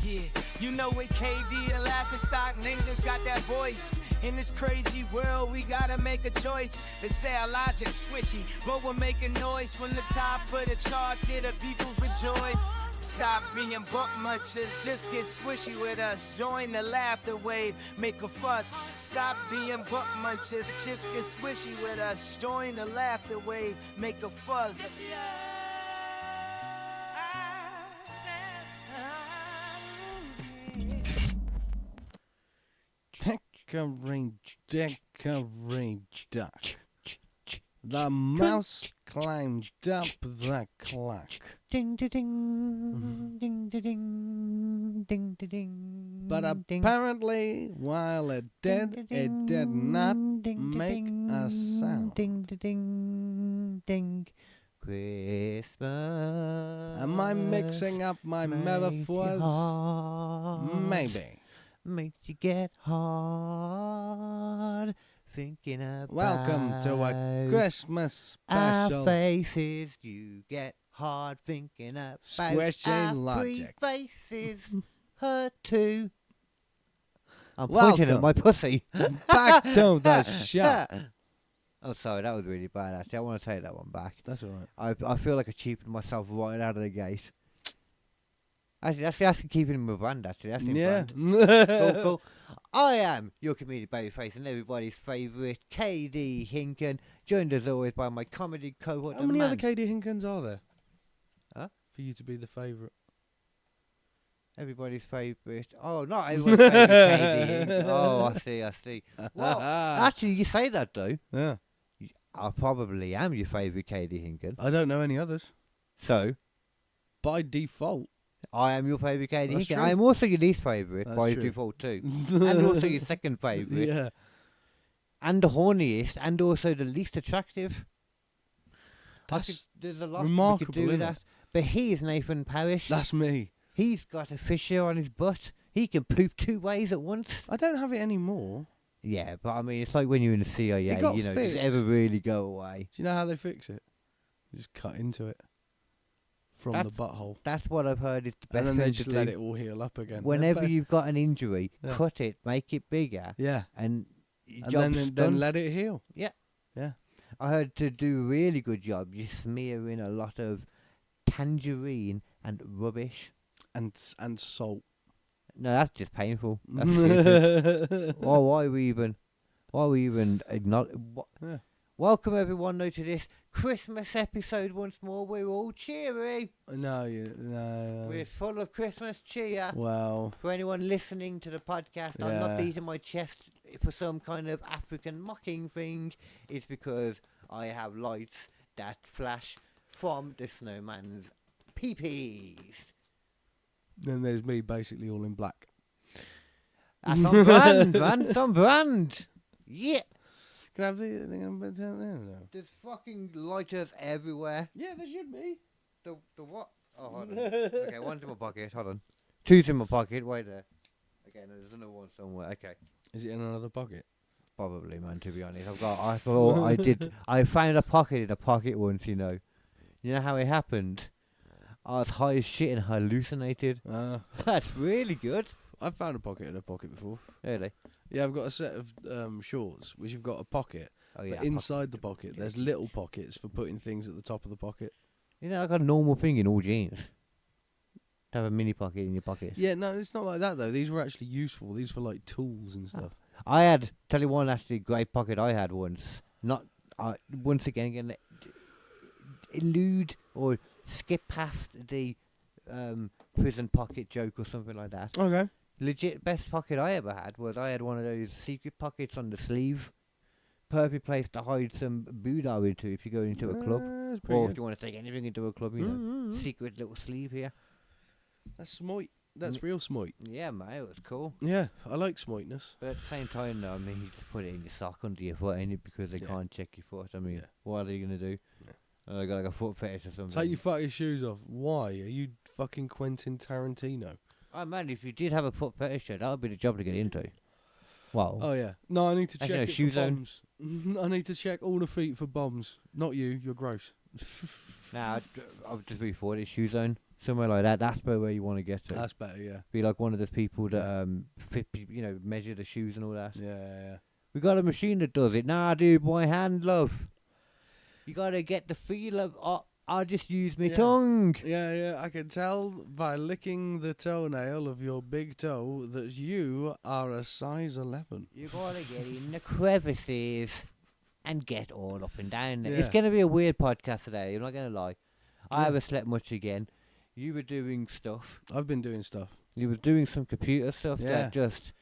Yeah, you know with KD, the laughing stock niggas got that voice. In this crazy world, we gotta make a choice. They say our logic swishy, but we're making noise from the top of the charts. Here the Beatles rejoice. Stop being buck munchers, just get swishy with us. Join the laughter wave, make a fuss. Stop being buck munchers, just get swishy with us. Join the laughter wave, make a fuss. Decorating duck. The mouse climbed up the clock. Ding ding ding ding ding ding ding. But apparently, while it did not make a sound. Ding ding ding. Christmas. Am I mixing up my metaphors? Maybe. Makes you get hard thinking about. Welcome to a Christmas special. Our faces, you get hard thinking about. Squishy our logic. three faces hurt too. I'm pointing at my pussy. Back to the show. Oh, sorry, that was really bad. Actually, I want to take that one back. That's all right. I feel like I cheapened myself right out of the gate. Actually, keeping in my brand, actually. That's in brand. Cool. I am your comedic babyface and everybody's favourite, KD Hinken, joined as always by my comedy cohort. How many other KD Hinkens are there? Huh? For you to be the favourite. Everybody's favourite. Oh, not everyone's favourite KD Hinken. Oh, I see. Well, actually, you say that, though. Yeah. I probably am your favourite KD Hinken. I don't know any others. So? By default. I am your favourite KD That's Hinken. true. I am also your least favourite by true. default too. And also your second favourite. Yeah. And the horniest and also the least attractive. That's there's a lot remarkable, we could do with isn't that. But he is Nathan Parrish. That's me. He's got a fissure on his butt. He can poop two ways at once. I don't have it anymore. Yeah, but I mean, it's like when you're in the CIA, It got does it fixed. ever really go away? Do you know how they fix it? You just cut into it from the butthole. That's what I've heard is the best And then thing they to just do. let it all heal up again. Whenever you've got an injury, Yeah. cut it, make it bigger, Yeah. and And job's then done. let it heal. Yeah. Yeah. I heard to do a really good job, you smear in a lot of tangerine and rubbish. And salt. No, that's just painful. That's stupid. Why are we even acknowledge? Yeah. Welcome everyone though to this Christmas episode once more. We're all cheery. No. We're full of Christmas cheer. Well. For anyone listening to the podcast, I'm not Yeah. beating my chest for some kind of African mocking thing. It's because I have lights that flash from the snowman's pee-pees. Then there's me basically all in black. That's on brand, man. It's on brand. Yeah. Can I have the thing down there? No. There's fucking lighters everywhere. Yeah, there should be. The what? Oh, hold on. Okay, one's in my pocket. Hold on. Two's in my pocket. Wait there. Okay, no, there's another one somewhere. Okay. Is it in another pocket? Probably, man. To be honest, I found a pocket in a pocket once. You know how it happened. I was high as shit and hallucinated. That's really good. I've found a pocket in a pocket before. Really? Yeah, I've got a set of shorts which have got a pocket. Oh yeah. But inside the pocket, there's little pockets for putting things at the top of the pocket. You know, I got a normal thing in all jeans. To have a mini pocket in your pocket. Yeah, no, it's not like that though. These were actually useful. These were like tools and stuff. I had, tell you one actually great pocket I had once. Not, once again, elude or skip past the prison pocket joke or something like that. Okay. Legit best pocket I ever had was I had one of those secret pockets on the sleeve. Perfect place to hide some Buddha into if you go into a club. Or if you want to take anything into a club, secret little sleeve here. That's smoit. That's real smoit. Yeah, mate, it was cool. Yeah, I like smoitness. But at the same time, though, I mean, you just put it in your sock under your foot, ain't it? Because they can't check your foot. I mean, what are they going to do? I got like a foot fetish or something. Take your fucking shoes off. Why? Are you fucking Quentin Tarantino? Oh man, if you did have a foot fetish, that would be the job to get into. Well, Oh yeah. No, I need to check Actually, no, it shoe for zone. bombs. I need to check all the feet for bombs. Not you. You're gross. nah, I'll just be for it. Shoe zone, somewhere like that. That's where you want to get to. That's better. Yeah. Be like one of those people that fit, measure the shoes and all that. Yeah. We got a machine that does it. Nah, dude, by hand, love. You gotta get the feel of. I just use my Yeah. tongue. Yeah. I can tell by licking the toenail of your big toe that you are a size 11. You gotta get in the crevices and get all up and down there. It's Yeah. gonna be a weird podcast today. I'm not gonna lie. I Yeah. haven't slept much again. You were doing stuff. I've been doing stuff. You were doing some computer stuff Yeah. that just.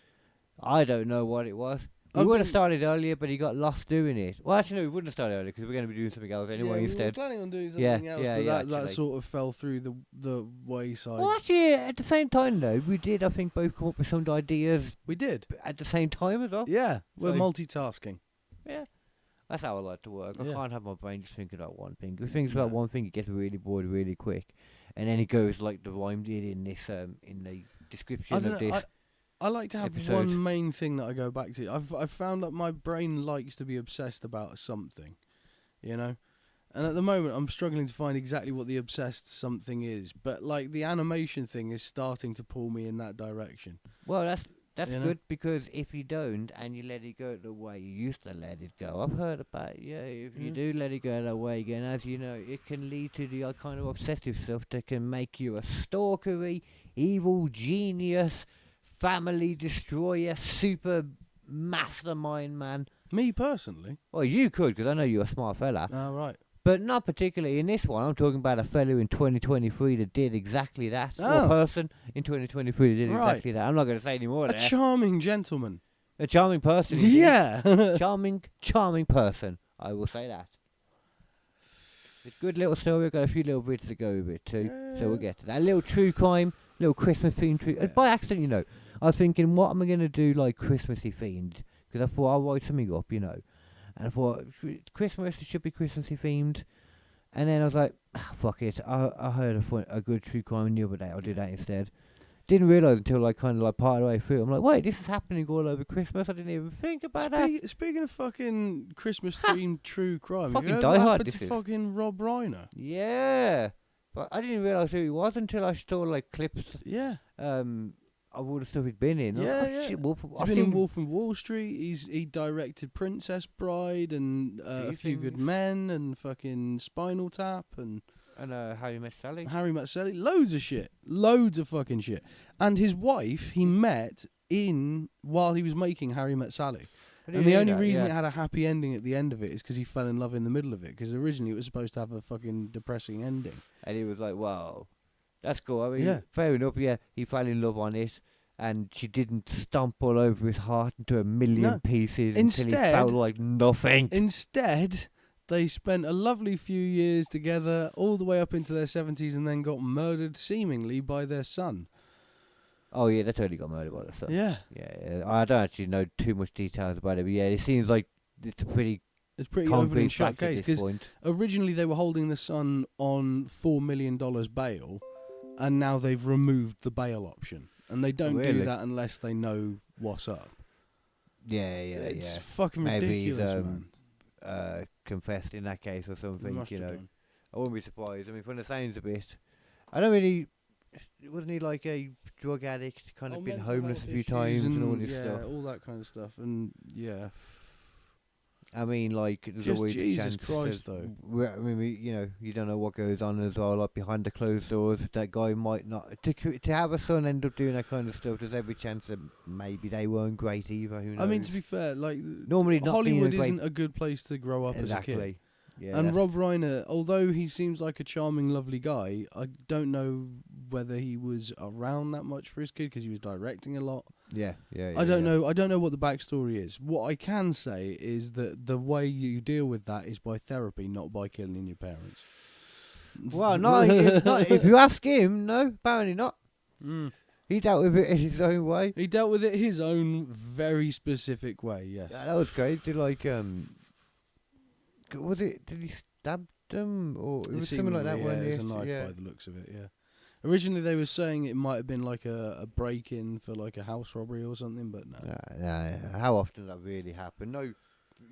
I don't know what it was. We I've would have been- started earlier, but he got lost doing it. Well, actually, no, we wouldn't have started earlier because we're going to be doing something else anyway yeah, we were instead. planning on doing Yeah, something else, yeah, but yeah, that actually. sort of fell through the wayside. Well, actually, at the same time, though, we did, I think, both come up with some ideas We did. at the same time as well. Yeah, we're So- multitasking. Yeah. That's how I like to work. I Yeah. can't have my brain just thinking about one thing. If it thinks about No. one thing, it gets really bored really quick. And then it goes like the rhyme did in this, in the description I of don't know, this. I like to have episode. one main thing that I go back to. I've found that my brain likes to be obsessed about something, you know. And at the moment, I'm struggling to find exactly what the obsessed something is. But like the animation thing is starting to pull me in that direction. Well, that's You know? good because if you don't and you let it go the way you used to let it go, I've heard about it, yeah. If you Yeah. do let it go that way again, as you know, it can lead to the kind of obsessive stuff that can make you a stalkery, evil genius, family destroyer, super mastermind man. Me personally. Well, you could, because I know you're a smart fella. Oh, right. But not particularly in this one. I'm talking about a fellow in 2023 that did exactly that. Or Oh. a person in 2023 that did Right. exactly that. I'm not going to say any more A there. charming gentleman. A charming person. indeed. Yeah. Charming person. I will say that. It's a good little story. I've got a few little bits to go with it too. So we'll get to that. A little true crime, little Christmas themed true. Yeah. By accident, you know. I was thinking, what am I going to do like Christmassy themed? Because I thought I'll write something up, you know. And I thought, Christmas, it should be Christmassy themed. And then I was like, fuck it. I heard a good true crime the other day. I'll do that instead. Didn't realise until like kind of like part of the way through. I'm like, wait, this is happening all over Christmas. I didn't even think about that. Speaking of fucking Christmas themed true crime, Fucking have you Die heard what Hard, happened this to is. fucking Rob Reiner? Yeah. But I didn't realise who he was until I saw like clips Yeah. of all the stuff he'd been in. Yeah, Oh, yeah. shit, Wolf, He's I've been in seen- Wolf of Wall Street. He directed Princess Bride and A Few Good things. Men and fucking Spinal Tap and And Harry Met Sally. Harry Met Sally. Loads of shit. Loads of fucking shit. And his wife he met while he was making Harry Met Sally. And the only reason it had a happy ending at the end of it is because he fell in love in the middle of it. Because originally it was supposed to have a fucking depressing ending. And he was like, wow, that's cool. I mean, Yeah. fair enough, yeah. He fell in love on it. And she didn't stomp all over his heart into a million No. pieces until he Instead- felt like nothing. Instead, they spent a lovely few years together, all the way up into their 70s, and then got murdered seemingly by their son. Oh, yeah, that's already got murdered by the son. Yeah. Yeah. I don't actually know too much details about it, but yeah, it seems like it's a pretty It's pretty open concrete and shut fact at case this because point. originally they were holding the son on $4 million bail, and now they've removed the bail option. And they don't Really? do that unless they know what's up. Yeah, It's fucking Maybe he's, ridiculous, man. confessed in that case or something, Must you have know. done. I wouldn't be surprised. I mean, from the sounds of it, I don't really. Wasn't he like a drug addict, kind of Oh, been mental homeless a health few issues times and all this yeah, stuff? all that kind of stuff. And yeah, I mean, like, there's Just always Jesus a chance. Christ, though. I mean, you don't know what goes on as well, like behind the closed doors. That guy might not to have a son end up doing that kind of stuff. There's every chance that maybe they weren't great either. Who knows? I mean, to be fair, like Normally not Hollywood being a isn't a good place to grow up as a kid. exactly. Yeah, And that's- Rob Reiner, although he seems like a charming, lovely guy, I don't know whether he was around that much for his kid because he was directing a lot. yeah. I don't know. I don't know what the backstory is. What I can say is that the way you deal with that is by therapy, not by killing your parents. Well, not if you ask him. No, apparently not. Mm. He dealt with it in his own way. He dealt with it his own very specific way. Yes. Yeah, that was great. Did was it? Did he stab them or it was something like that? Yeah, Wasn't it was it? a knife Yeah. by the looks of it. Yeah. Originally, they were saying it might have been like a break-in for like a house robbery or something, but no. No. How often does that really happen? No,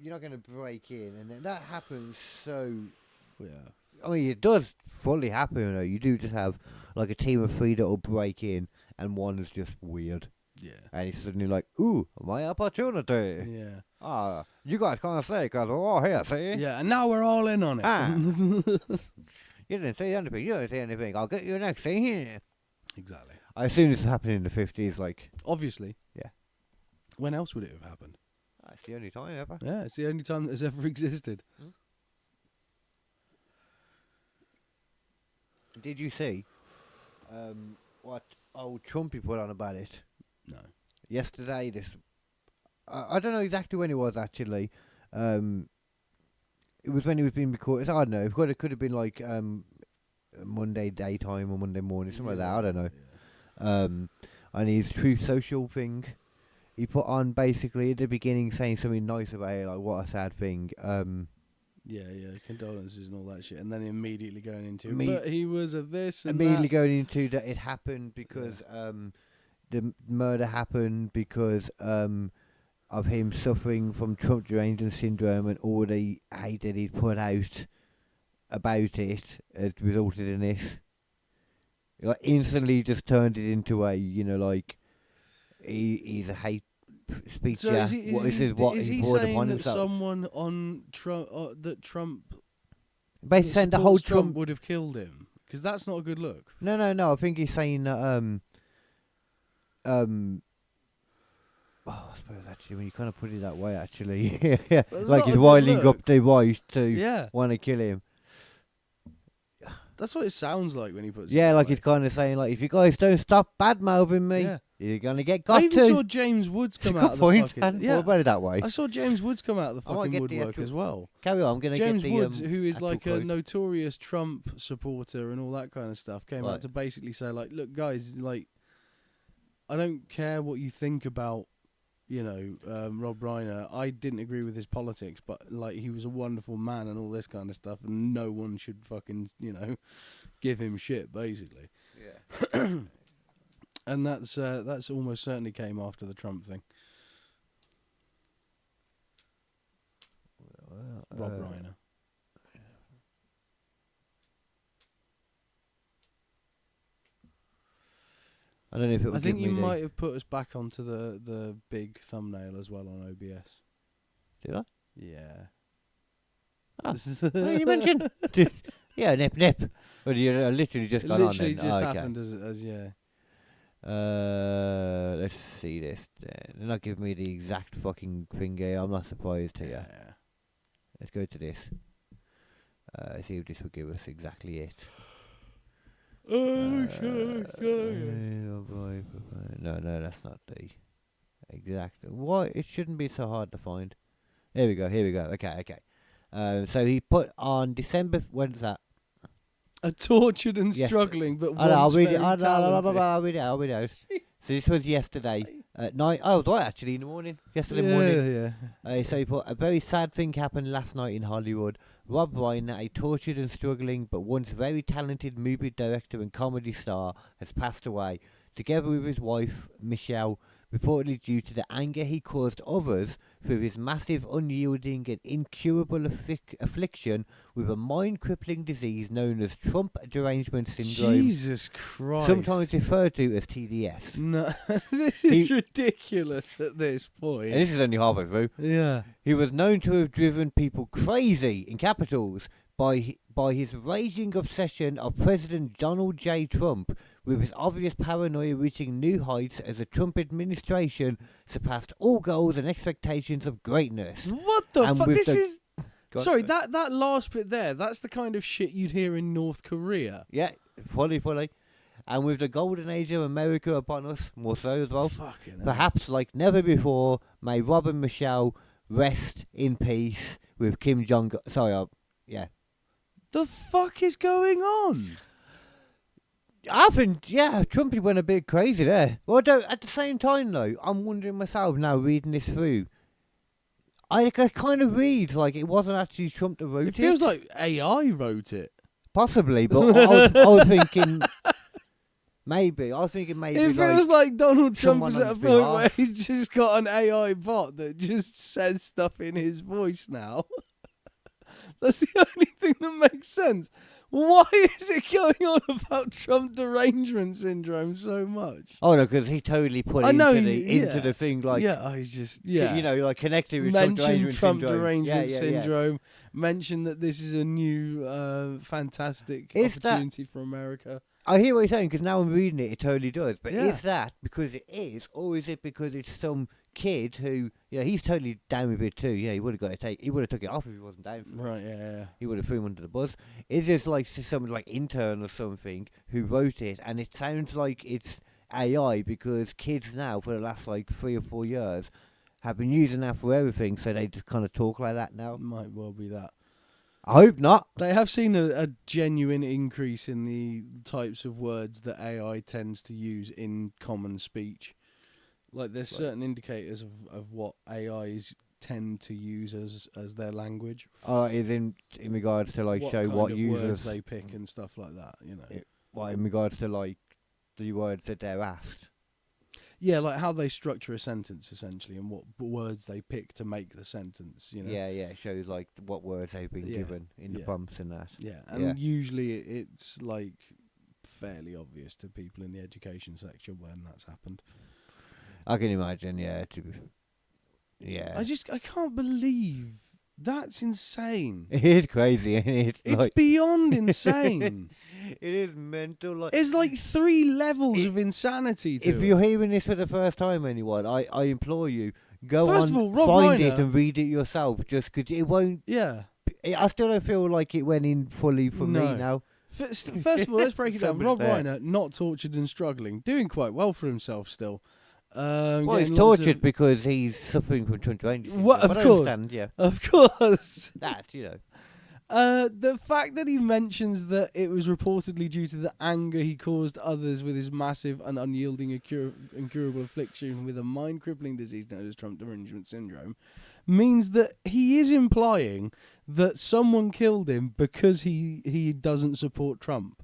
you're not going to break in, and then that happens so... Yeah. I mean, it does fully happen, you know. You do just have like a team of 3 that will break in, and one is just weird. Yeah. And he's suddenly like, ooh, my opportunity. Yeah. Ah, you guys can't say because we're all here, see? Yeah, and now we're all in on it. Ah. You didn't say anything. You didn't say anything. I'll get you next, see here. Exactly. I assume this happened in the 50s, like... Obviously. Yeah. When else would it have happened? That's the only time ever. Yeah, it's the only time that's ever existed. Did you see what old Trumpy put on about it? No. Yesterday, this... I don't know exactly when it was, actually. It was when he was being recorded. I don't know. It could have been like Monday daytime or Monday morning, something like that. I don't know. Yeah. And his True Social thing, he put on basically at the beginning saying something nice about it, like what a sad thing. Yeah, condolences and all that shit, and then immediately going into but he was a this and immediately that. going into that it happened because the murder happened because of him suffering from Trump derangement syndrome, and all the hate that he'd put out about it has resulted in this. Like instantly just turned it into a, you know, like he's a hate speech. So is he saying that someone on Trump that Trump basically saying the whole Trump would have killed him? Because that's not a good look. No. I think he's saying that I suppose actually when you kind of put it that way, actually, yeah, like he's riling up the right to want to kill him. That's what it sounds like when he puts. Yeah, like he's kind of saying, like, if you guys don't stop bad mouthing me, you're gonna get got. I even saw James Woods come out of the fucking. Yeah, about it that way. I saw James Woods come out of the fucking woodwork as well. Carry on, I'm gonna James get the Woods, who is like quote. a notorious Trump supporter and all that kind of stuff, came out to basically say, like, look, guys, like, I don't care what you think about. You know, Rob Reiner, I didn't agree with his politics, but, like, he was a wonderful man and all this kind of stuff, and no one should fucking, you know, give him shit, basically. Yeah. And that's almost certainly came after the Trump thing. Rob Reiner. I don't know if it. I think you might have put us back onto the big thumbnail as well on OBS. Did I? Yeah. Oh. What did you mention? Yeah, nip. But you literally just gone on then. Literally just happened as yeah. Let's see this. They're not giving me the exact fucking thing here. I'm not surprised here. Yeah. Let's go to this. See if this will give us exactly it. No, that's not the exact. Why? It shouldn't be so hard to find. Here we go. Okay. So he put on December. When's that? A tortured and struggling, but I'll read it. I'll read it. So this was yesterday at night. Oh, right, actually in the morning. Yesterday morning. Yeah. So he put a very sad thing happened last night in Hollywood. Rob Reiner, a tortured and struggling but once very talented movie director and comedy star, has passed away, together with his wife, Michelle, reportedly due to the anger he caused others through his massive, unyielding and incurable affliction with a mind-crippling disease known as Trump derangement syndrome. Jesus Christ. Sometimes referred to as TDS. No, this is ridiculous at this point. And this is only halfway through. Yeah. He was known to have driven people crazy, in capitals, by his raging obsession of President Donald J. Trump, with his obvious paranoia reaching new heights as the Trump administration surpassed all goals and expectations of greatness. What the fuck? This is... Sorry, that last bit there, that's the kind of shit you'd hear in North Korea. Yeah, fully. And with the golden age of America upon us, more so as well, perhaps like never before, may Rob and Michelle rest in peace with Kim Jong-un. Sorry, yeah. The fuck is going on? I think, Trumpy went a bit crazy there. Well, at the same time, though, I'm wondering myself now, reading this through. I kind of read like it wasn't actually Trump that wrote it. It feels like AI wrote it. Possibly, but I was thinking, Maybe. I was thinking maybe It feels like Donald Trump someone is on at a his point where behalf. he's just got an AI bot that just says stuff in his voice now. That's the only thing that makes sense. Why is it going on about Trump derangement syndrome so much? Oh no, because he totally put I into know, into the thing like I just like connected with mention Trump syndrome. derangement Yeah. syndrome. Mention that this is a new fantastic Is that- opportunity for America. I hear what you're saying because now I'm reading it, it totally does. But Yeah. is that because it is, or is it because it's some kid who, he's totally down with it too. He would have he would have took it off if he wasn't down for it. Right, yeah. He would have threw him under the bus. Is this like some like intern or something who wrote it, and it sounds like it's AI because kids now for the last like 3 or 4 years have been using that for everything, so they just kind of talk like that now. Might well be that. I hope not. They have seen a genuine increase in the types of words that AI tends to use in common speech. Like there's certain indicators of what AIs tend to use as their language. Is in regards to like what show kind what of users words they pick and stuff like that. in regards to like the words that they're asked. Yeah, like how they structure a sentence essentially, and what words they pick to make the sentence. Yeah, it shows like what words they've been given in the prompts and that. Yeah, and usually it's like fairly obvious to people in the education section when that's happened. I can imagine, I can't believe that's insane. It is crazy, and it's beyond insane. It is mental. Like It's like 3 levels of insanity to if you're hearing this for the first time, anyone, I implore you, go First on, of all, Rob find it Reiner- and read it yourself, just 'cause it won't. Yeah. I still don't feel like it went in fully for me No. now. First of all, let's break it down. Something's Rob there. Reiner, not tortured and struggling, doing quite well for himself still. Well, Getting he's lots tortured of- because he's suffering from 2020. What, of I course. understand, yeah. Of course. That, The fact that he mentions that it was reportedly due to the anger he caused others with his massive and unyielding incurable affliction with a mind-crippling disease known as Trump derangement syndrome means that he is implying that someone killed him because he doesn't support Trump.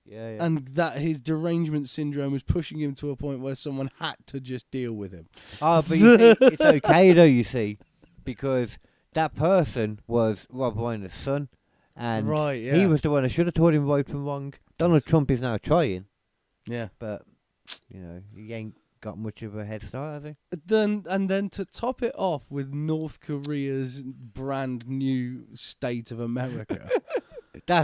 Yeah. And that his derangement syndrome was pushing him to a point where someone had to just deal with him. Oh, but you see, it's okay though, you see, because that person was Rob Reiner's son, and Right, yeah. he was the one that should have taught him right from wrong. Donald Trump is now trying, Yeah. but, he ain't got much of a head start, has he? Then to top it off with North Korea's brand new state of America.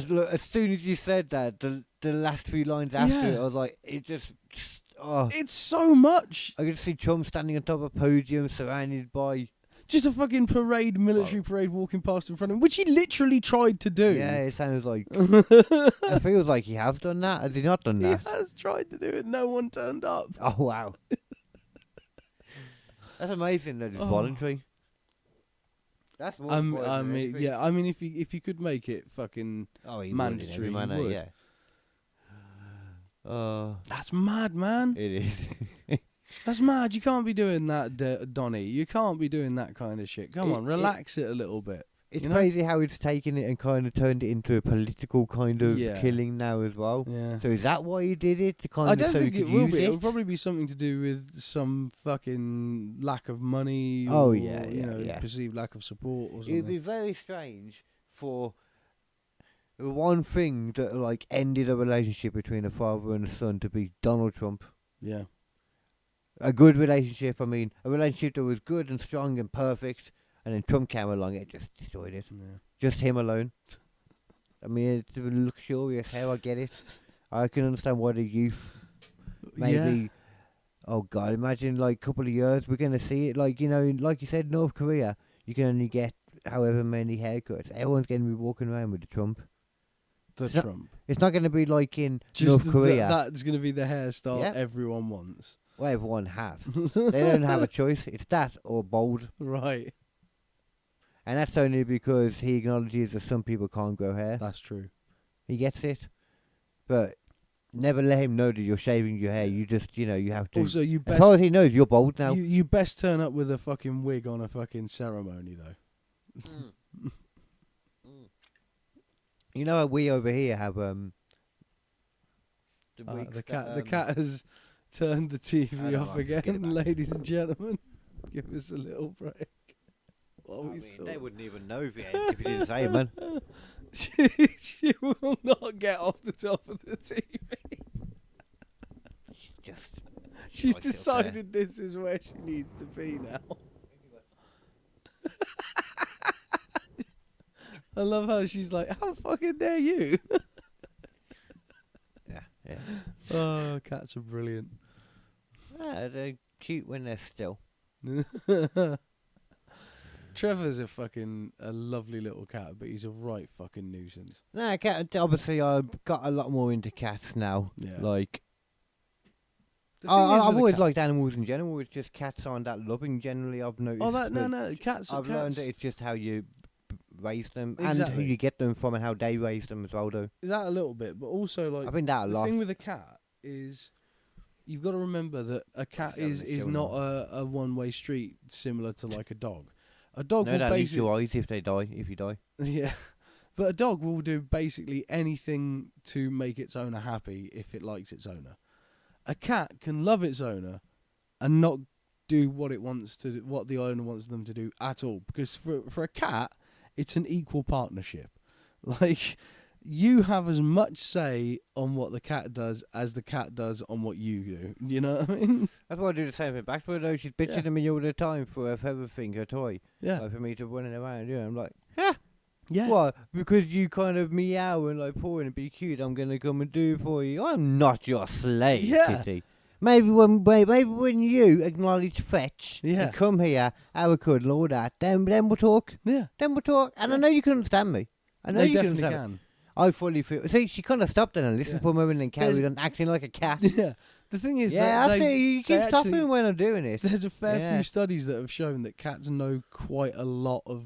Look, as soon as you said that, the last few lines after Yeah. it, I was like, it just, oh. It's so much. I could see Trump standing on top of a podium surrounded by... Just a fucking military parade walking past in front of him, which he literally tried to do. Yeah, it sounds like... it feels like he has done that. Has he not done He that? has tried to do it. No one turned up. Oh, wow. That's amazing that it's voluntary. That's more I important than mean, anything. yeah. I mean, if you could make it fucking He mandatory, would in every he would. manner, yeah. That's mad, man. It is. That's mad. You can't be doing that, Donny. You can't be doing that kind of shit. Come on, relax it a little bit. It's you know? crazy how it's taken it and kind of turned it into a political kind of Yeah. killing now as well. Yeah. So is that why he did it? To kind I of don't so think he it could will use be. it? It'll probably be something to do with some fucking lack of money. Oh, or, yeah, perceived lack of support or It'd be something. very strange for the one thing that like ended a relationship between a father and a son to be Donald Trump. Yeah. A good relationship. I mean, a relationship that was good and strong and perfect, and then Trump came along, it just destroyed it. Yeah. Just him alone. I mean, it's luxurious. How I get it. I can understand why the youth maybe. Oh God! Imagine like a couple of years we're gonna see it. Like like you said, North Korea, you can only get however many haircuts. Everyone's gonna be walking around with the Trump. Trump. It's not gonna be like in Just North Korea. That's going to be the hairstyle Yeah. everyone wants. Well, everyone has. They don't have a choice. It's that or bald. Right. And that's only because he acknowledges that some people can't grow hair. That's true. He gets it. But never let him know that you're shaving your hair. You just, you have to. Also, you as best far as he knows, you're bald now. you best turn up with a fucking wig on a fucking ceremony though. You know, we over here have weeks. The cat has turned the TV off again, ladies and gentlemen. Give us a little break. They wouldn't even know if you didn't say it, man. She will not get off the top of the TV. She's decided this is where she needs to be now. I love how she's like, how fucking dare you? Yeah. Oh, cats are brilliant. Yeah, they're cute when they're still. Trevor's a lovely little cat, but he's a right fucking nuisance. No, cat. Obviously, I've got a lot more into cats now. Yeah. Like, The thing is I've with a always cat- liked animals in general. It's just cats aren't that loving generally. I've noticed. Oh, no, cats. I've learned that it's just how you raise them and Exactly. who you get them from and how they raise them as well, though. That a little bit, but also like I think that a the lot. thing with a cat is you've got to remember that a cat Having is a chill not a one-way street similar to like a dog. A dog No, will that leaves basically your eyes if you die. yeah, but a dog will do basically anything to make its owner happy if it likes its owner. A cat can love its owner and not do what it wants to, what the owner wants them to do at all. Because for a cat, it's an equal partnership. Like, you have as much say on what the cat does as the cat does on what you do. You know what I mean? That's why I do the same thing back to her, though. She's bitching at me all the time for everything, her toy. Yeah. Like, for me to running around, I'm like, Yeah. what? Because you kind of meow and like pawing and be cute, I'm gonna come and do it for you. I'm not your slave, kitty. Maybe when you acknowledge fetch and come here, have a cuddle, all that, then we'll talk. Yeah. Then we'll talk. And I know you can understand me. I know They you can definitely understand me. can. I fully feel. See, she kind of stopped and listened for a moment and carried on acting like a cat. Yeah. The thing is, Yeah, that I see. You keep stopping when I'm doing it. There's a fair few studies that have shown that cats know quite a lot of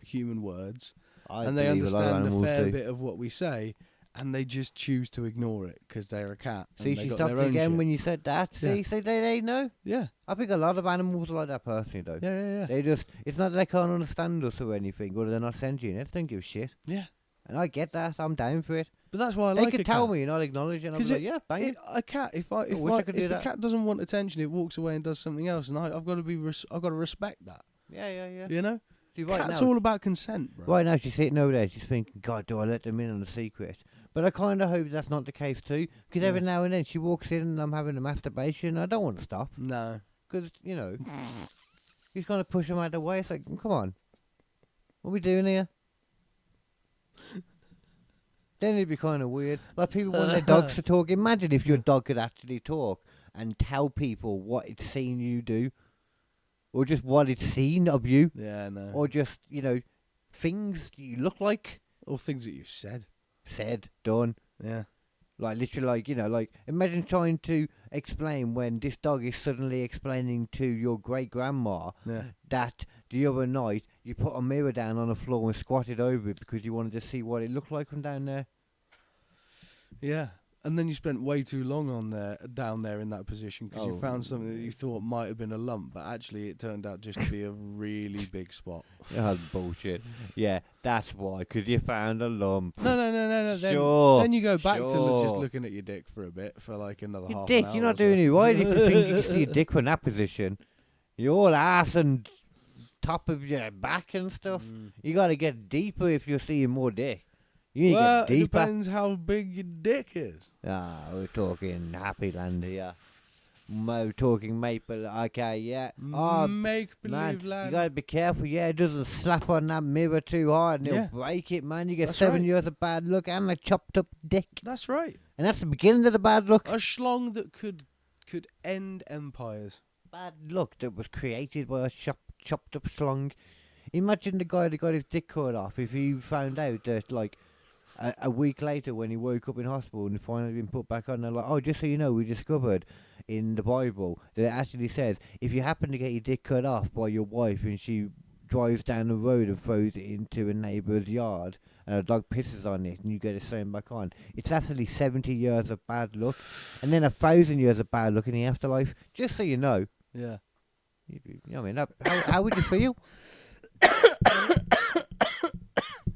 human words, and they understand a fair bit of what we say, and they just choose to ignore it because they're a cat. See, and they she got stopped their own again shit. when you said that. See, they know. Yeah. I think a lot of animals are like that personally, though. Yeah. They just, it's not that they can't understand us or anything, or they're not sentient. They don't give a shit. Yeah. And I get that. I'm down for it. But that's why I they like could a tell cat. me and I'll acknowledge it. And I'm like, yeah, bang it. A cat, if wish I could do a that. cat doesn't want attention, it walks away and does something else, and I've got to I've got to respect that. Yeah. You know, See, right cat's now, all about consent, bro. right now she's sitting over there. She's thinking, God, do I let them in on a secret? But I kind of hope that's not the case too, because every now and then she walks in and I'm having a masturbation. I don't want to stop, No. because he's going to push him out of the way. It's like, come on, what are we doing here? Then it'd be kind of weird. Like people want their dogs to talk. Imagine if your dog could actually talk and tell people what it's seen you do, or just what it's seen of you, Yeah, no. or just things you look like, Or things that you've said. said, done. Yeah. Like literally, like imagine trying to explain when this dog is suddenly explaining to your great grandma that the other night you put a mirror down on the floor and squatted over it because you wanted to see what it looked like from down there. Yeah. And then you spent way too long down there in that position because you Oh. found something that you thought might have been a lump, but actually it turned out just to be a really big spot. That's bullshit. Yeah, that's why, because you found a lump. No. Sure, Then you go back to just sure. looking at your dick for a bit, for like another Your half dick, an hour. you're not or so. doing it right if you think you can see your dick from that position. You're all ass and top of your back and stuff. You got to get deeper if you're seeing more dick. You need Well, to get it deeper. depends how big your dick is. We're talking Happy Land here. We're talking Maple. Okay, yeah. Oh, Make believe man, land. you got to be careful. Yeah, it doesn't slap on that mirror too hard and Yeah. it'll break it, man. You get That's 7 right. years of bad luck and a chopped up dick. That's right. And that's the beginning of the bad luck. A schlong that could end empires. Bad luck that was created by a chopped up slung. Imagine the guy that got his dick cut off if he found out that, like, a week later when he woke up in hospital and finally been put back on, they're like, oh, just so you know, we discovered in the Bible that it actually says if you happen to get your dick cut off by your wife and she drives down the road and throws it into a neighbour's yard and a dog pisses on it and you get it sewn back on, it's actually 70 years of bad luck and then 1,000 years of bad luck in the afterlife, just so you know. Yeah. You know what I mean? How would you feel?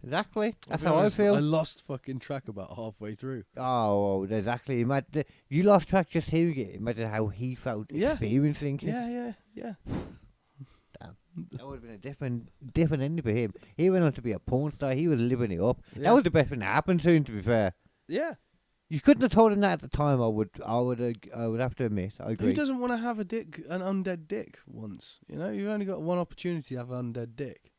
Is Exactly. That's I'll be how honest, I feel. I lost fucking track about halfway through. Oh, exactly. Imagine, you lost track just hearing it. Imagine how he felt Yeah. experiencing it. Yeah. Damn. That would have been a different ending for him. He went on to be a porn star. He was living it up. Yeah. That was the best thing that happened to him, to be fair. Yeah. You couldn't have told him that at the time. I would have to admit. I agree. Who doesn't want to have an undead dick once? You know, you've only got one opportunity to have an undead dick.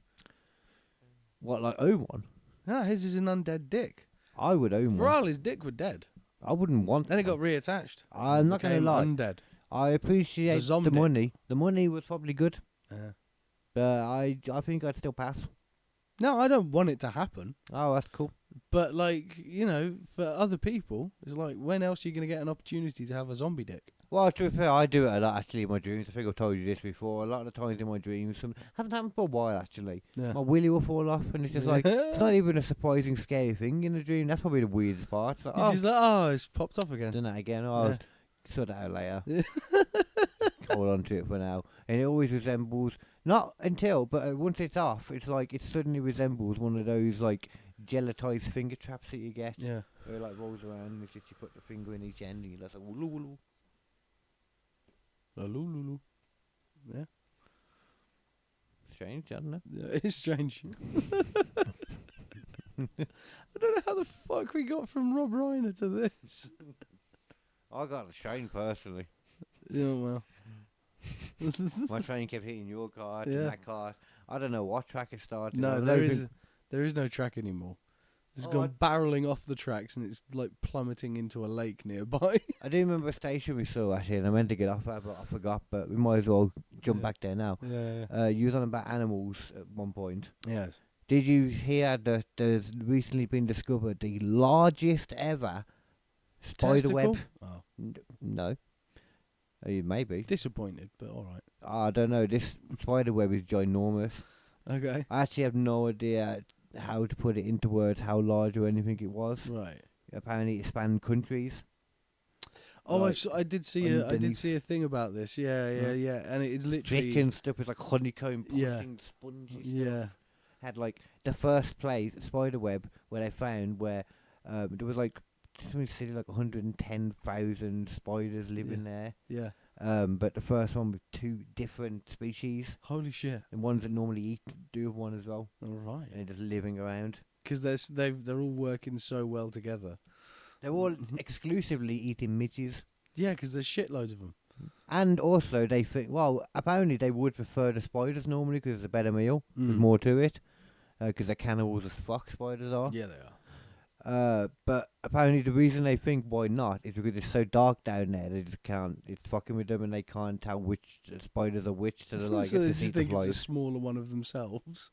What, like own one? No, his is an undead dick. I would own For one. all his dick were dead. I wouldn't want. Then it one. got reattached. I'm not going to Became lie. undead. I appreciate the zombie. money. The money was probably good, Yeah. but I think I'd still pass. No, I don't want it to happen. Oh, that's cool. But, like, you know, for other people, it's like, when else are you going to get an opportunity to have a zombie dick? Well, to be fair, I do it a lot actually in my dreams. I think I've told you this before. A lot of the times in my dreams, hasn't happened for a while actually. Yeah. My willy will fall off, and it's just like it's not even a surprising, scary thing in the dream. That's probably the weirdest part. It's like, You're just like, oh, it's popped off again. done that again. Oh, Yeah. I'll sort that out later. Hold on to it for now. And it always resembles, not until, but once it's off, it's like it suddenly resembles one of those like gelatized finger traps that you get. Yeah. Where it like rolls around and it's just you put the finger in each end and you're like, woo woo. Lulu. Yeah. Strange, isn't it? Yeah, it is strange. I don't know how the fuck we got from Rob Reiner to this. I got a train personally. Yeah, well. My train kept hitting your car Yeah. and that car. I don't know what track it started. No, on. there is no track anymore. It's Oh, gone barreling off the tracks and it's like plummeting into a lake nearby. I do remember a station we saw actually, and I meant to get off that, but I forgot. But we might as well jump Yeah. back there now. Yeah. You was on about animals at one point. Yes. Did you hear that there's recently been discovered the largest ever spider web? Oh, No. Maybe. disappointed, but all right. I don't know. This spider web is ginormous. Okay. I actually have no idea how to put it into words, how large or anything it was. Right. Apparently it spanned countries. Oh, Like, I did see a underneath. thing about this. Yeah, and it's literally Thick and stuff with like honeycomb Yeah. pushing spongy yeah. stuff. Had like the first place, spider web, where they found where there was like something silly like 110,000 spiders living there. Yeah. But the first one with 2 different species, Holy shit. and ones that normally eat do have one as well, All right. and they're just living around. Because they're all working so well together. They're all exclusively eating midges. Yeah, because there's shitloads of them. And also, they think, well, apparently they would prefer the spiders normally because it's a better meal. There's Mm. more to it. Because they're cannibals as fuck, spiders are. Yeah, they are. But apparently the reason they think why not is because it's so dark down there, they just can't, it's fucking with them and they can't tell which spiders are which. So they're like, So they "Let's just eat the think it's a flies." smaller one of themselves.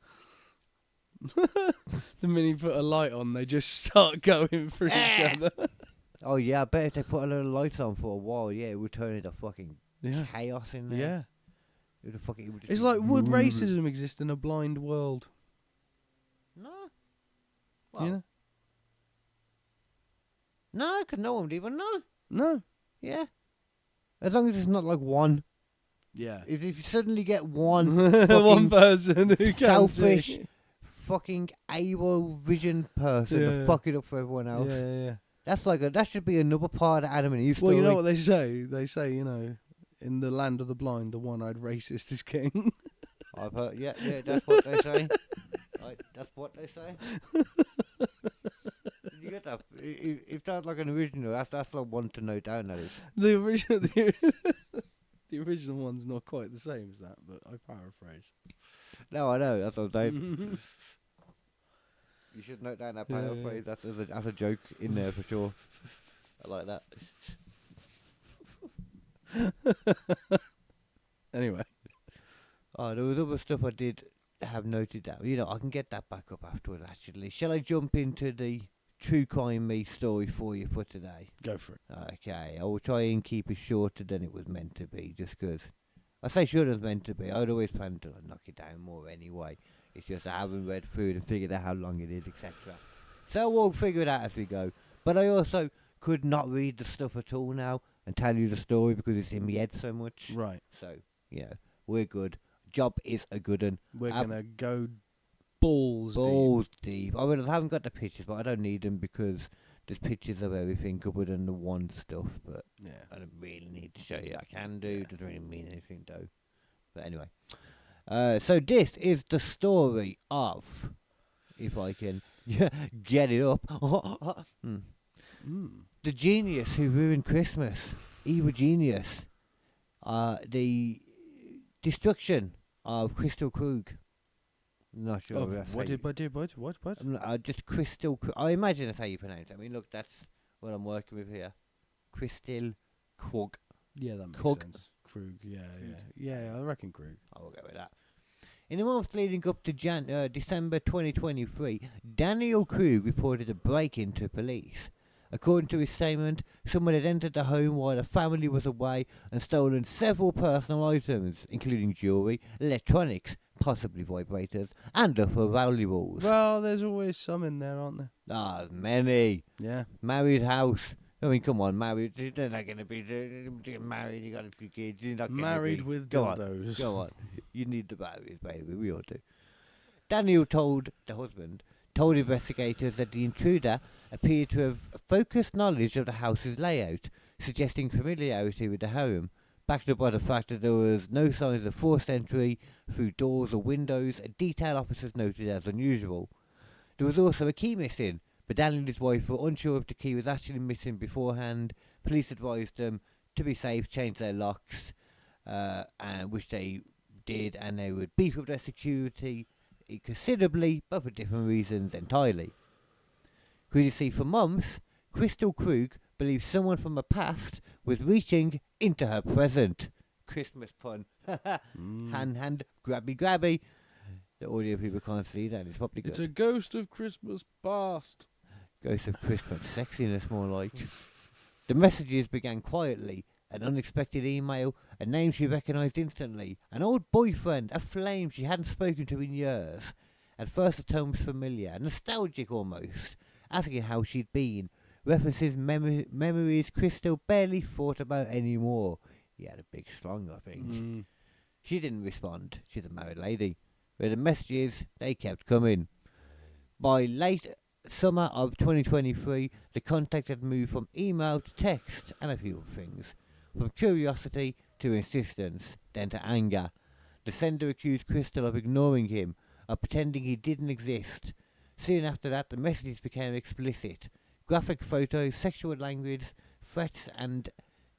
The minute you put a light on, they just start going for each other. Oh yeah, I bet if they put a little lights on for a while, yeah, it would turn into fucking Yeah. chaos in there. Yeah. It would fucking, it would just It's be like, would racism exist in a blind world? No. Well, You know? no, because no one would even know. No. Yeah. As long as it's not like one. Yeah. If you suddenly get one One fucking person who can selfish see. fucking able vision person Yeah. to fuck it up for everyone else. Yeah. That's like that should be another part of Adam and Eve Well, story. you know what they say? They say, you know, in the land of the blind, the one-eyed racist is king. I've heard, yeah, that's what they say. Right, that's what they say. Did you get that? If that's like an original, that's like one to note down. That is. The original, the original one's not quite the same as that, but I paraphrase. No, I know. That's what I'm saying. You should note down that Yeah, paraphrase. That's a joke in there for sure. I like that. Anyway. Oh, there was other stuff I did have noted down. You know, I can get that back up afterwards, actually. Shall I jump into the True Crime Me story for you for today? Go for it. Okay, I will try and keep it shorter than it was meant to be, just 'cause I say shorter than meant to be. I'd always planned to knock it down more anyway. It's just I haven't read through it and figured out how long it is, etc. So we'll figure it out as we go. But I also could not read the stuff at all now and tell you the story because it's in my head so much. Right. So, yeah, we're good. Job is a good one. We're going to go balls deep. Balls deep. I haven't got the pictures, but I don't need them because there's pictures of everything other than the one stuff. But Yeah. I don't really need to show you. I can do. Doesn't really mean anything though. But anyway, so this is the story of, if I can get it up, the genius who ruined Christmas, evil genius, the destruction of Crystal Krug. I'm not sure. What? Just Crystal Krug. I imagine that's how you pronounce it. I mean, look, that's what I'm working with here. Crystal Krug. Yeah, that makes sense. Krug. Yeah. I reckon Krug. I will go with that. In the months leading up to December 2023, Daniel Krug reported a break-in to police. According to his statement, someone had entered the home while the family was away and stolen several personal items, including jewellery, electronics, possibly vibrators, and other valuables. Well, there's always some in there, aren't there? Ah, many. Yeah. Married house. I mean, come on, married. They're not going to be married. You got a few kids. You're not Married with dildos. Go on. You need the batteries, baby. We all do. Daniel told investigators that the intruder appeared to have focused knowledge of the house's layout, suggesting familiarity with the home, backed up by the fact that there was no signs of forced entry through doors or windows, a detail officers noted as unusual. There was also a key missing, but Daniel and his wife were unsure if the key was actually missing beforehand. Police advised them to be safe, change their locks, and which they did, and they would beef up their security considerably, but for different reasons entirely. Because you see, for months, Crystal Krug believed someone from the past was reaching into her present. Christmas pun. Hand, grabby. The audio people can't see that. It's probably good. It's a ghost of Christmas past. Ghost of Christmas sexiness, more like. The messages began quietly. An unexpected email, a name she recognised instantly, an old boyfriend, a flame she hadn't spoken to in years. At first the tone was familiar, nostalgic almost, asking how she'd been, references memories Crystal barely thought about anymore. He had a big slung, I think. She didn't respond. She's a married lady. But the messages, they kept coming. By late summer of 2023, the contact had moved from email to text and a few other things. From curiosity to insistence, then to anger. The sender accused Crystal of ignoring him, of pretending he didn't exist. Soon after that, the messages became explicit. Graphic photos, sexual language, threats, and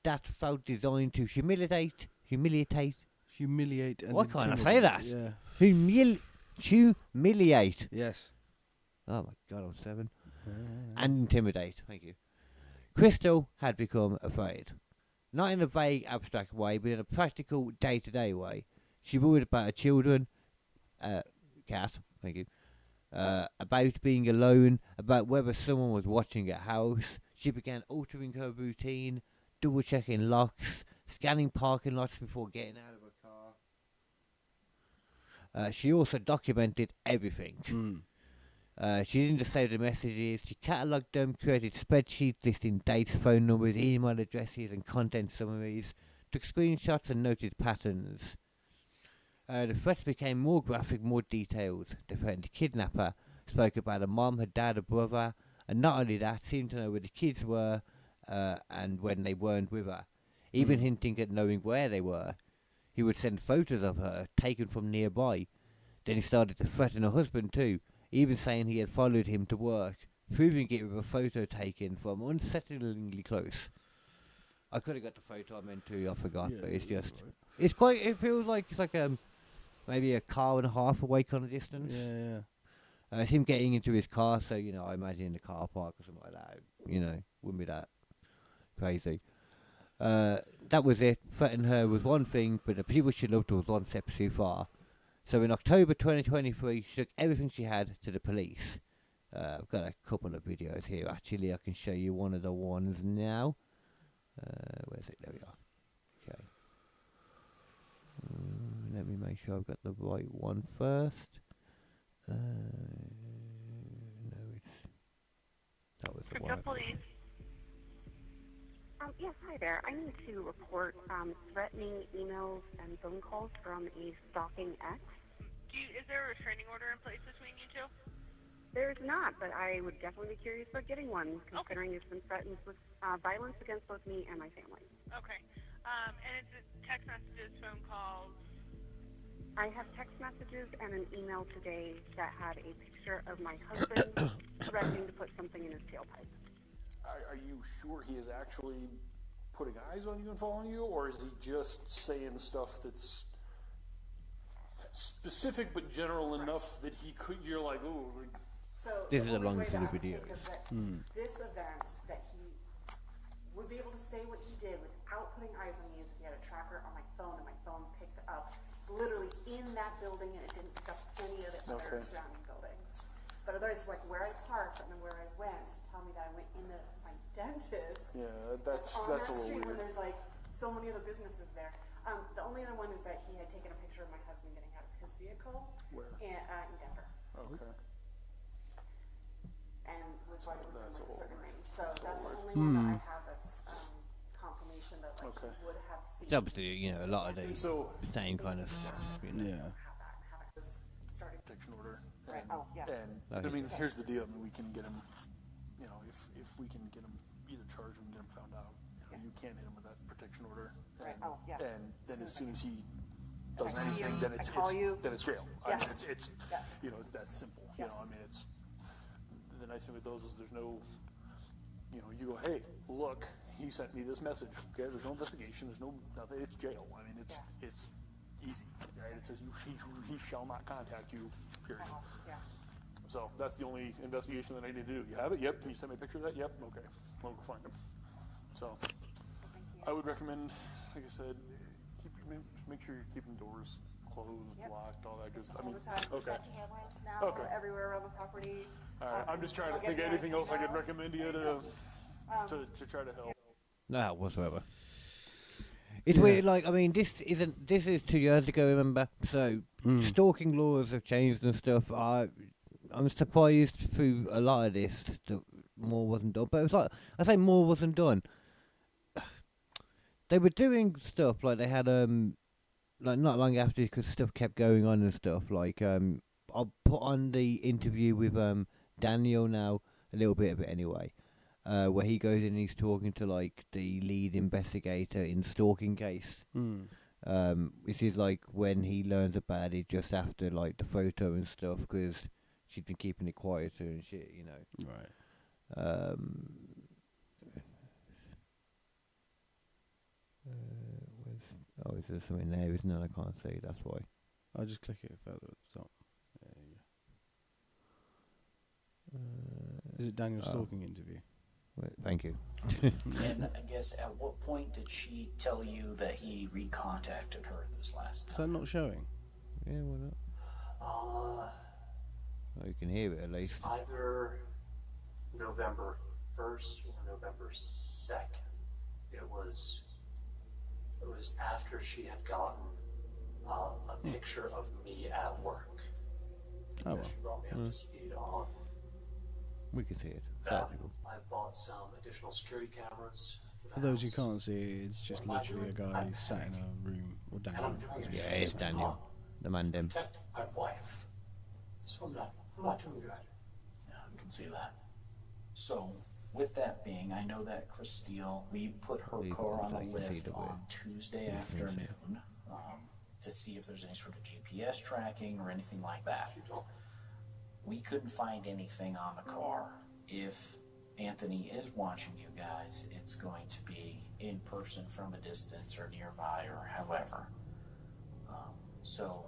that felt designed to humiliate. And Why can't I say that? Yeah. Humiliate. Yes. Oh my God, I'm 7. And intimidate. Thank you. Crystal had become afraid. Not in a vague, abstract way, but in a practical, day-to-day way. She worried about her children, cat, thank you, about being alone, about whether someone was watching her house. She began altering her routine, double-checking locks, scanning parking lots before getting out of her car. She also documented everything. She didn't just save the messages, she catalogued them, created spreadsheets listing dates, phone numbers, email addresses and content summaries, took screenshots and noted patterns. The threats became more graphic, more detailed. They threatened to kidnap her, spoke about her mom, her dad, her brother, and not only that, seemed to know where the kids were and when they weren't with her, even hinting at knowing where they were. He would send photos of her, taken from nearby. Then he started to threaten her husband too, even saying he had followed him to work, proving it with a photo taken from unsettlingly close. I could have got the photo I meant to, I forgot, but it's just... Right. It's quite... It feels like it's like maybe a car and a half away kind of distance. Yeah. It's him getting into his car, so, you know, I imagine in the car park or something like that. You know, wouldn't be that crazy. That was it. Threatening her was one thing, but the people she loved was one step too far. So in October 2023, she took everything she had to the police. I've got a couple of videos here, actually. I can show you one of the ones now. Where's it? There we are. Okay. Let me make sure I've got the right one first. No, that was the one. Police. Yes, hi there. I need to report threatening emails and phone calls from a stalking ex. Is there a restraining order in place between you two? There's not, but I would definitely be curious about getting one, considering it's been threatened with violence against both me and my family. Okay. And it's text messages, phone calls. I have text messages and an email today that had a picture of my husband threatening to put something in his tailpipe. Are you sure he is actually putting eyes on you and following you, or is he just saying stuff that's specific but general enough that you're like, oh. So This is the a long only way video. that I can think of that this event, that he would be able to say what he did without putting eyes on me, is if he had a tracker on my phone, and my phone picked up literally in that building, and it didn't pick up any of the other surrounding buildings. But otherwise, like where I parked and then where I went to tell me that I went into my dentist. Yeah, that's on a that little street weird. when there's like so many other businesses there. The only other one is that he had taken a picture of my husband getting out of his vehicle. Where? In Denver. Okay. And was like within That's like a a certain little range. So that's the only one that I have that's confirmation that like he would have seen. It's obviously, a lot of the So same kind of stuff. Yeah. Have that and have it was started. protection order. Right. And, Oh, yeah. And I mean, here's the deal. I mean, we can get him. If we can get him either charged or get him found out, you can't hit him with that protection order. Right. And, Oh, yeah. And then as soon as he I does see anything, him, then I call you. it's jail. Yes. I mean, it's Yes. it's that simple. Yes. I mean, it's the nice thing with those is there's no, you go, hey, look, he sent me this message. Okay, there's no investigation. There's no nothing. It's jail. I mean, it's easy. Right? It says he shall not contact you. Period. Yeah. So that's the only investigation that I need to do. You have it? Yep. Can you send me a picture of that? Yep. Okay. We'll go find him. So I would recommend, like I said, make sure you're keeping doors closed, locked, all that good stuff. All the time. We've Okay. got cameras now Okay. everywhere around the property. All right. I'm just trying to I'll think get of anything you else I could know. recommend to you to try to help. No help whatsoever. It's weird, like, I mean, this is 2 years ago, remember? So, stalking laws have changed and stuff. I'm surprised through a lot of this that more wasn't done. But it was like, I say more wasn't done. They were doing stuff, like they had, like not long after, because stuff kept going on and stuff, like, I'll put on the interview with, Daniel now, a little bit of it anyway. Where he goes in and he's talking to like the lead investigator in the stalking case. This is like when he learns about it just after like the photo and stuff, because she's been keeping it quieter and shit, Right. Is there something there? Isn't there? I can't see. That's why. I'll just click it further at the top. There you go. Is it Daniel's stalking interview? Wait, thank you. And I guess at what point did she tell you that he recontacted her this last Is time? that not showing? Yeah, why not? Oh, you can hear it at least. Either November 1st or November 2nd. It was after she had gotten a picture of me at work. Oh, well. She brought me up to speed on We can see it. that. I've bought some additional security cameras. For those who can't see it, it's just literally a guy sat in a room or And I'm down. doing it Yeah, it's Daniel, the man dem. to protect my wife. So I'm not doing good. Yeah, I can see that. So, with that being, I know that Chris Steele, we put her Leave car it on a like you see lift the way. on Tuesday afternoon to see if there's any sort of GPS tracking or anything like that. We couldn't find anything on the car. If Anthony is watching you guys, it's going to be in person from a distance or nearby or however. So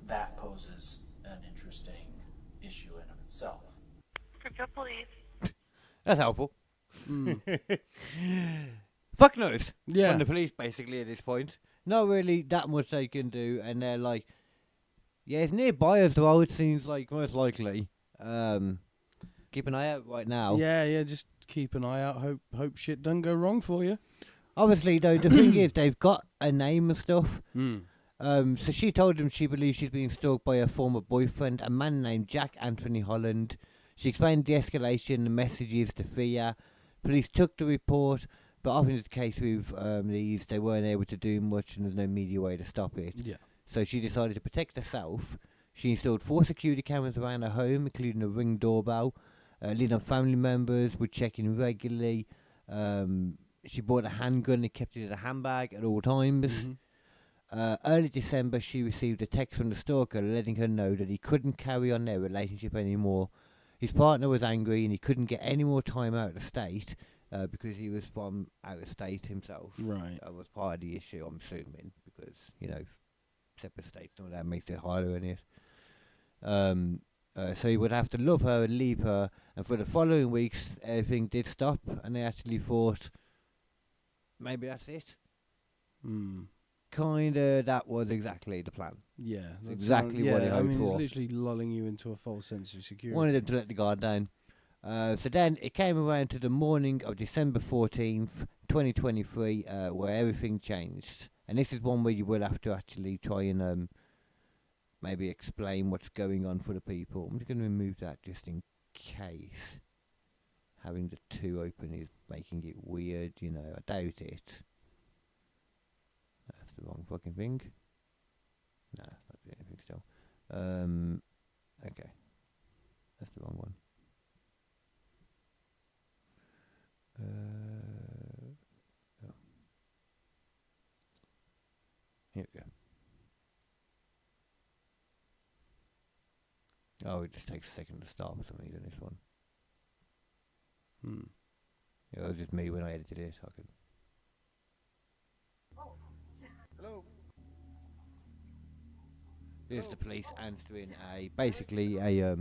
that poses an interesting issue in of itself. Crypto police. That's helpful. Fuck knows. Yeah. From the police, basically, at this point. Not really that much they can do, and they're like, yeah, it's nearby as well, it seems like, most likely. Keep an eye out right now. Yeah, just keep an eye out. Hope shit doesn't go wrong for you. Obviously, though, the thing is, they've got a name and stuff. Hmm. So she told him she believes she's being stalked by her former boyfriend, a man named Jack Anthony Holland. She explained the escalation, the messages, the fear. Police took the report, but often it's the case with these, they weren't able to do much and there's no media way to stop it. Yeah. So she decided to protect herself. She installed 4 security cameras around her home, including a Ring doorbell. Leaned on family members, would check in regularly. She bought a handgun and kept it in a handbag at all times. Early December, she received a text from the stalker letting her know that he couldn't carry on their relationship anymore. His partner was angry and he couldn't get any more time out of the state because he was from out of state himself. Right. That was part of the issue, I'm assuming, because, separate states, none of that makes it harder in it. So he would have to love her and leave her, and for the following weeks, everything did stop, and they actually thought, maybe that's it. Kinda, that was exactly the plan. Yeah. That's Exactly what he hoped It's for. literally lulling you into a false sense of security. Wanted him to let the guard down. So then it came around to the morning of December 14th, 2023, where everything changed. And this is one where you will have to actually try and maybe explain what's going on for the people. I'm just going to remove that just in case. Having the 2 open is making it weird, I doubt it. That's the wrong fucking thing. No, not doing anything still. Okay. That's the wrong one. Oh. Here we go. Oh, it just takes a second to start for some reason, this one. It was just me when I edited it. I could. Hello. Here's the police answering basically a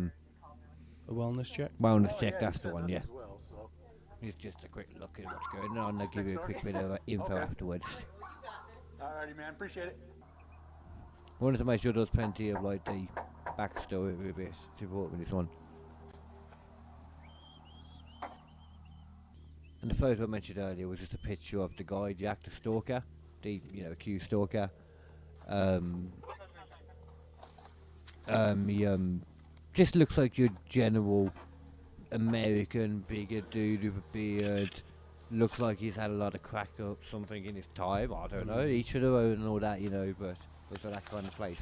wellness check? Wellness check, that's the one, yeah. As well, so. It's just a quick look at what's going on. I'll give you a quick bit of info afterwards. Alrighty, man. Appreciate it. Wanted to make sure there was plenty of the backstory with it to support with this one. And the photo I mentioned earlier was just a picture of the guy, the active stalker, the accused stalker. He just looks like your general American bigger dude with a beard. Looks like he's had a lot of crack up something in his time. I don't know. Each of their own and all that, but it's that kind of place.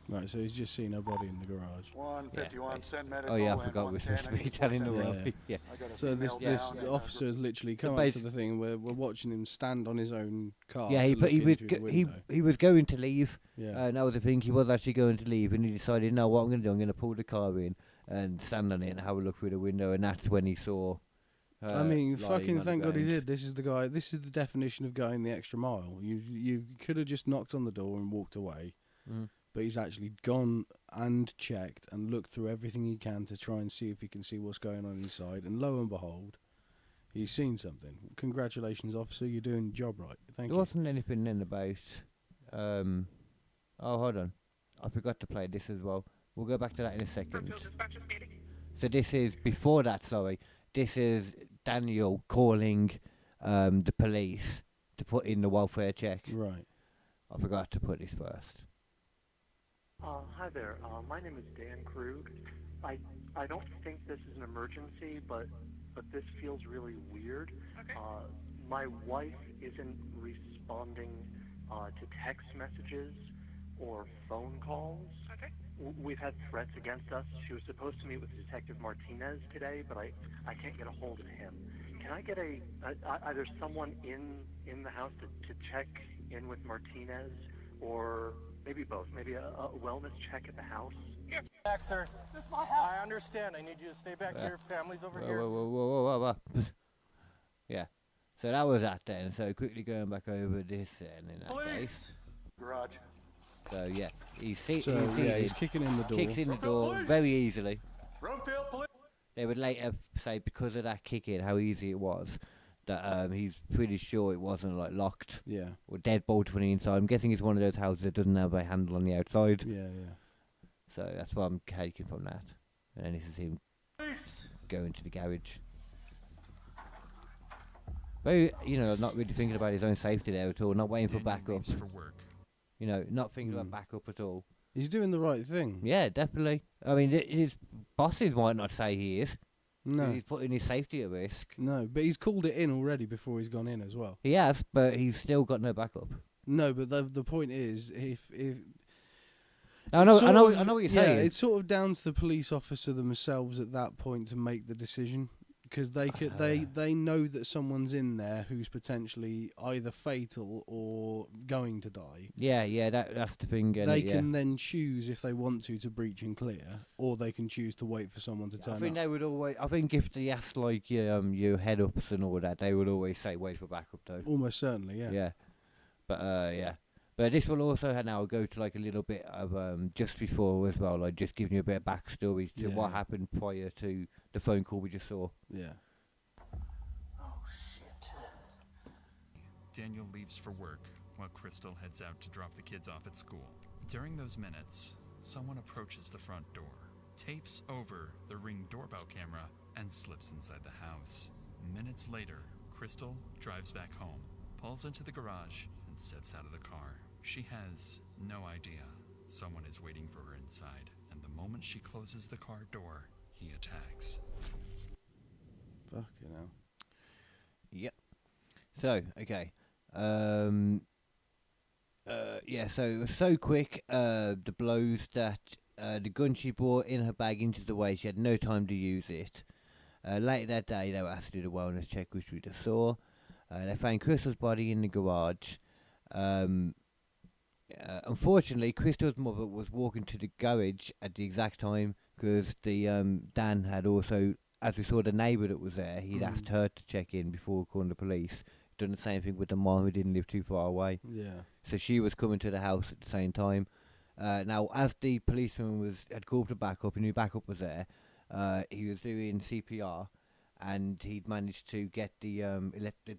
Right, so he's just seen her body in the garage. 151, send medical. Oh yeah, I forgot we're supposed to be telling the wrong. Yeah. So this officer has literally come up to the thing where we're watching him stand on his own car. Yeah, he was going to leave. Yeah. And that was the thing. He was actually going to leave, and he decided, no, what I'm going to do, I'm going to pull the car in and stand on it and have a look through the window, and that's when he saw. Fucking thank God he did. This is the guy. This is the definition of going the extra mile. You could have just knocked on the door and walked away. But he's actually gone and checked and looked through everything he can to try and see if he can see what's going on inside. And lo and behold, he's seen something. Congratulations, officer. You're doing your job right. Thank you. There wasn't anything then about... oh, hold on. I forgot to play this as well. We'll go back to that in a second. So this is... Before that, sorry. This is Daniel calling the police to put in the welfare check. Right. I forgot to put this first. Hi there. My name is Dan Krug. I don't think this is an emergency, but this feels really weird. Okay. My wife isn't responding to text messages or phone calls. Okay. We've had threats against us. She was supposed to meet with Detective Martinez today, but I can't get a hold of him. Can I get either someone in the house to check in with Martinez, or maybe both? Maybe a wellness check at the house? Yeah. Back, sir. This is my house. I understand. I need you to stay back here. Family's over here. Whoa. Yeah. So that was that then. So quickly going back over this then in that case. Garage. So yeah, he's he's kicking in the door. Kicks in the door very easily. Rumfield Police. They would later say because of that kick in, how easy it was, that he's pretty sure it wasn't locked. Yeah. Or deadbolted from the inside. I'm guessing it's one of those houses that doesn't have a handle on the outside. Yeah. So that's what I'm taking from that. And then this is him going to the garage. Very, not really thinking about his own safety there at all. Not waiting for backup. Not thinking about backup at all. He's doing the right thing. Yeah, definitely. I mean, his bosses might not say he is. No. He's putting his safety at risk. No, but he's called it in already before he's gone in as well. He has, but he's still got no backup. No, but the point is, if I know sort what of- you're yeah, saying. it's sort of down to the police officer themselves at that point to make the decision, because they know that someone's in there who's potentially either fatal or going to die. Yeah, that's the thing. They can then choose if they want to breach and clear, or they can choose to wait for someone to turn I think up. they would always. I think if they asked like your head ups and all that, they would always say wait for backup though. Almost certainly, yeah. Yeah, but yeah. But this will also now go to like a little bit of just before as well, like just giving you a bit of backstory to what happened prior to the phone call we just saw. Yeah. Oh shit. Daniel leaves for work while Crystal heads out to drop the kids off at school. During those minutes, someone approaches the front door, tapes over the Ring doorbell camera, and slips inside the house. Minutes later, Crystal drives back home, pulls into the garage, and steps out of the car. She has no idea someone is waiting for her inside, and the moment she closes the car door, he attacks. Fucking hell. Yep. So, okay. Yeah, so it was so quick, the blows that the gun she brought in her bag inches away, she had no time to use it. Later that day, they were asked to do the wellness check, which we just saw. They found Crystal's body in the garage. Unfortunately, Crystal's mother was walking to the garage at the exact time because the Dan had also, as we saw the neighbour that was there, he'd asked her to check in before calling the police. Done the same thing with the mom who didn't live too far away. Yeah. So she was coming to the house at the same time. Now, as the policeman had called for backup, and knew backup was there, he was doing CPR, and he'd managed to get the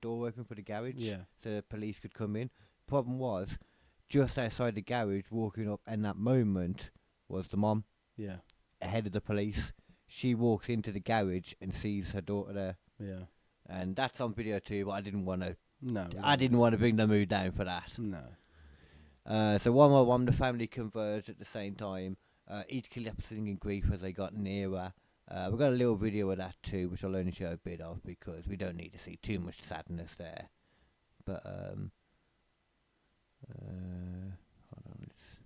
door open for the garage, so the police could come in. Problem was, just outside the garage, walking up, in that moment, was the mom. Yeah. Ahead of the police. She walks into the garage and sees her daughter there. Yeah. And that's on video too, but I didn't want to. No. I didn't want to bring the mood down for that. No. So one by one, the family converged at the same time, each collapsing in grief as they got nearer. We've got a little video of that too, which I'll only show a bit of because we don't need to see too much sadness there. But hold on, let's.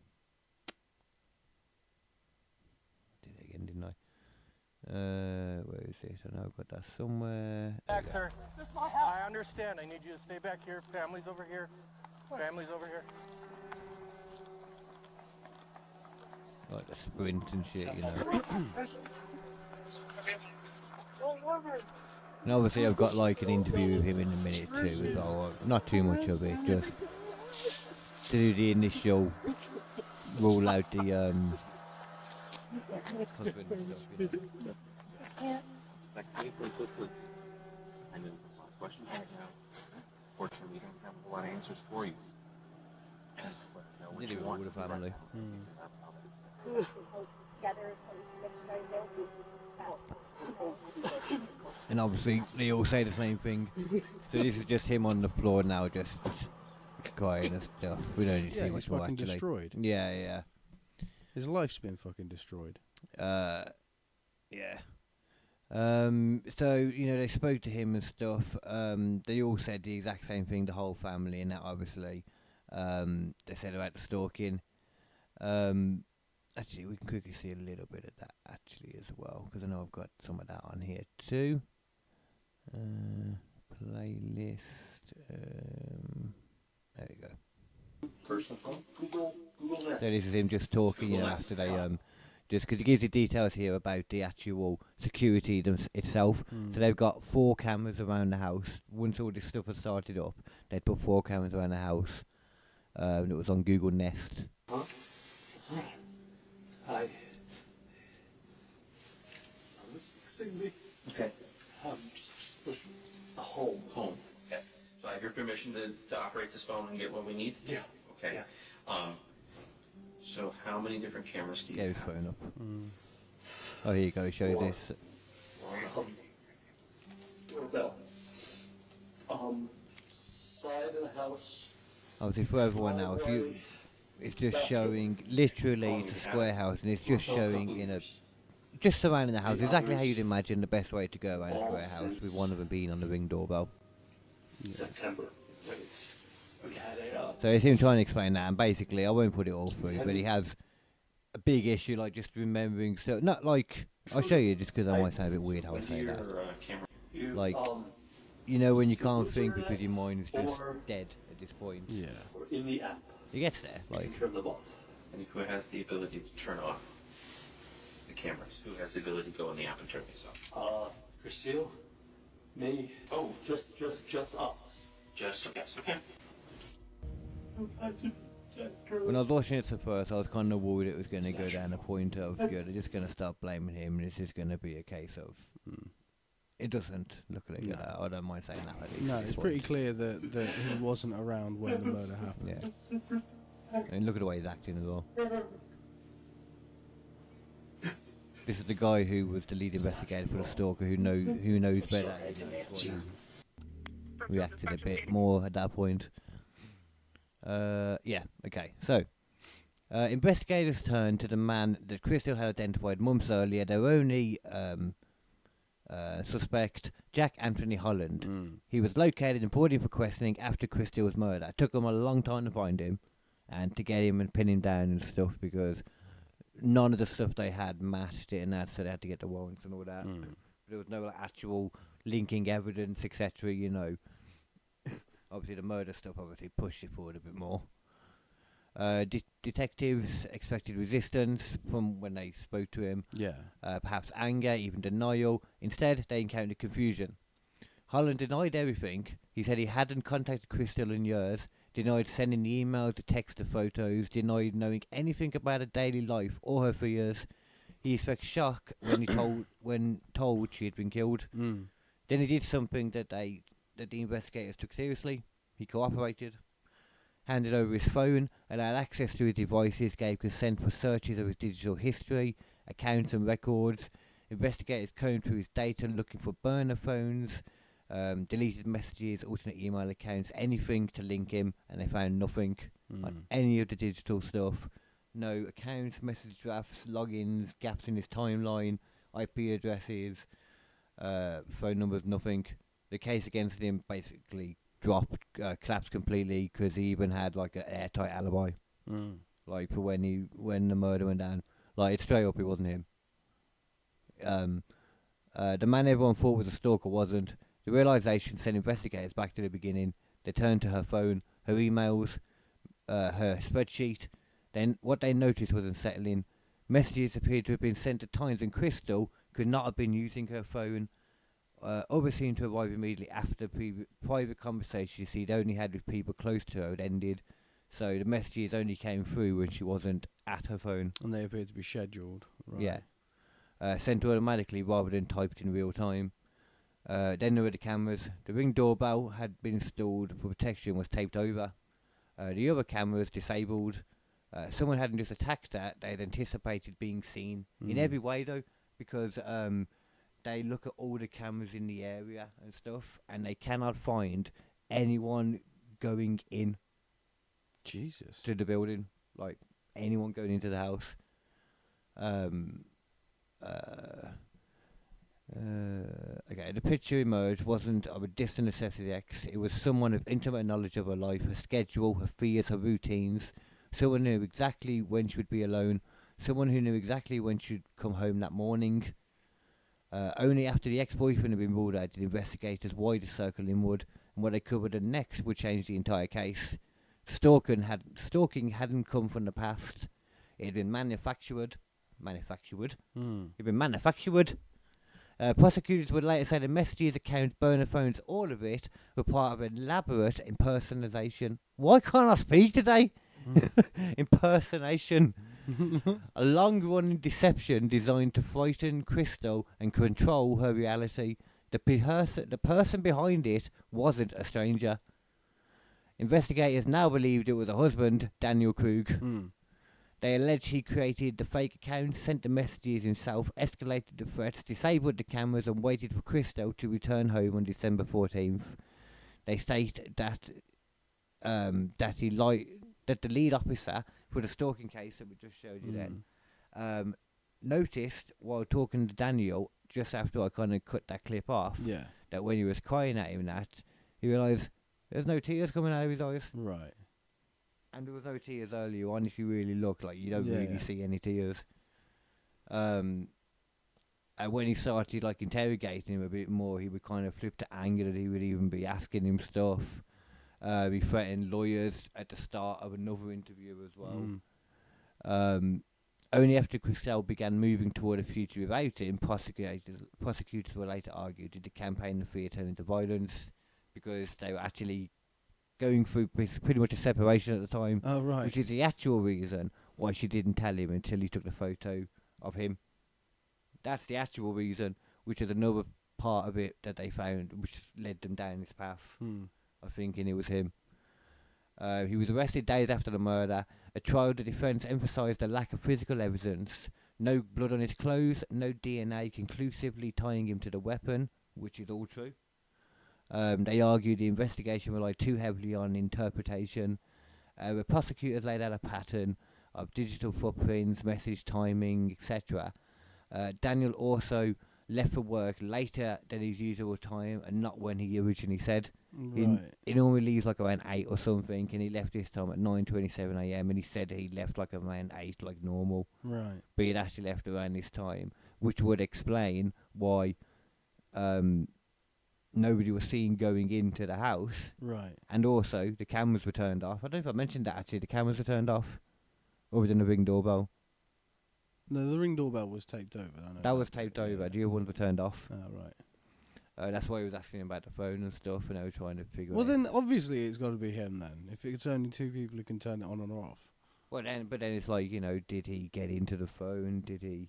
I did it again, didn't I? Where is it? I know I've got that somewhere. Back, sir. I understand. I need you to stay back here. Family's over here. Family's over here. Like the sprint and shit, you know. And obviously I've got like an interview with him in a minute too as well. Not too much of it, just to do the initial rule out the husband and stuff, you know. I know there's a lot of questions right now. Fortunately, we don't have a lot of answers for you. Did it all with the family. And obviously they all say the same thing. So this is just him on the floor now, just crying and stuff. We don't need to see much more actually. Destroyed. Yeah. His life's been fucking destroyed. Yeah. So, you know, they spoke to him and stuff. They all said the exact same thing, the whole family, and that obviously. They said about the stalking. Actually, we can quickly see a little bit of that actually as well, because I know I've got some of that on here too. Playlist. There we go. Personal phone? Google Nest. So this is him just talking, you know, after they just because he gives you details here about the actual security itself. So they've got 4 cameras around the house. Once all this stuff has started up, they'd put 4 cameras around the house. It was on Google Nest. Huh? Hi. Okay. Just push home. Okay. So I have your permission to operate this phone and get what we need? Yeah. Okay. Yeah. So how many different cameras do you have? Yeah, his phone up. Oh, here you go. Show you this. Doorbell. Side of the house. Obviously, for everyone else, it's just showing, literally, it's a square house, and it's just showing just surrounding the house, exactly how you'd imagine the best way to go around a square house, with one of them being on the Ring doorbell. September. Right. So it's him trying to explain that, and basically, I won't put it all through, but he has a big issue, like just remembering. So not like I'll show you, just because I might sound a bit weird how I say that. Like, you know, when you can't think because your mind is just dead at this point. Yeah. In the app, He gets there, like. turn them off. And who has the ability to turn off the cameras? Who has the ability to go in the app and turn these off? Christine, me. Oh, Just us. just yes, okay. When I was watching it at first, I was kind of worried it was going to go down a point of, they're just going to start blaming him, and this is going to be a case of. It doesn't look like that. I don't mind saying that. At least No, at this it's point. pretty clear that he wasn't around when the murder happened. Yeah. And look at the way he's acting as well. This is the guy who was the lead investigator for the stalker, who knows better. Reacted a bit more at that point. Yeah, okay. So, investigators turned to the man that Crystal had identified months earlier, their only suspect, Jack Anthony Holland. He was located and brought in for questioning after Crystal was murdered. It took them a long time to find him and to get him and pin him down and stuff, because none of the stuff they had matched it and that, so they had to get the warrants and all that. There was no like, actual linking evidence, etc., you know. Obviously, the murder stuff obviously pushed it forward a bit more. Detectives expected resistance from when they spoke to him. Yeah. Perhaps anger, even denial. Instead, they encountered confusion. Holland denied everything. He said he hadn't contacted Crystal in years, denied sending the emails, the text, the photos, denied knowing anything about her daily life or her fears. He expressed shock when told she had been killed. Then he did something that the investigators took seriously. He cooperated, handed over his phone, allowed access to his devices, gave consent for searches of his digital history, accounts and records. Investigators combed through his data looking for burner phones, deleted messages, alternate email accounts, anything to link him, and they found nothing on any of the digital stuff. No accounts, message drafts, logins, gaps in his timeline, IP addresses, phone numbers, nothing. The case against him basically collapsed completely, because he even had like an airtight alibi, like for when the murder went down. Like, it's straight up, it wasn't him. The man everyone thought was a stalker wasn't. The realization sent investigators back to the beginning. They turned to her phone, her emails, her spreadsheet. Then what they noticed was unsettling. Messages appeared to have been sent at times when Crystal could not have been using her phone. Others seemed to arrive immediately after private conversations she'd only had with people close to her had ended. So the messages only came through when she wasn't at her phone. And they appeared to be scheduled. Right. Yeah. Sent automatically rather than typed in real time. Then there were the cameras. The Ring doorbell had been installed for protection, was taped over. The other cameras disabled. Someone hadn't just attacked that, they had anticipated being seen. In every way though, because they look at all the cameras in the area and stuff, and they cannot find anyone going in. Jesus. To the building, like anyone going into the house. Okay, the picture emerged wasn't of a distant necessity ex. It was someone with intimate knowledge of her life, her schedule, her fears, her routines. Someone who knew exactly when she would be alone. Someone who knew exactly when she'd come home that morning. Only after the ex-boyfriend had been ruled out did investigators widen the circle inward, and what they covered next would change the entire case. Stalking hadn't come from the past. It had been manufactured. It'd been manufactured. Prosecutors would later say the messages, accounts, burner phones, all of it were part of an elaborate impersonation. Why can't I speak today? Impersonation. A long-running deception designed to frighten Crystal and control her reality. The person behind it wasn't a stranger. Investigators now believed it was her husband, Daniel Krug. They alleged he created the fake account, sent the messages himself, escalated the threats, disabled the cameras, and waited for Crystal to return home on December 14th. They state that that the lead officer for the stalking case that we just showed you then noticed while talking to Daniel, just after I kind of cut that clip off, that when he was crying at him, that he realised There's no tears coming out of his eyes. Right. And there was no tears earlier on. If you really look, like, you don't Yeah. really see any tears. And when he started, like, interrogating him a bit more, he would kind of flip to anger that he would even be asking him stuff. He threatened lawyers at the start of another interview as well. Only after Christelle began moving toward a future without him, prosecutors were later argued that the campaign of fear turned into violence because they were actually going through pretty much a separation at the time. Oh, right. Which is the actual reason why she didn't tell him until he took the photo of him. That's the actual reason, which is another part of it that they found, which led them down this path of thinking it was him. He was arrested days after the murder. A trial, the defence emphasised the lack of physical evidence, no blood on his clothes, no DNA conclusively tying him to the weapon, which is all true. They argued the investigation relied too heavily on interpretation. The prosecutors laid out a pattern of digital footprints, message timing, etc. Daniel also left for work later than his usual time and not when he originally said. Right. He normally leaves like around 8 or something, and he left this time at 9:27 a.m. and he said he left like around 8 like normal. Right. But he'd actually left around this time, which would explain why nobody was seen going into the house. Right. And also the cameras were turned off. I don't know if I mentioned that actually. The cameras were turned off. Other than the Ring doorbell. No, the Ring doorbell was taped over. I know That was taped over. The other ones were turned off. Oh, right. That's why he was asking about the phone and stuff, and they were trying to figure Well, out. then obviously it's got to be him then. If it's only two people who can turn it on and off. Well, but then it's like, did he get into the phone? Did he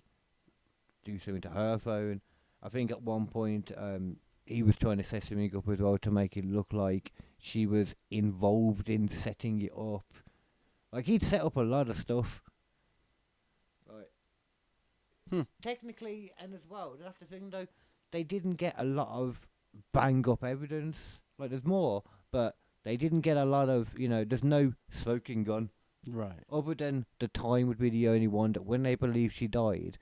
do something to her phone? I think at one point he was trying to set something up as well to make it look like she was involved in setting it up. Like, he'd set up a lot of stuff. Right. Technically, and as well, that's the thing though, they didn't get a lot of bang up evidence. Like, there's more, but they didn't get a lot of, there's no smoking gun. Right. Other than the time would be the only one that when they believe she died,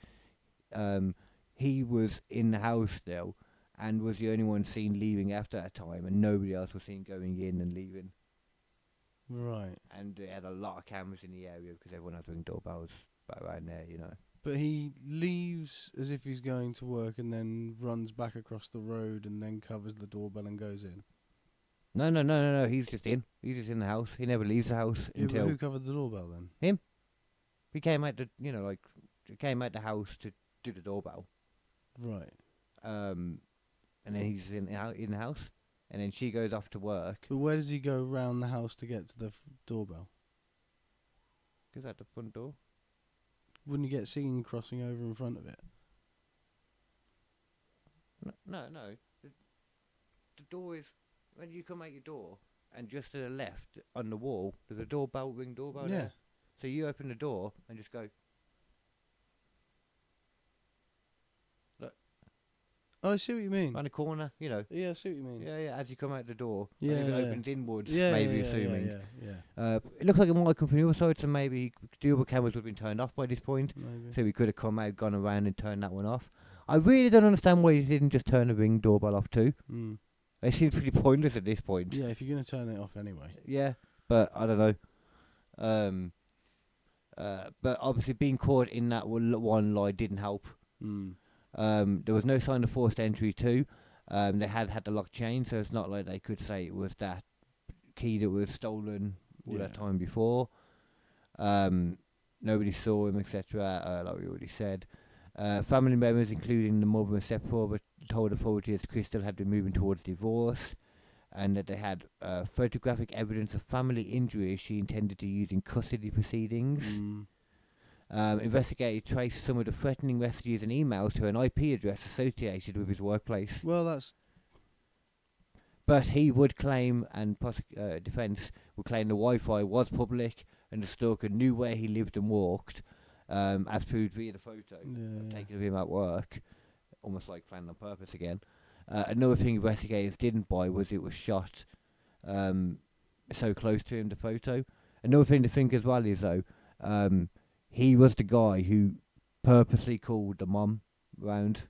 he was in the house still and was the only one seen leaving after that time, and nobody else was seen going in and leaving. Right. And they had a lot of cameras in the area because everyone has Ring doorbells around there, But he leaves as if he's going to work and then runs back across the road and then covers the doorbell and goes in. No. He's just in. He's just in the house. He never leaves the house until. But who covered the doorbell then? Him. He came out he came out the house to do the doorbell. Right. And then he's in the house, and then she goes off to work. But where does he go round the house to get to the doorbell? Goes out the front door. Wouldn't you get seen crossing over in front of it? No. The door is when you come out your door, and just to the left on the wall, there's a Ring doorbell there. So you open the door and just go. Look. Oh, I see what you mean. On the corner, Yeah, I see what you mean. Yeah. As you come out the door, Yeah, and if it yeah. opens inwards, Yeah, maybe yeah, assuming. Yeah. It looks like it might come from the other side, so maybe the other cameras would have been turned off by this point. Maybe. So we could have come out, gone around, and turned that one off. I really don't understand why he didn't just turn the Ring doorbell off too. It seems pretty pointless at this point. Yeah, if you're going to turn it off anyway. Yeah, but I don't know. But obviously being caught in that one lie didn't help. There was no sign of forced entry too. They had the lock chain, so it's not like they could say it was that key that was stolen all that time before. Nobody saw him, etc. Like we already said. Family members, including the mother and stepfather, told authorities Crystal had been moving towards divorce, and that they had photographic evidence of family injuries she intended to use in custody proceedings. Investigators traced some of the threatening messages and emails to an IP address associated with his workplace. Well, that's... But he would claim, and defence would claim the Wi-Fi was public, and the stalker knew where he lived and walked, as proved via the photo taken of him at work, almost like planned on purpose again. Another thing investigators didn't buy was it was shot so close to him, the photo. Another thing to think as well is, though, he was the guy who purposely called the mum round.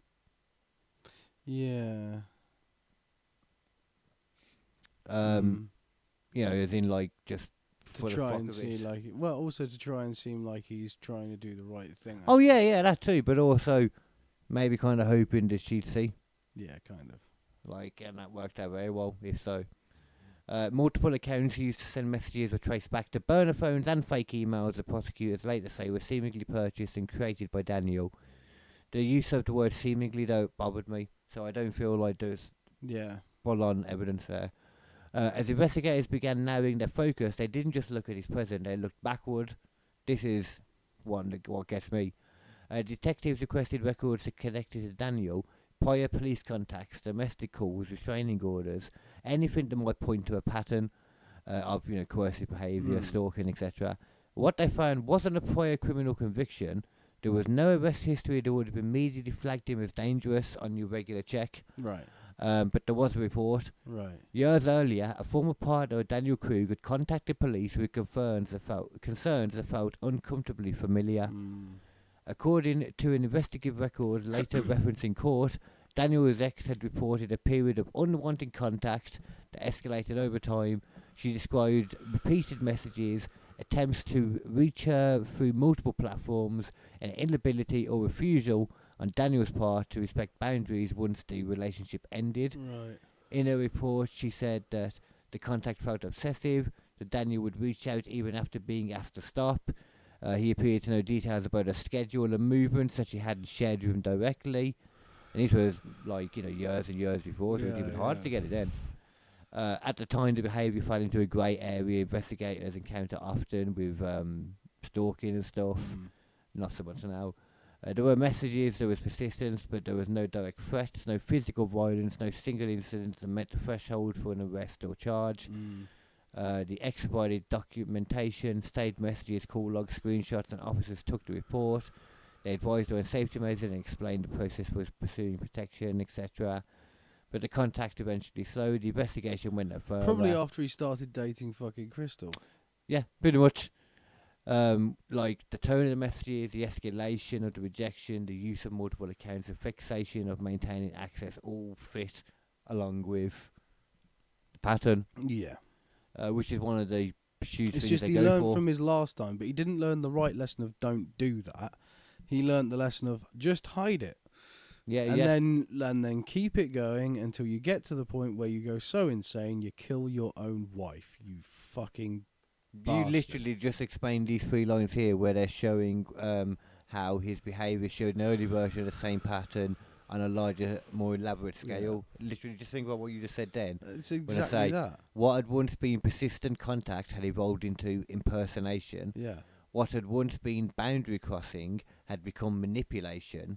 Yeah. You know, as in like just To for the try fuck and of see it. like, well, also to try and seem like he's trying to do the right thing. Oh yeah, that too. But also maybe kind of hoping that she'd see. Yeah, kind of. Like, and that worked out very well, if so. Multiple accounts used to send messages were traced back to burner phones and fake emails the prosecutors later say were seemingly purchased and created by Daniel. The use of the word seemingly, though, bothered me, so I don't feel like there's full-on evidence there. As investigators began narrowing their focus, they didn't just look at his present, they looked backward. This is what gets me. Detectives requested records connected to Daniel, prior police contacts, domestic calls, restraining orders, anything that might point to a pattern of coercive behaviour, stalking, etc. What they found wasn't a prior criminal conviction. There was no arrest history that would have immediately flagged him as dangerous on your regular check. Right. But there was a report. Right. Years earlier, a former partner of Daniel Krug had contacted police with concerns that felt uncomfortably familiar. According to an investigative record later referenced in court, Daniel's ex had reported a period of unwanted contact that escalated over time. She described repeated messages, attempts to reach her through multiple platforms, an inability or refusal on Daniel's part to respect boundaries once the relationship ended. Right. In a report, she said that the contact felt obsessive, that Daniel would reach out even after being asked to stop. He appeared to know details about her schedule and movements that she hadn't shared with him directly. And this was years and years before, so it was even hard to get it in. At the time, the behaviour fell into a grey area investigators encounter often with stalking and stuff. Not so much now. There were messages, there was persistence, but there was no direct threats, no physical violence, no single incident that met the threshold for an arrest or charge. The provided documentation, stayed messages, call logs, screenshots, and officers took the report. They advised her on safety measures and explained the process was pursuing protection, etc. But the contact eventually slowed. The investigation went no further. Probably after he started dating fucking Crystal. Yeah, pretty much. Like the tone of the messages, the escalation of the rejection, the use of multiple accounts, the fixation of maintaining access all fit along with the pattern. Yeah. Which is one of the huge things it's just they he go learned for. from his last time, but he didn't learn the right lesson of don't do that. He learned the lesson of just hide it. And then keep it going until you get to the point where you go so insane you kill your own wife. You fucking bastard. You literally just explained these 3 lines here where they're showing how his behaviour showed an early version of the same pattern on a larger, more elaborate scale. Literally, just think about what you just said then. It's exactly that. What had once been persistent contact had evolved into impersonation. Yeah. What had once been boundary crossing had become manipulation.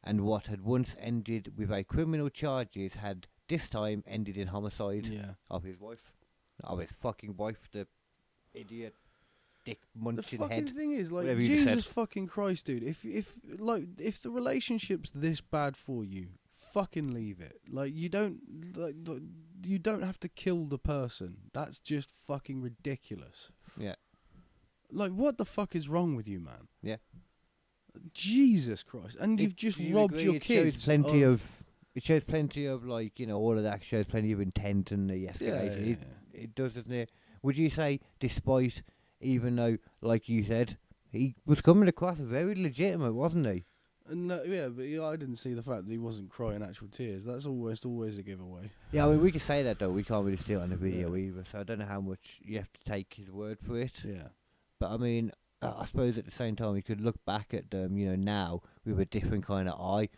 And what had once ended with a criminal charges had this time ended in homicide of his wife. Of his fucking wife, the idiot, dick munching the fucking head. thing is, like, whatever you just Jesus said. fucking Christ, dude. If the relationship's this bad for you, fucking leave it. Like, you don't have to kill the person. That's just fucking ridiculous. Yeah. Like, what the fuck is wrong with you, man? Yeah. Jesus Christ! And you've just robbed your kids. It shows plenty of all of that shows plenty of intent and the escalation. It does, doesn't it? Would you say, despite, even though, like you said, he was coming across very legitimate, wasn't he? No, but I didn't see the fact that he wasn't crying actual tears. That's always a giveaway. Yeah, I mean, we can say that, though. We can't really see it on the video either, so I don't know how much you have to take his word for it. Yeah. But, I mean, I suppose at the same time, we could look back at them, now, with a different kind of eye.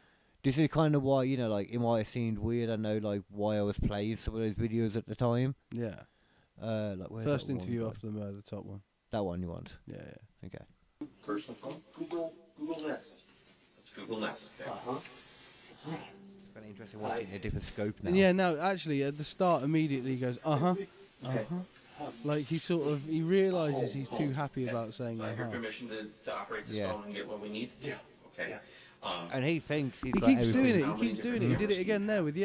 This is kind of why, it might have seemed weird. I know, why I was playing some of those videos at the time. Yeah. Where's First that interview one after the murder, top one. That one you want? Yeah. Okay. Personal phone? Google Nest. It's Google Nest, okay? It's kind of interesting watching a different scope now. Yeah, no, actually, at the start, immediately he goes, Like, he realises he's too happy about saying I have your permission to operate this phone and get what we need? Yeah. Okay. And he thinks he keeps doing it. He did it again there with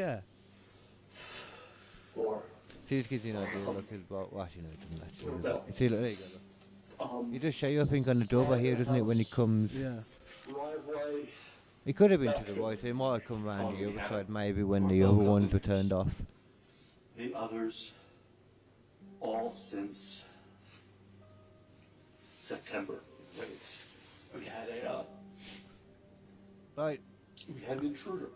See, this gives you an idea. Look, well, actually, no, it doesn't actually. See, look, there you go. Look. He does show you, I think, on the door here, doesn't it, when he comes? Yeah. He could have been to the right, so he might have come round the other side, maybe, when the other ones were turned off. The others all since September. Wait, we had Right. we had an intruder.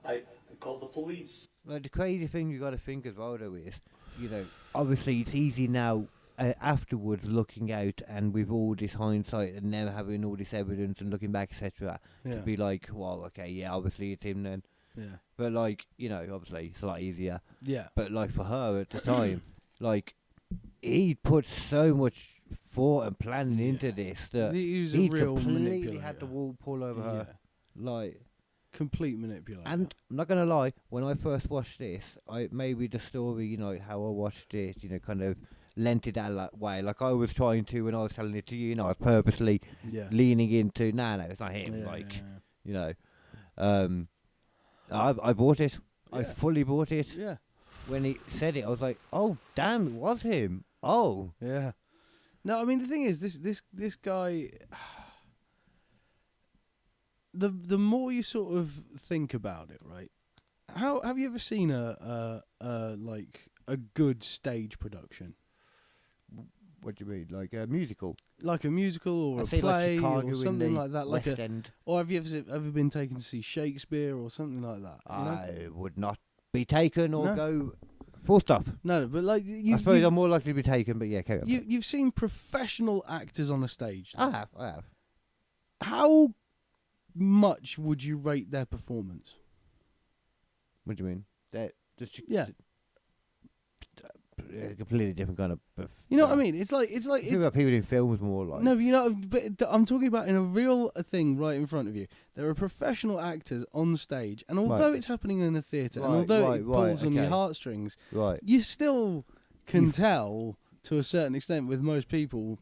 I called the police. Like, the crazy thing you got to think as well, though, is, you know, obviously it's easy now afterwards looking out and with all this hindsight and never having all this evidence and looking back, etc., to be like, well, okay, yeah, obviously it's him then. Yeah. But, like, you know, obviously it's a lot easier. Yeah. But, like, for her at the time, like, he put so much thought and planning into this that he was a he real completely manipulator. had the wool pull over her. Like, complete manipulator. and I'm not gonna lie, when I first watched this, maybe the story, you know, how I watched it, you know, kind of lent it that way. Like I was trying to when I was telling it to you, you know, I was purposely leaning into, no, it's not him. You know, I bought it. I fully bought it. Yeah. When he said it, I was like, oh damn, it was him. Oh. Yeah. No, I mean the thing is, this guy. The more you sort of think about it, right? How have you ever seen a good stage production? What do you mean, like a musical? Like a musical or I'd a say like play Chicago or in something the like that, West like End. Or have you ever been taken to see Shakespeare or something like that? I would not be taken or No? go. Full stop. No, but like I suppose I'm more likely to be taken, but yeah, carry on. You've seen professional actors on a stage. I have. How much would you rate their performance? What do you mean? That just Yeah. a completely different kind of. You know what I mean? It's like Think about people in films more like. No, you know, but I'm talking about in a real thing right in front of you. There are professional actors on stage, and although it's happening in a theatre, and although it pulls on your heartstrings, you still can tell to a certain extent with most people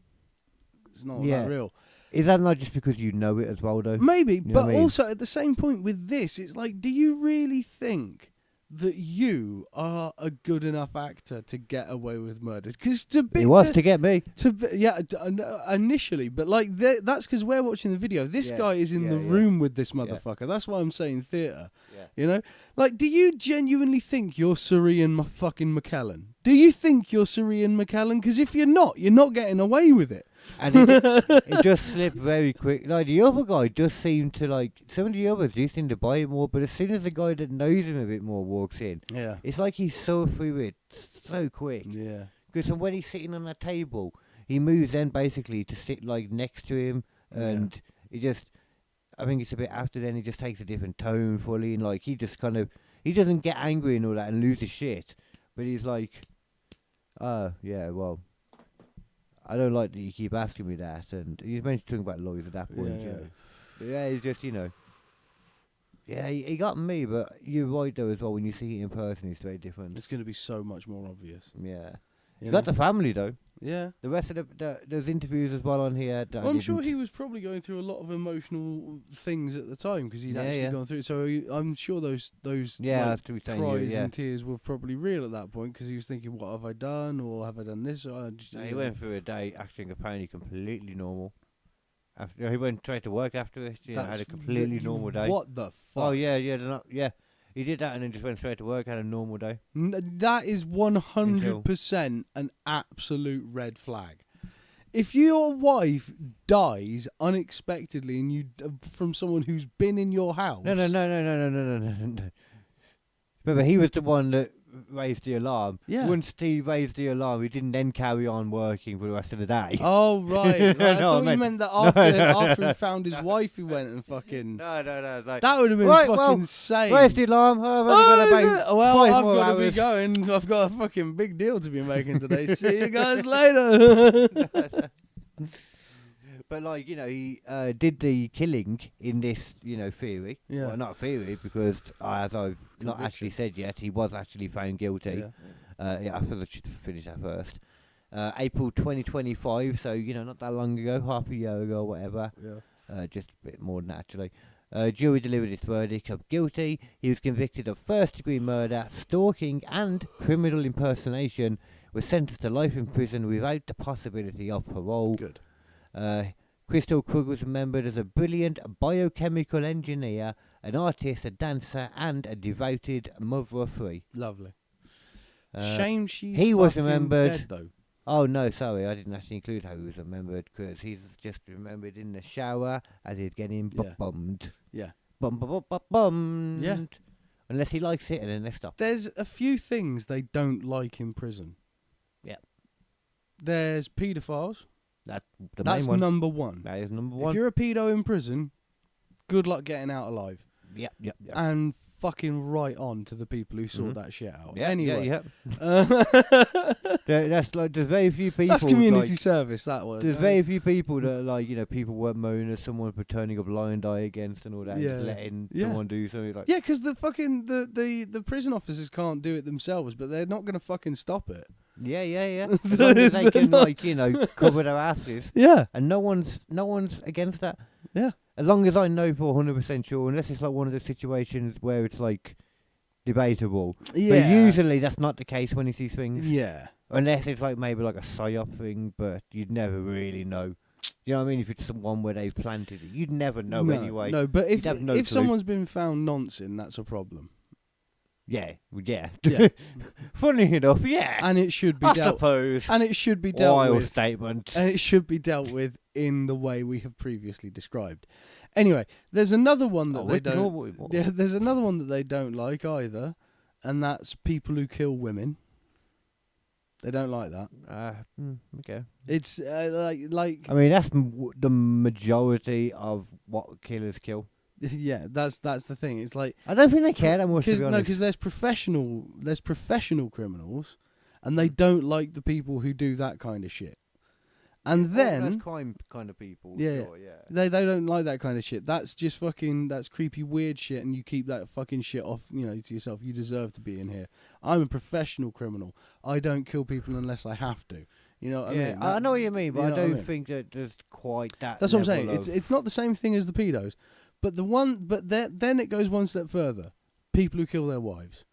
it's not that real. Is that not just because you know it as well, though? Maybe, You know but what I mean? also at the same point with this, it's like, do you really think that you are a good enough actor to get away with murder? Because to get me. Initially, but like that's because we're watching the video. This guy is in the room with this motherfucker. That's why I'm saying theatre. You know, like, do you genuinely think you're Sir Ian fucking McKellen? Do you think you're Sir Ian McKellen? Because if you're not getting away with it. And it just slipped very quick. Like the other guy just seemed to like some of the others do seem to buy it more, but as soon as the guy that knows him a bit more walks in, it's like he saw through it so quick. Yeah. Because when he's sitting on that table, he moves then basically to sit like next to him, and he just, I think it's a bit after then he just takes a different tone fully, and like he just kind of, he doesn't get angry and all that and lose his shit, but he's like, yeah, well, I don't like that you keep asking me that, and he's mentioned talking about lawyers at that point, But yeah, he's just, you know, yeah, he got me, but you're right though as well, when you see it in person, it's very different. It's going to be so much more obvious. Yeah. You Got know? the family though. Yeah. The rest of those interviews as well on here. Well, I'm sure he was probably going through a lot of emotional things at the time because he'd actually gone through it. So I'm sure those that's to be saying, cries and tears were probably real at that point because he was thinking, "What have I done? Or have I done this?" Or he went through a day acting apparently completely normal. After he went straight to work after it, had a completely normal day. What the fuck? Oh yeah. He did that and then just went straight to work, had a normal day. That is 100% an absolute red flag. If your wife dies unexpectedly and you from someone who's been in your house, No. Remember, he was the one that raised the alarm. Yeah. Once Steve raised the alarm, he didn't then carry on working for the rest of the day. Oh, right. I thought you meant that after he found his wife, he went and fucking... No. Like, that would have been fucking insane. Raised the alarm. I've got I've got to be going. I've got a fucking big deal to be making today. See you guys later. But, like, you know, he did the killing in this, you know, theory. Yeah. Well, not theory, because as I've not actually said yet, he was actually found guilty. I thought I should finish that first. April 2025, so, you know, not that long ago, half a year ago, whatever. Yeah. Just a bit more than that, actually. Jury delivered its verdict of guilty. He was convicted of first-degree murder, stalking, and criminal impersonation. Was sentenced to life in prison without the possibility of parole. Good. Crystal Krug was remembered as a brilliant biochemical engineer, an artist, a dancer, and a devoted mother of three. Lovely. Shame she's he was fucking remembered. dead, though. Oh no, sorry, I didn't actually include how he was remembered because he's just remembered in the shower as he's getting bummed. Yeah. Bummed. Yeah. Unless he likes it and then they stop. There's a few things they don't like in prison. Yeah. There's paedophiles. That's That's number one. That is number one. If you're a pedo in prison, good luck getting out alive. Yep. And fucking right on to the people who sort that shit out. Yeah, anyway. That's like, there's very few people. That's community like, service, that was. There's very few people that are like, people weren't moaning at someone for turning a blind eye against and all that, and just letting someone do something like. Yeah, because the fucking the prison officers can't do it themselves, but they're not gonna fucking stop it. Yeah. As long as they can cover their asses. Yeah. And no one's against that. Yeah. As long as I know for 100% sure, unless it's like one of the situations where it's like debatable. Yeah. But usually that's not the case when you see things. Yeah. Unless it's like maybe like a psyop thing, but you'd never really know. You know what I mean? If it's someone where they've planted it, you'd never know anyway. No, but if You'd have no clue. someone's been found noncing, that's a problem. Yeah. Yeah. Funny enough, yeah. And it should be I dealt. suppose. And it should be dealt Wild with. statement. And it should be dealt with in the way we have previously described. Anyway, there's another one that they don't. Yeah, there's another one that they don't like either, and that's people who kill women. They don't like that. Okay. It's like. I mean, that's the majority of what killers kill. Yeah, that's the thing. It's like I don't think they care that much. To be honest. No, because there's professional criminals, and they don't like the people who do that kind of shit. And then crime kind of people. Yeah, sure, yeah. They don't like that kind of shit. That's just that's creepy weird shit, and you keep that fucking shit off, to yourself. You deserve to be in here. I'm a professional criminal. I don't kill people unless I have to. You know what I mean? I know what you mean, but I don't think that there's quite that. That's what I'm saying. It's not the same thing as the pedos, but then it goes one step further. People who kill their wives.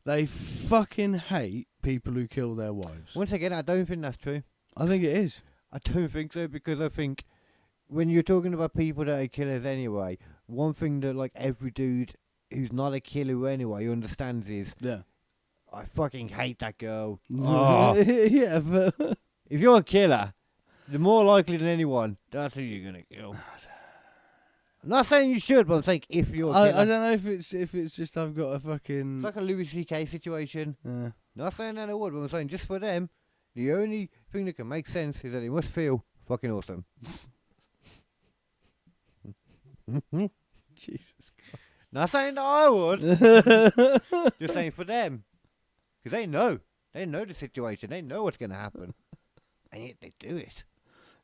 They fucking hate people who kill their wives. Once again, I don't think that's true. I think it is. I don't think so, because I think when you're talking about people that are killers anyway, one thing that like every dude who's not a killer anyway understands is, I fucking hate that girl. Yeah, but if you're a killer, the more likely than anyone, that's who you're gonna kill. I'm not saying you should, but I'm saying if you're a killer. I don't know if it's just I've got a fucking. It's like a Louis C.K. situation. Yeah. Not saying that I would, but I'm saying just for them, the only thing that can make sense is that they must feel fucking awesome. Jesus Christ. Not saying that I would. Just saying for them. Because they know. They know the situation. They know what's going to happen. And yet they do it.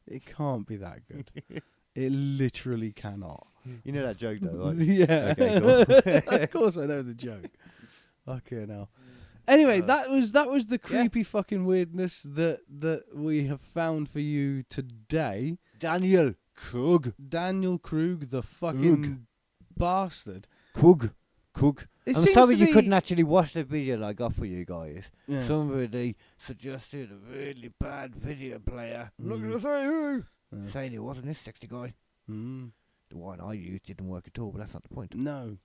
It can't be that good. It literally cannot. You know that joke though, right? Yeah. Okay, cool. Of course I know the joke. Okay, now. Anyway, that was the creepy fucking weirdness that we have found for you today. Daniel Krug, the fucking bastard. Krug. It I'm seems sorry to you be- couldn't actually watch the video that I got for you guys. Yeah. Somebody suggested a really bad video player. I'm not going to say who. Saying it wasn't this sexy guy. The one I used didn't work at all, but that's not the point. No.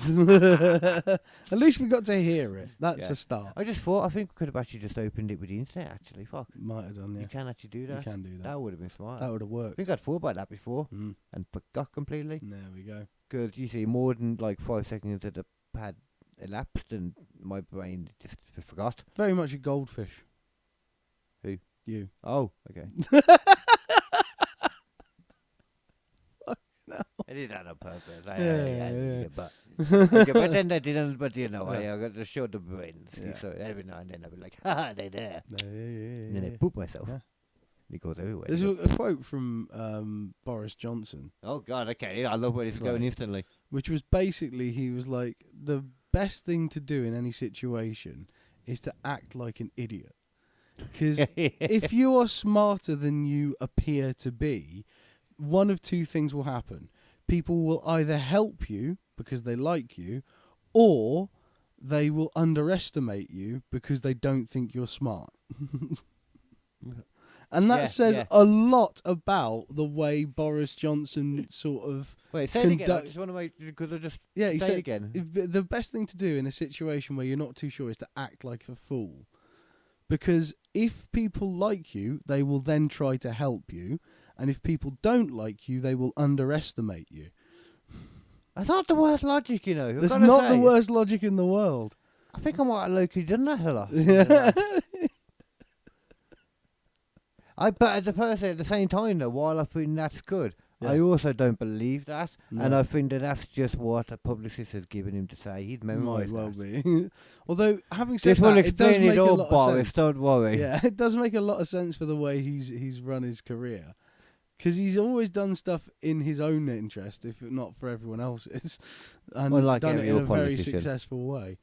At least we got to hear it. That's a start. I just thought, I think we could have actually just opened it with the internet, actually. Fuck. Might have done, yeah. You can actually do that. You can do that. That would have been smart. That would have I worked. think I'd thought about that before and forgot completely. There we go. Because you see, more than like 5 seconds that had elapsed and my brain just forgot. Very much a goldfish. Who? You. Oh, okay. I did that on purpose. But then I didn't. But I got to show the brains. So every now and then I'd be like, "Ha, they're there." And then I poop myself. Yeah. It goes everywhere. There's a quote from Boris Johnson. Oh God, okay. I love where it's going instantly. Which was basically, he was like, the best thing to do in any situation is to act like an idiot. Because if you are smarter than you appear to be, one of two things will happen. People will either help you because they like you, or they will underestimate you because they don't think you're smart. And that says a lot about the way Boris Johnson sort of. Wait, say it again. I just want to make because I just he say said it again. The best thing to do in a situation where you're not too sure is to act like a fool, because if people like you, they will then try to help you, and if people don't like you, they will underestimate you. That's not the worst logic, you know. That's not the worst logic in the world. I think I might have low-key done that a lot. But at the same time, though, while I think that's good, I also don't believe that, and I think that's just what a publicist has given him to say. He's memorised Might well that. be. Although, having said This will that, it does explain make it a all, lot of Boris. sense. Don't worry. Yeah, it does make a lot of sense for the way he's run his career. Because he's always done stuff in his own interest, if not for everyone else's, and Unlike done it every in a very politician. successful way.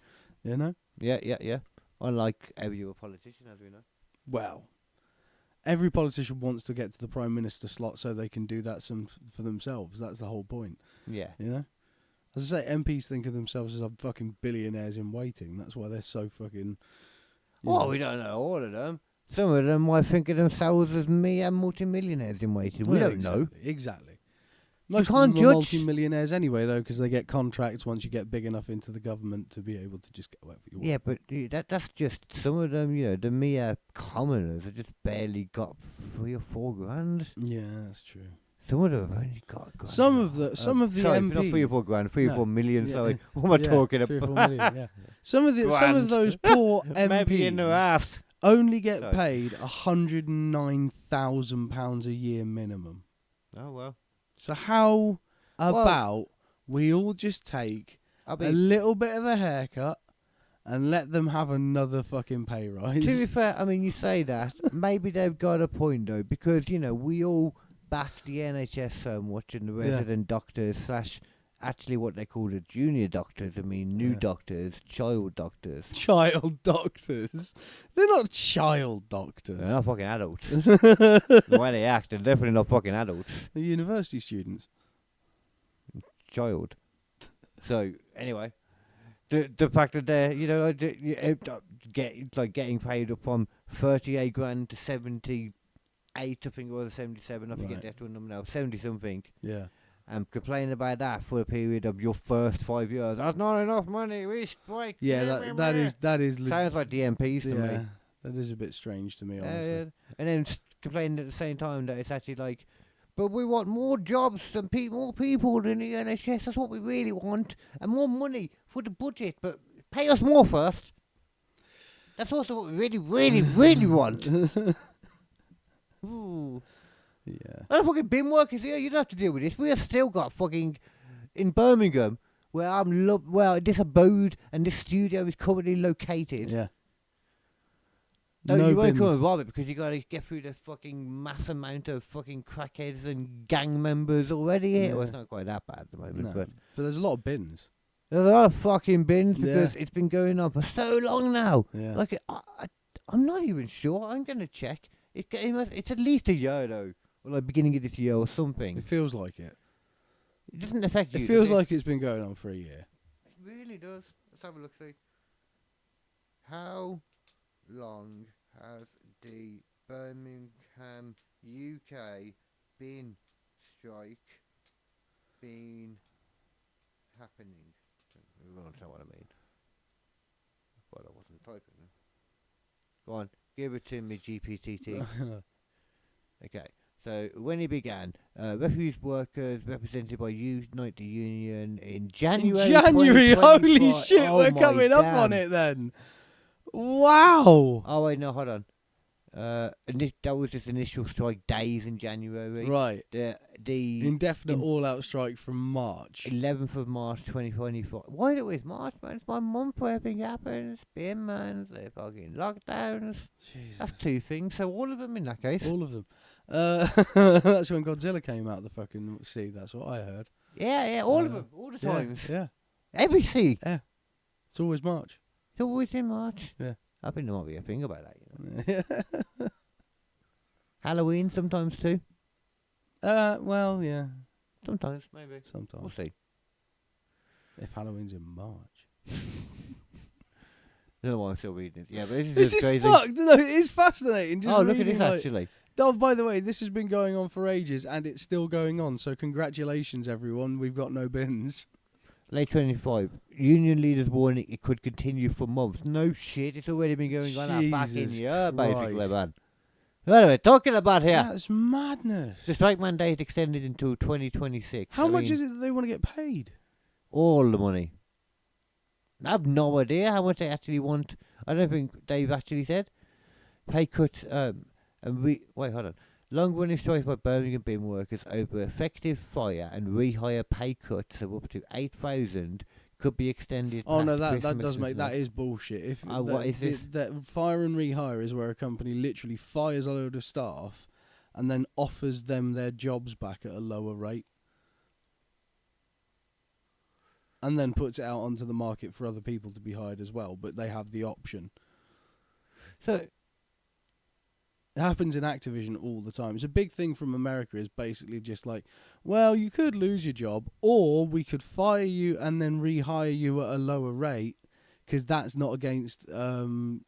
You know? Yeah. Unlike every other politician, as we know. Well, every politician wants to get to the prime minister slot so they can do that for themselves. That's the whole point. Yeah. You know? As I say, MPs think of themselves as fucking billionaires in waiting. That's why they're so fucking... Well, we don't know all of them. Some of them might think of themselves as multi-millionaires in waiting. We don't know. Exactly. Most of them are multi-millionaires anyway, though, because they get contracts once you get big enough into the government to be able to just get whatever you want. Yeah, but that's just some of them, you know, the mere commoners have just barely got 3 or 4 grand. Yeah, that's true. Some of them have only got a grand. Some of the sorry, MPs... not 3 or 4 grand, 3 or 4 million, Yeah, sorry. What am I talking 3 or 4 about? million, yeah. Some of those poor MPs... Maybe in their ass. Only get paid £109,000 a year minimum. Oh, well. So how about we all just take a little bit of a haircut and let them have another fucking pay rise? To be fair, I mean, you say that. Maybe they've got a point, though, because, you know, we all back the NHS so much and the resident doctors / actually what they call the junior doctors. I mean, new doctors, child doctors. Child doctors? They're not child doctors. They're not fucking adults. The way they act, they're definitely not fucking adults. They're university students. Child. So, anyway, the fact that they're, you know, getting paid up from 38 grand to 78, I think it was 77, I forget that one number now, 70 something. Yeah. And complain about that for a period of your first 5 years. That's not enough money. We strike. Yeah, that is. Sounds like the MPs to me. That is a bit strange to me, honestly. And then complaining at the same time that it's actually like, but we want more jobs and more people in the NHS. That's what we really want, and more money for the budget. But pay us more first. That's also what we really, really, really want. Ooh. Yeah. And the fucking bin workers here, you don't have to deal with this. We have still got fucking in Birmingham, where this abode and this studio is currently located. Yeah. No, you won't come and rob it because you got to get through the fucking mass amount of fucking crackheads and gang members already here. Well, it's not quite that bad at the moment, but there's a lot of bins. There's a lot of fucking bins because it's been going on for so long now. Yeah. Like, I'm not even sure. I'm going to check. It's at least a year, though. Or like beginning of this year or something. It feels like it. It doesn't affect you. It feels like it's been going on for a year. It really does. Let's have a look, see. How long has the Birmingham, UK bin strike been happening? You won't understand what I mean. But I wasn't typing. Go on, give it to me, GPTT. Okay. So, when he began, refuse workers represented by Unite the Union in January. Holy shit, we're coming up on it then. Wow. Oh, wait, no, hold on. That was just initial strike days in January. Right. The indefinite all-out strike from March. 11th of March 2024. Why is it with March, man? It's my month where everything happens. Bin man, they're fucking lockdowns. Jesus. That's 2 things, so all of them in that case. All of them. That's when Godzilla came out of the fucking sea. That's what I heard. Yeah, all of them, all the times. Yeah. Every sea. Yeah. It's always March. It's always in March. Yeah. I think there might be a thing about that, you know. Halloween sometimes too. Well, yeah. Sometimes, maybe. Sometimes. We'll see. If Halloween's in March. I don't know why I'm still reading this. Yeah, but this is This just is crazy. fucked. No, it is fascinating. Just look at this like, actually. Oh, by the way, this has been going on for ages, and it's still going on. So congratulations, everyone. We've got no bins. Late 25. Union leaders warning it could continue for months. No shit, it's already been going on a fucking year, basically, man. What are we talking about here? That's madness. The strike mandate extended until 2026. How much is it that they want to get paid? All the money. I have no idea how much they actually want. I don't think they've actually said. Pay cuts, wait, hold on. Long-running strikes by Birmingham bin workers over effective fire and rehire pay cuts of up to 8,000 could be extended. Oh no, that does make that is bullshit. If what is this? That fire and rehire is where a company literally fires a load of staff and then offers them their jobs back at a lower rate, and then puts it out onto the market for other people to be hired as well. But they have the option. So. It happens in Activision all the time. It's a big thing from America is basically just like, well, you could lose your job, or we could fire you and then rehire you at a lower rate, because that's not against labour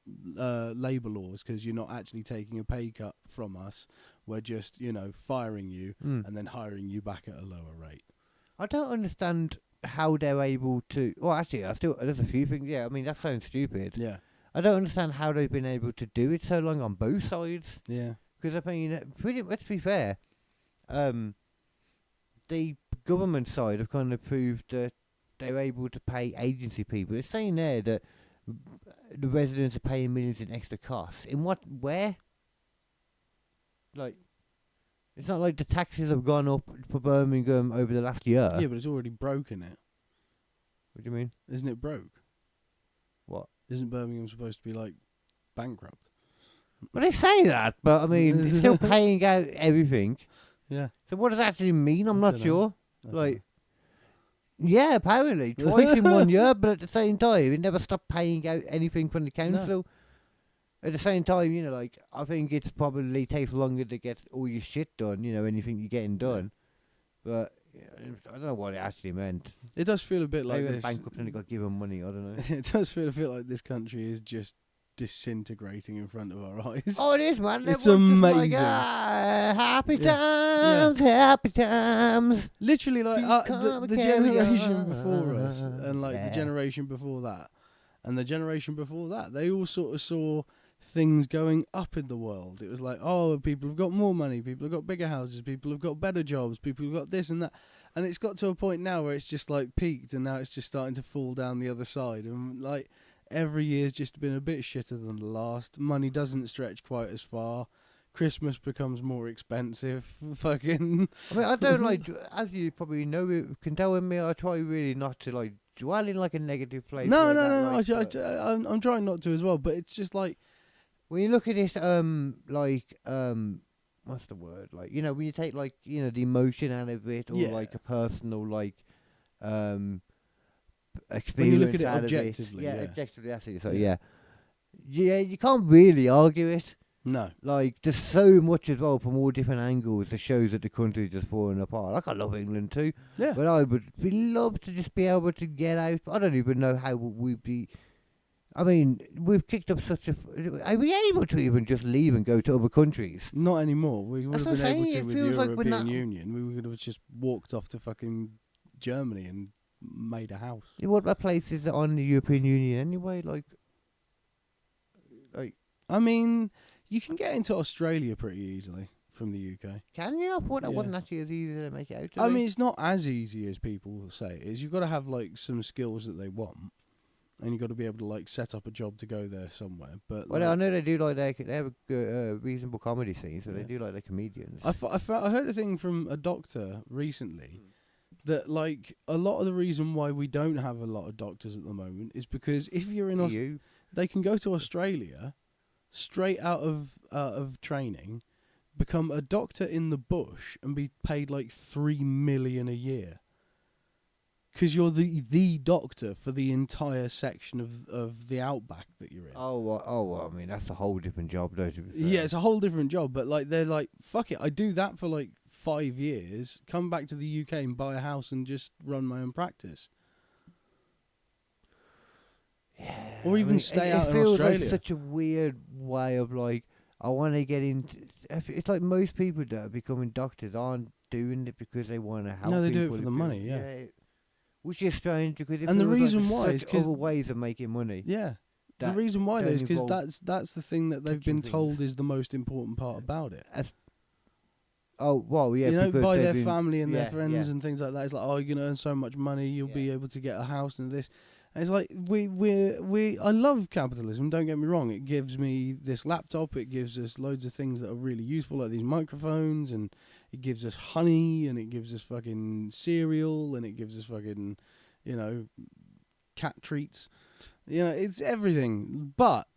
laws, because you're not actually taking a pay cut from us. We're just, firing you and then hiring you back at a lower rate. I don't understand how they're able to... Well, actually, there's a few things. Yeah, I mean, that sounds stupid. Yeah. I don't understand how they've been able to do it so long on both sides. Yeah. Because, I mean, let's be fair, the government side have kind of proved that they're able to pay agency people. It's saying there that the residents are paying millions in extra costs. In where? Like, it's not like the taxes have gone up for Birmingham over the last year. Yeah, but it's already broken it. What do you mean? Isn't it broke? What? Isn't Birmingham supposed to be, like, bankrupt? Well, they say that, but, I mean, they're still paying out everything. Yeah. So what does that actually mean? I'm not sure. Like, yeah, apparently. Twice in 1 year, but at the same time, it never stopped paying out anything from the council. No. At the same time, I think it probably takes longer to get all your shit done, anything you're getting done. But... I don't know what it actually meant. It does feel a bit like maybe this. Bankrupt and it got given money. I don't know. It does feel a bit like this country is just disintegrating in front of our eyes. Oh, it is, man. It's amazing. Happy times, happy times. Literally, like the generation before us, and like the generation before that, and the generation before that, they all sort of saw things going up in the world. It was like, oh, people have got more money, people have got bigger houses, people have got better jobs, people have got this and that, and it's got to a point now where it's just like peaked, and now it's just starting to fall down the other side, and like every year's just been a bit shitter than the last. Money doesn't stretch quite as far. Christmas becomes more expensive. Fucking. I mean, I don't like, as you probably know, you can tell with me, I try really not to like dwell in like a negative place. No. I'm trying not to as well, but it's just like. When you look at this, what's the word? Like, when you take, like, the emotion out of it, or, like, a personal, like, experience when you look at it out objectively. Of it. Yeah, objectively, that's it. So, yeah, you can't really argue it. No. Like, there's so much as well from all different angles that shows that the country's just falling apart. Like, I love England too. Yeah. But I would love to just be able to get out. I don't even know how we'd be... I mean, we've kicked up such a... Are we able to even just leave and go to other countries? Not anymore. We would have been able to with the European like Union. We would have just walked off to fucking Germany and made a house. Yeah, what about places on the European Union anyway? Like... I mean, you can get into Australia pretty easily from the UK. Can you? I thought that wasn't actually as easy to make it out. I mean, it's not as easy as people say it is. You've got to have, like, some skills that they want. And you've got to be able to, like, set up a job to go there somewhere. But well, I know they do, like, they have a reasonable comedy scene, so they do, like, the comedians. I heard a thing from a doctor recently that, like, a lot of the reason why we don't have a lot of doctors at the moment is because if you're in they can go to Australia straight out of training, become a doctor in the bush, and be paid, like, $3 million a year. Because you're the doctor for the entire section of the outback that you're in. Well, I mean, that's a whole different job, though. Yeah, it's a whole different job, but like they're like, fuck it, I do that for like 5 years, come back to the UK and buy a house and just run my own practice. Yeah. Or even stay out in Australia. It feels Australia. like such a weird way of like, I want to get into... it's like most people that are becoming doctors aren't doing it because they want to help. No, they do it people, for the money. Yeah. Which is strange because if And the there was, reason like, why is such 'cause- other ways of making money. Yeah. The that reason why though don't is because involve that's the thing that they've touching been told things. is the most important part about it. Oh well, yeah. You know, because by they've their been- family and their yeah, friends yeah. and things like that. It's like, oh, you're gonna earn so much money, you'll be able to get a house and this. And it's like we I love capitalism. Don't get me wrong. It gives me this laptop. It gives us loads of things that are really useful, like these microphones, and it gives us honey, and it gives us fucking cereal, and it gives us fucking, you know, cat treats. You know, it's everything. But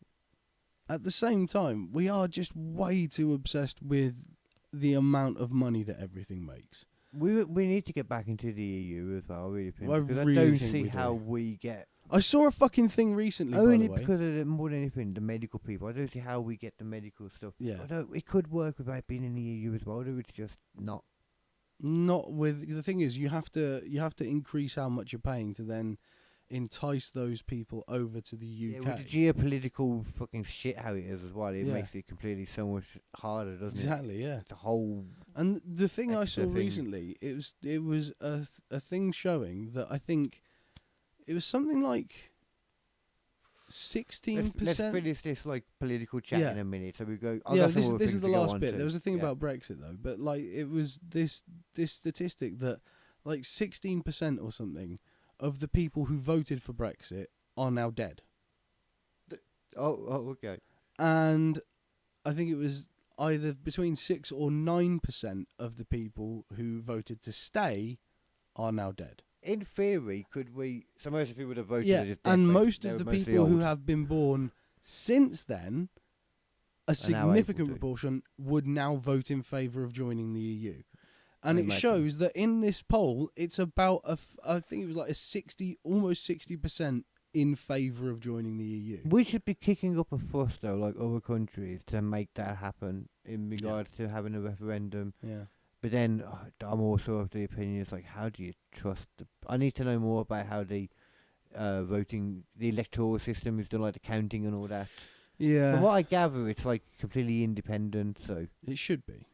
at the same time, we are just way too obsessed with the amount of money that everything makes. We need to get back into the EU as well. I really think. Well, I because really I don't think see we how do. we get. I saw a fucking thing recently, by Only the way. because of more than anything, the medical people. I don't see how we get the medical stuff. Yeah. I don't. It could work without being in the EU as well. It's just not. Not with the thing is you have to increase how much you're paying to then entice those people over to the UK. Yeah, with the geopolitical fucking shit how it is as well, it Yeah. makes it completely so much harder, doesn't it? Exactly, yeah. The whole. And the thing I saw extra thing. recently, it was a thing showing that I think it was something like 16%. Let's finish this like political chat Yeah. in a minute. So we go. Yeah, I've got some this other is things the to go last on bit. to. There was a thing Yeah. about Brexit though, but like it was this statistic that like 16% or something of the people who voted for Brexit are now dead. Oh, okay. And I think it was either between 6 or 9% of the people who voted to stay are now dead. In theory, could we? So most of the people that voted Yeah, are just dead, and basically. most They of were the mostly people who old. have been born since then, a able significant to. proportion would now vote in favour of joining the EU. And I it imagine. shows that in this poll, it's about I think it was like almost 60% in favour of joining the EU. We should be kicking up a fuss though, like other countries, to make that happen in regards to having a referendum. Yeah. But then I'm also of the opinion, it's like, how do you trust? I need to know more about how the voting, the electoral system is done, like the counting and all that. Yeah. From what I gather, it's like completely independent. So it should be.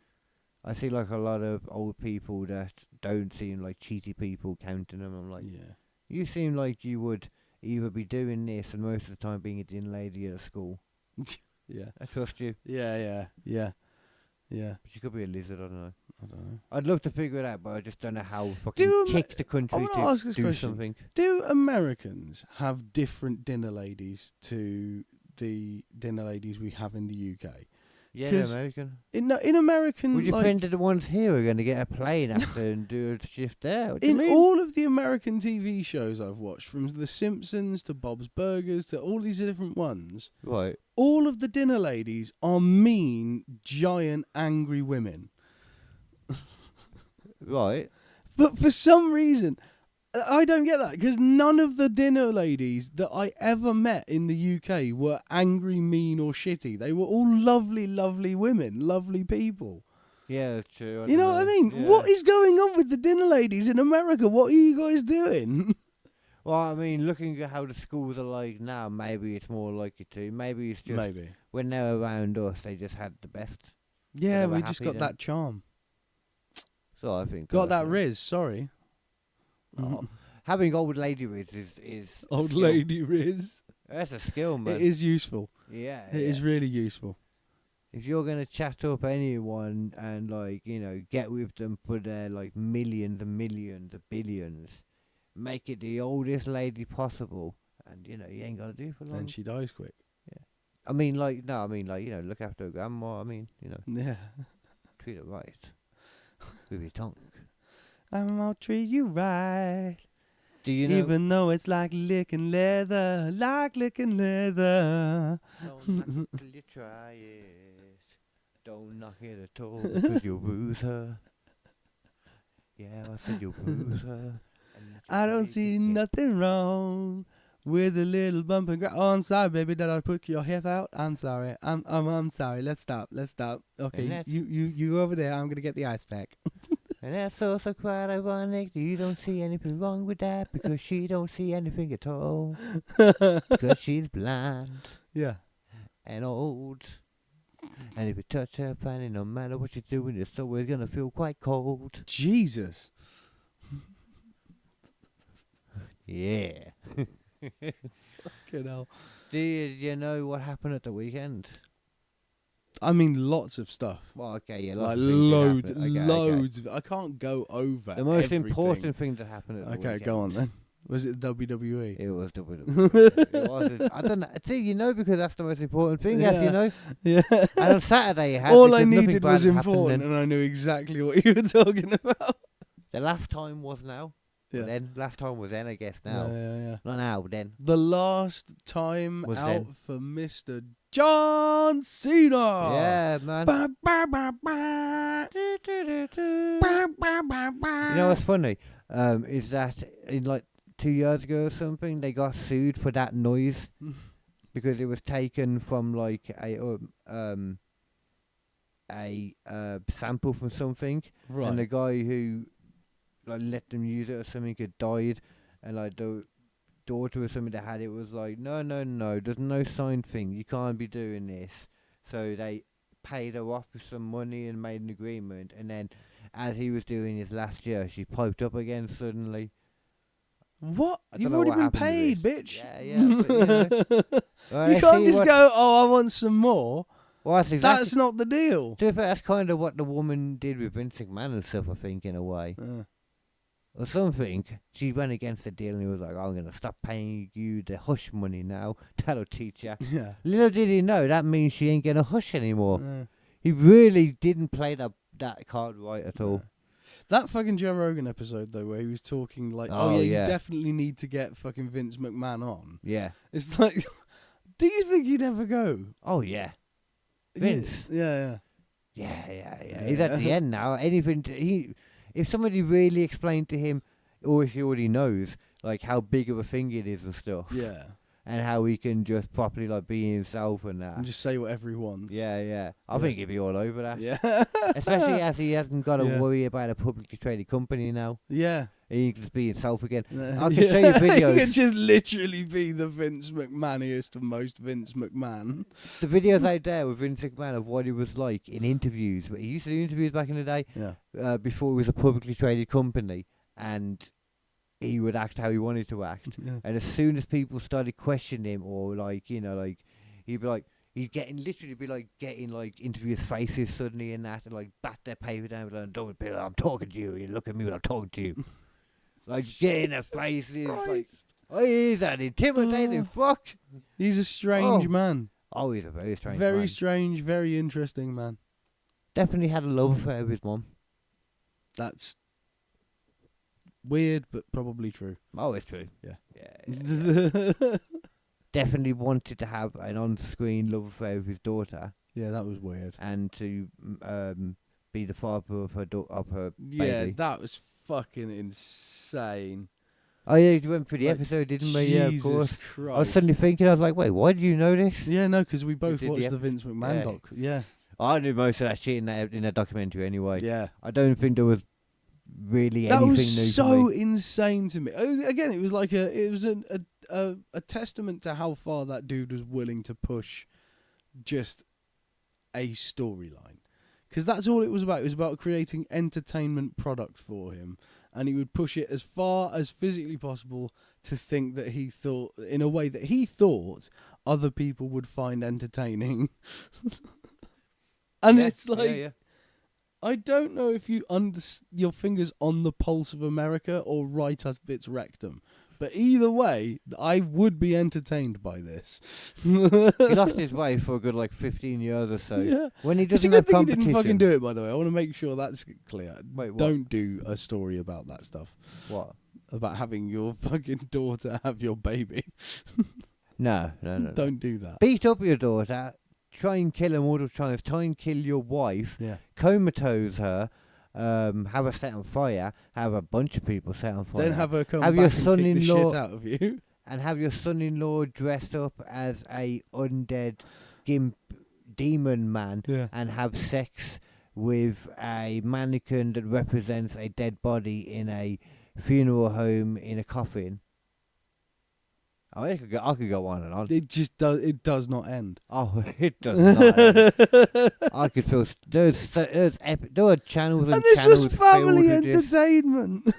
I see like a lot of old people that don't seem like cheaty people counting them. I'm like, yeah, you seem like you would either be doing this and most of the time being a din lady at a school. Yeah. I trust you. Yeah. But you could be a lizard, I don't know. I don't know. I'd love to figure it out, but I just don't know how fucking Do kick the country I want to to ask this do question. something. Do Americans have different dinner ladies to the dinner ladies we have in the UK? Yeah, they're 'Cause American. In American, Would you like, think that the ones here are going to get a plane after and do a shift there? What do you in mean? all of the American TV shows I've watched, from The Simpsons to Bob's Burgers to all these different ones, Right. all of the dinner ladies are mean, giant, angry women. Right. But for some reason, I don't get that, because none of the dinner ladies that I ever met in the UK were angry, mean, or shitty. They were all lovely, lovely women, lovely people. Yeah, that's true. You know what I mean? Yeah. What is going on with the dinner ladies in America? What are you guys doing? Well, I mean, looking at how the schools are like now, maybe it's more likely to. Maybe it's just Maybe. when they're around us, they just had the best. Yeah, They were we just happy got then. that charm. So I think. Got that Riz, sorry. Oh, having old lady Riz is a Old skill. lady Riz. That's a skill, man. It is useful. Yeah, It is really useful. If you're gonna chat up anyone and get with them for their millions and millions of billions, make it the oldest lady possible, and you ain't gotta do it for long. Then she dies quick. Yeah. I mean, look after her grandma. I mean, Yeah. treat her right with your tongue. I'll treat you right. Do you know? Even though it's like licking leather, Don't knock till you try it. Don't knock it at all, because you'll bruise her. Yeah, I said you'll bruise her. I don't see nothing wrong with a little bump and oh, I'm sorry, baby, that I put your hip out. I'm sorry. I'm sorry. Let's stop. Okay, you go over there. I'm gonna get the ice pack. And that's also quite ironic. You don't see anything wrong with that because she don't see anything at all. Because she's blind. Yeah. And old. And if you touch her fanny, no matter what you're doing, it's always gonna feel quite cold. Jesus. Yeah. Fucking hell. Do you know what happened at the weekend? I mean, lots of stuff. Well, okay, yeah, Like lots of things that loads, happened. Okay, loads. I can't go over The most everything. important thing that happened at the weekend. Okay, go on then. Was it WWE? It was WWE. It was. I don't know. See, you know, because that's the most important thing, as you know. Yeah. And on Saturday, you had all I because nothing needed bad was happened important, then. and I knew exactly what you were talking about. The last time was now. Yeah. Then last time was then, I guess. Now. Yeah. Not now. Then. The last time Was out then. for Mr. John Cena. Yeah, man. Ba, ba, ba, ba. Ba, ba, ba, ba. You know what's funny? Is that in like 2 years ago or something, they got sued for that noise because it was taken from like a sample from something, Right. and the guy who like let them use it or something had died, and like the daughter or something that had it was like, no, there's no signed thing, you can't be doing this. So they paid her off with some money and made an agreement, and then as he was doing his last year, she piped up again suddenly. What? I don't You've know already what been happened to paid, this. bitch. Yeah, but, you know. Well, You I can't see just what- go, oh, I want some more. Well, that's exactly. That's not the deal. To be fair, that's kind of what the woman did with Vince McMahon and stuff, I think, in a way. Or something. She went against the deal and he was like, I'm going to stop paying you the hush money now. That'll teach ya. Yeah. Little did he know, that means she ain't going to hush anymore. Yeah. He really didn't play that card right at all. That fucking Joe Rogan episode, though, where he was talking like, Oh, you yeah. definitely need to get fucking Vince McMahon on. Yeah. It's like, do you think he'd ever go? Oh, yeah. Vince. Yeah. Yeah. He's at the end now. If somebody really explained to him, or if he already knows, like how big of a thing it is and stuff. Yeah. And how he can just properly like be himself and that. And just say whatever he wants. Yeah. I think he'd be all over that. Yeah. Especially as he hasn't got to Yeah. worry about a publicly traded company now. Yeah. He can just be himself again. Yeah. I'll just show you videos. He could just literally be the Vince McMahoniest of most Vince McMahon. The videos out there with Vince McMahon of what he was like in interviews. But he used to do interviews back in the day. Yeah. Before it was a publicly traded company, and he would act how he wanted to act. Yeah. And as soon as people started questioning him, or like he'd be like. He'd literally be like getting like interviewers' faces suddenly and that, and like bat their paper down, like, "Don't be, I'm talking to you. You look at me when I'm talking to you." Like getting their faces, like, oh, he's an intimidating fuck. He's a strange man. Oh, he's a very strange, Very man. strange, very interesting man. Definitely had a love affair with his mum. That's weird, but probably true. Oh, it's true. Yeah. Definitely wanted to have an on-screen love affair with his daughter. Yeah, that was weird. And to be the father of her Yeah, baby. that was fucking insane. Oh yeah, you went through the Like, episode, didn't we? Yeah, of Jesus course. I Christ. was suddenly thinking, I was like, wait, why did you know this? Yeah, no, because we both did the watched the ep- Vince McMahon yeah. doc. Yeah. I knew most of that shit in that documentary anyway. Yeah. I don't think there was really That anything was new so to me. insane to me. Again, it was like a testament to how far that dude was willing to push just a storyline. Because that's all it was about. It was about creating entertainment product for him. And he would push it as far as physically possible to think that he thought, in a way that he thought other people would find entertaining. And Yeah, it's like, yeah. I don't know if you your finger's on the pulse of America or right up its rectum. But either way, I would be entertained by this. He lost his way for a good 15 years or so. Yeah. When he It's a doesn't good have thing he competition. didn't fucking do it, by the way. I want to make sure that's clear. Wait, what? Don't do a story about that stuff. What? About having your fucking daughter have your baby. No. Don't do that. Beat up your daughter, try and kill her multiple times, try and kill your wife, Yeah. comatose her, have her set on fire, have a bunch of people set on fire. Then have her come have back your and kick the son-in-law shit out of you. And have your son-in-law dressed up as a undead gimp demon man, Yeah. and have sex with a mannequin that represents a dead body in a funeral home in a coffin. I could go on and on. It just does. It does not end. Oh, it does not end. I could feel there were channels And this channels was family filled with this. entertainment.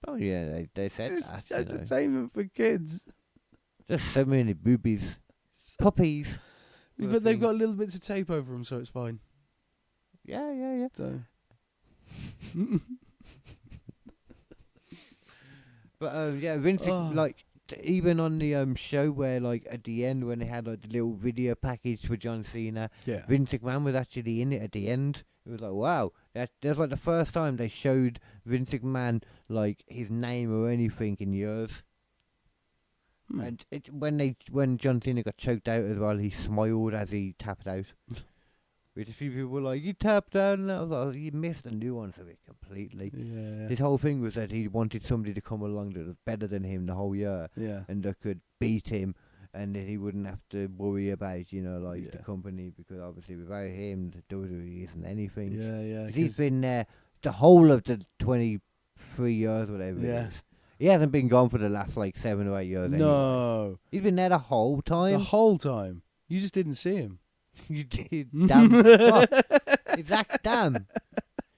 Oh yeah, they said It's that. just entertainment for kids. There's so many boobies, puppies. But they've got little bits of tape over them, so it's fine. Yeah. So. But yeah, Vince, like even on the show where like at the end when they had like the little video package for John Cena, Vince McMahon was actually in it at the end. It was like wow, that's like the first time they showed Vince McMahon like his name or anything in years. And when John Cena got choked out as well, he smiled as he tapped out. Which a few people were like, "You tapped out," and I was like, "You missed the nuance of it completely." Yeah. His whole thing was that he wanted somebody to come along that was better than him the whole year, and that could beat him, and that he wouldn't have to worry about, the company, because obviously without him, the WWE isn't anything. Yeah. He's been there the whole of the 23 years, whatever it is. He hasn't been gone for the last 7 or 8 years. No. Anyway. He's been there the whole time. The whole time. You just didn't see him. You did. Damn. Damn.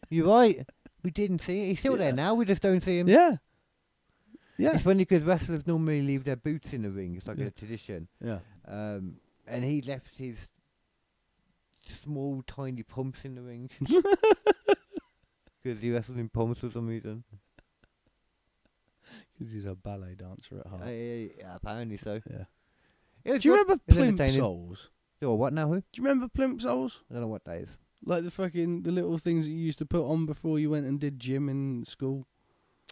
You're right. We didn't see it. He's still there now. We just don't see him. Yeah. It's funny because wrestlers normally leave their boots in the ring. It's like a tradition. Yeah. And he left his small, tiny pumps in the ring. Because he wrestled in pumps for some reason. Because he's a ballet dancer at heart. Yeah, apparently so. Yeah. Do you remember Plimsolls? Oh, what now? Who? Do you remember Plimsolls? I don't know what that is. Like the little things that you used to put on before you went and did gym in school.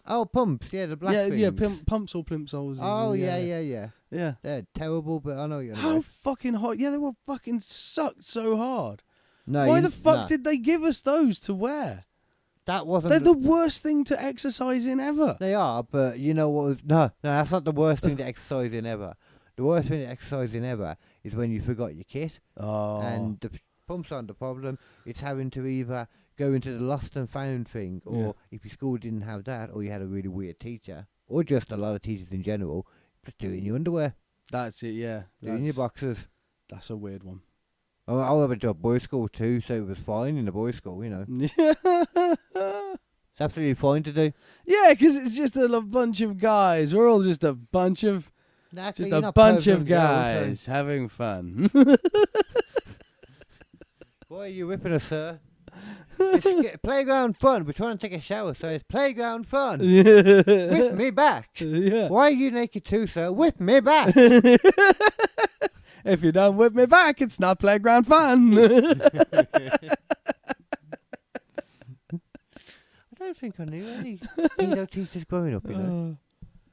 Oh, pumps, yeah, the black things. Yeah, pumps or Plimsolls. Oh, yeah. Yeah. They're terrible, but I know you're How fucking hot. Yeah, they were fucking sucked so hard. No, Why the fuck did they give us those to wear? That wasn't. They're the worst thing to exercise in ever. They are, but you know what? No, that's not the worst thing to exercise in ever. The worst thing to exercise in ever is when you forgot your kit. Oh. And the pumps aren't the problem. It's having to either go into the lost and found thing, or if your school didn't have that, or you had a really weird teacher, or just a lot of teachers in general, just doing your underwear. That's it, yeah. Doing your boxers. That's a weird one. Oh, I went to a boys' school too, so it was fine in the boys' school, It's absolutely fine to do. Yeah, because it's just a bunch of guys. We're all just a bunch of... Exactly, just a bunch of guys having fun. Why are you whipping us, sir? It's playground fun. We're trying to take a shower, so it's playground fun. Whip me back. Yeah. Why are you naked too, sir? Whip me back. If you don't whip me back, it's not playground fun. I don't think I knew any pedo teachers growing up,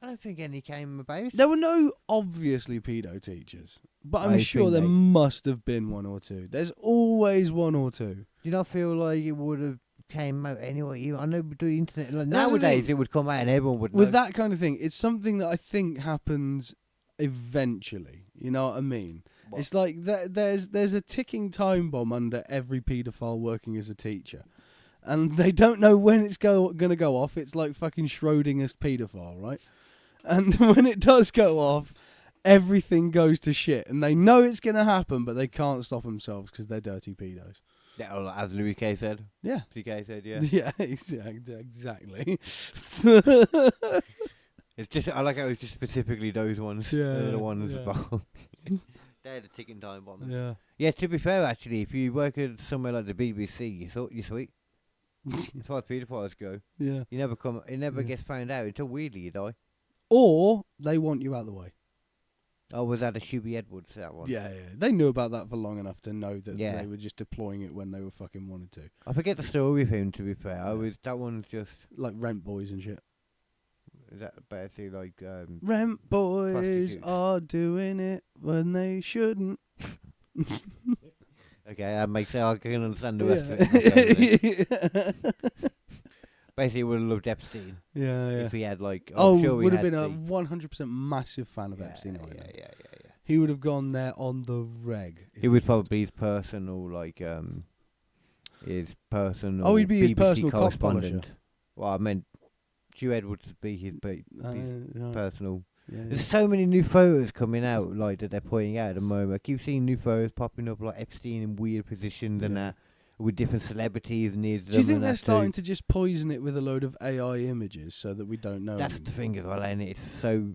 I don't think any came about. There were no obviously pedo teachers, but I'm sure there must have been one or two. There's always one or two. Do you not feel like it would have came out anyway? I know with the internet, nowadays it would come out and everyone would know. With that kind of thing, it's something that I think happens eventually. You know what I mean? What? It's like there's a ticking time bomb under every paedophile working as a teacher. And they don't know when it's going to go off. It's like fucking Schrodinger's paedophile, right? And when it does go off, everything goes to shit. And they know it's going to happen, but they can't stop themselves because they're dirty pedos. Yeah, as Louis K said. Yeah. PK said, yeah. Yeah, exactly. It's just, I like how it's just specifically those ones. Yeah. They're the ones about. They're the ticking time bombs. Yeah. Yeah, to be fair, actually, if you work at somewhere like the BBC, you're sweet. As far as paedophiles go. Yeah. It never gets found out until weirdly you die. Or they want you out of the way. Oh, was that a Shuby Edwards, that one? Yeah. They knew about that for long enough to know that they were just deploying it when they were fucking wanted to. I forget the story of him, to be fair. That one's just... Like rent boys and shit. Is that basically like... rent boys are doing it when they shouldn't. Okay, that makes sense. I can understand the rest of it. Basically, he would have loved Epstein. Yeah. If he had, like... would have been a 100% massive fan of Epstein Island. Yeah. He would have gone there on the reg. He would probably his personal, his personal... Oh, he'd be BBC his personal correspondent. cock polisher. Well, I meant... Hugh Edwards would be his personal... There's so many new photos coming out, like that they're pointing out at the moment. I keep seeing new photos popping up, like Epstein in weird positions and that, with different celebrities and these. Do you think they're starting to just poison it with a load of AI images so that we don't know? That's the thing as well, and it's so.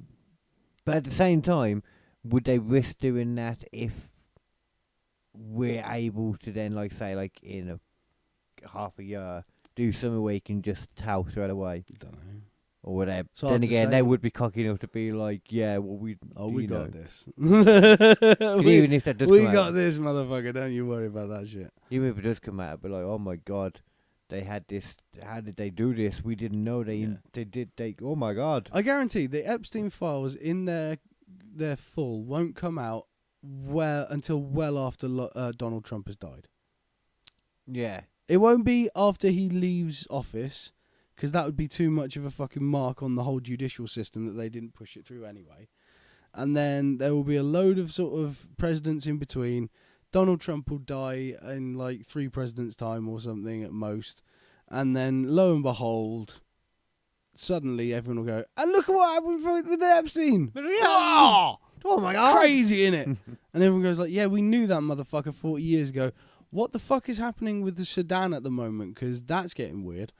But at the same time, would they risk doing that if we're able to then, like, say, like in a half a year, do something where you can just tell straight away? Don't know. Or whatever. Then again, they would be cocky enough to be like, yeah, well, we got this. Even if that does come got out, this, motherfucker. Don't you worry about that shit. Even if it does come out, but like, oh my god, they had this. How did they do this? We didn't know they did. Oh my god! I guarantee the Epstein files in their full won't come out until well after Donald Trump has died. Yeah, it won't be after he leaves office. Because that would be too much of a fucking mark on the whole judicial system that they didn't push it through anyway. And then there will be a load of sort of presidents in between. Donald Trump will die in like 3 presidents' time or something at most. And then, lo and behold, suddenly everyone will go, and look at what happened with Epstein. Oh my God. Crazy, innit? And everyone goes like, yeah, we knew that motherfucker 40 years ago. What the fuck is happening with the Sudan at the moment? Because that's getting weird.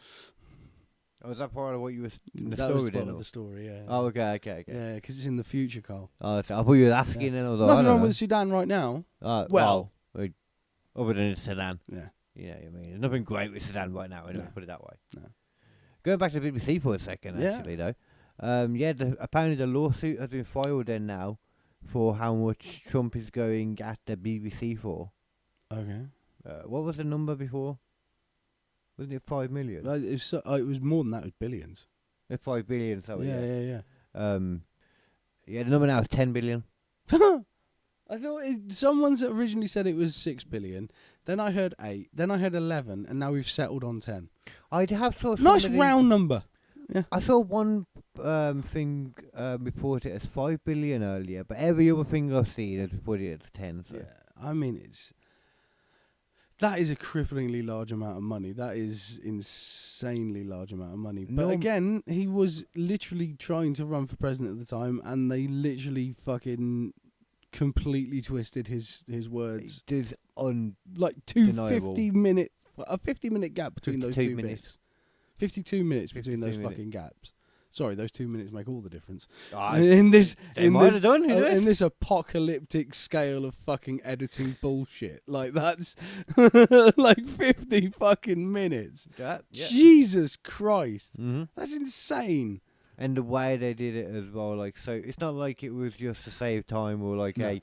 Oh, was that part of what you were in the that story? Was part of the story, yeah. Oh, okay. Yeah, because it's in the future, Carl. Oh, so I thought you were asking. Yeah. And I was nothing wrong with Sudan right now. Well, other than Sudan. Yeah. You know what I mean? There's nothing great with Sudan right now. Let's put it that way. No. Going back to the BBC for a second, actually, though. Apparently the lawsuit has been filed then now for how much Trump is going at the BBC for. Okay. What was the number before? Wasn't it 5 million? It was more than that. It was billions. 5 billion. So yeah. The number now is 10 billion. I thought someone's originally said it was 6 billion. Then I heard 8. Then I heard 11, and now we've settled on 10. I have saw nice round number. Yeah. I saw one thing reported as 5 billion earlier, but every other thing I've seen has reported it as 10. So. Yeah, I mean that is a cripplingly large amount of money. That is insanely large amount of money. But again, he was literally trying to run for president at the time, and they literally fucking completely twisted his words. It is like a 50-minute gap between those 2 minutes. 52 minutes between those fucking gaps. Sorry, those 2 minutes make all the difference. In this apocalyptic scale of fucking editing bullshit, like that's like 50 fucking minutes. Jesus Christ, that's insane. And the way they did it as well, like, so it's not like it was just to save time or like a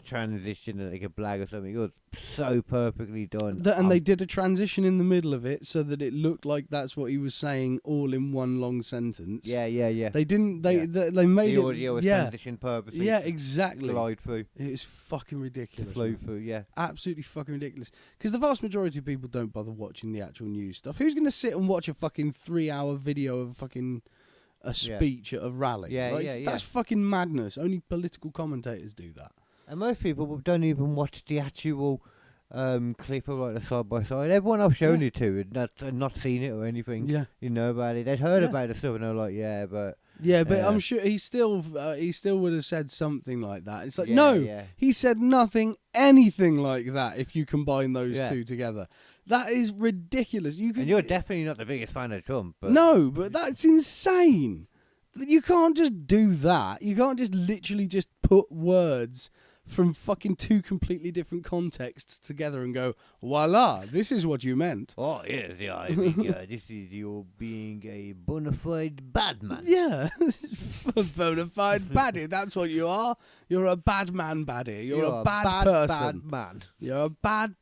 transition and like a blag or something. It was so perfectly done. And they did a transition in the middle of it so that it looked like that's what he was saying all in one long sentence. Yeah. They didn't. They made the audio was transitioned purposely. Yeah, exactly. Glide through. It is fucking ridiculous. Flow through. Yeah. Absolutely fucking ridiculous. Because the vast majority of people don't bother watching the actual news stuff. Who's going to sit and watch a fucking 3-hour video of fucking a speech at a rally? Yeah. That's fucking madness. Only political commentators do that. And most people don't even watch the actual clip of like the side by side. Everyone I've shown it to had not seen it or anything. Yeah, you know about it. They'd heard about the stuff and they're like, yeah, but I'm sure he still would have said something like that. It's like he said anything like that. If you combine those two together, that is ridiculous. And you're definitely not the biggest fan of Trump. But no, but that's insane. You can't just do that. You can't just literally just put words from fucking 2 completely different contexts together and go, voila, this is what you meant. Oh, yes, I mean, this is you being a bona fide bad man. Yeah, bona fide baddie, that's what you are. You're a bad man baddie. You're a bad person. Bad man. You're a bad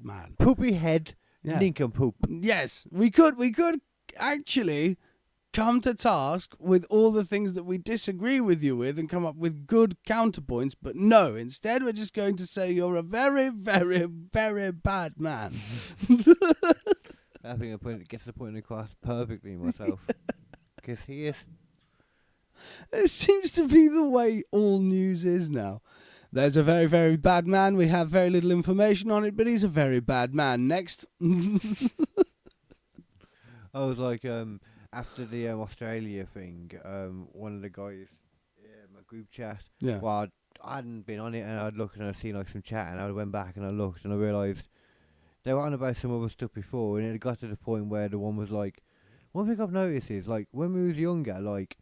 man. Poopy head, nincompoop. Yes, we could actually come to task with all the things that we disagree with you with and come up with good counterpoints, but no, instead we're just going to say you're a very, very, very bad man. I think it gets the point across perfectly myself. Because he is. It seems to be the way all news is now. There's a very, very bad man. We have very little information on it, but he's a very bad man. Next. I was like, after the Australia thing, one of the guys in my group chat. Yeah. Well, I hadn't been on it, and I'd looked and I'd seen like some chat, and I went back and I looked and I realised they were on about some other stuff before, and it got to the point where the one was like, one thing I've noticed is like when we was younger, like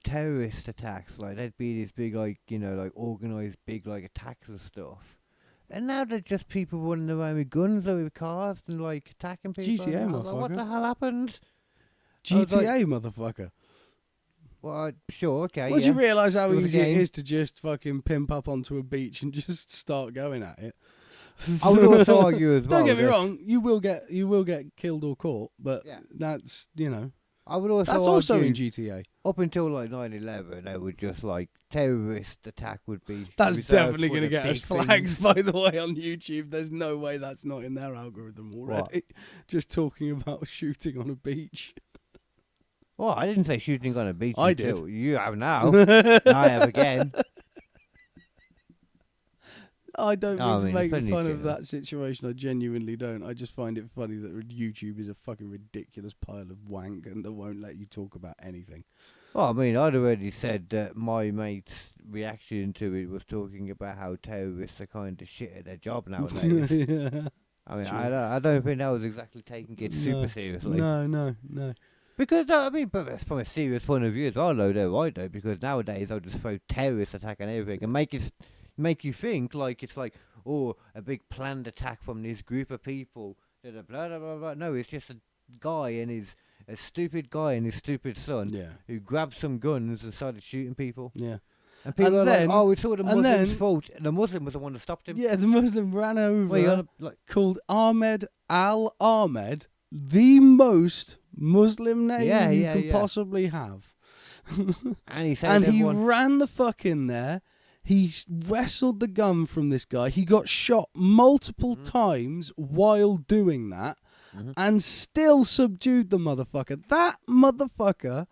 terrorist attacks, like there'd be these big like like organised big like attacks and stuff. And now they're just people running around with guns or with cars and like attacking people. GTA, and I was like, what motherfucker. the hell happened? GTA, motherfucker. Well, sure, okay. Once you realise how It was a easy it game. is to just fucking pimp up onto a beach and just start going at it. I would also argue as well. Don't get me that- wrong, you will get killed or caught, but that's I would also that's also in argue GTA. Up until like 9/11, they would just like terrorist attack would be. That's reserved definitely for going to the get us big things. flagged, by the way, on YouTube. There's no way that's not in their algorithm already. Just talking about shooting on a beach. Well, I didn't say shooting on a beach. I until did. You have now. Now I have again. I don't mean to make funny fun shit, of that situation. I genuinely don't. I just find it funny that YouTube is a fucking ridiculous pile of wank and they won't let you talk about anything. Well, I mean, I'd already said that my mate's reaction to it was talking about how terrorists are kind of shit at their job nowadays. Yeah, I mean, true. I don't think that was exactly taking it super seriously. No. Because, I mean, but that's from a serious point of view as well, though, they're right, though, because nowadays they'll just throw terrorist attack and everything and make you think like it's like, oh, a big planned attack from this group of people. Blah, blah, blah, blah, blah. No, it's just a stupid guy and his stupid son who grabbed some guns and started shooting people. Yeah. And people And are then- like, oh, it's all the and Muslim's then- fault. The Muslim was the one that stopped him. Yeah, the Muslim ran over, Well, you gotta, like- called Ahmed Al-Ahmed, the most Muslim name you can possibly have. And he said and he everyone- ran the fuck in there. He wrestled the gun from this guy. He got shot multiple times while doing that and still subdued the motherfucker. That motherfucker,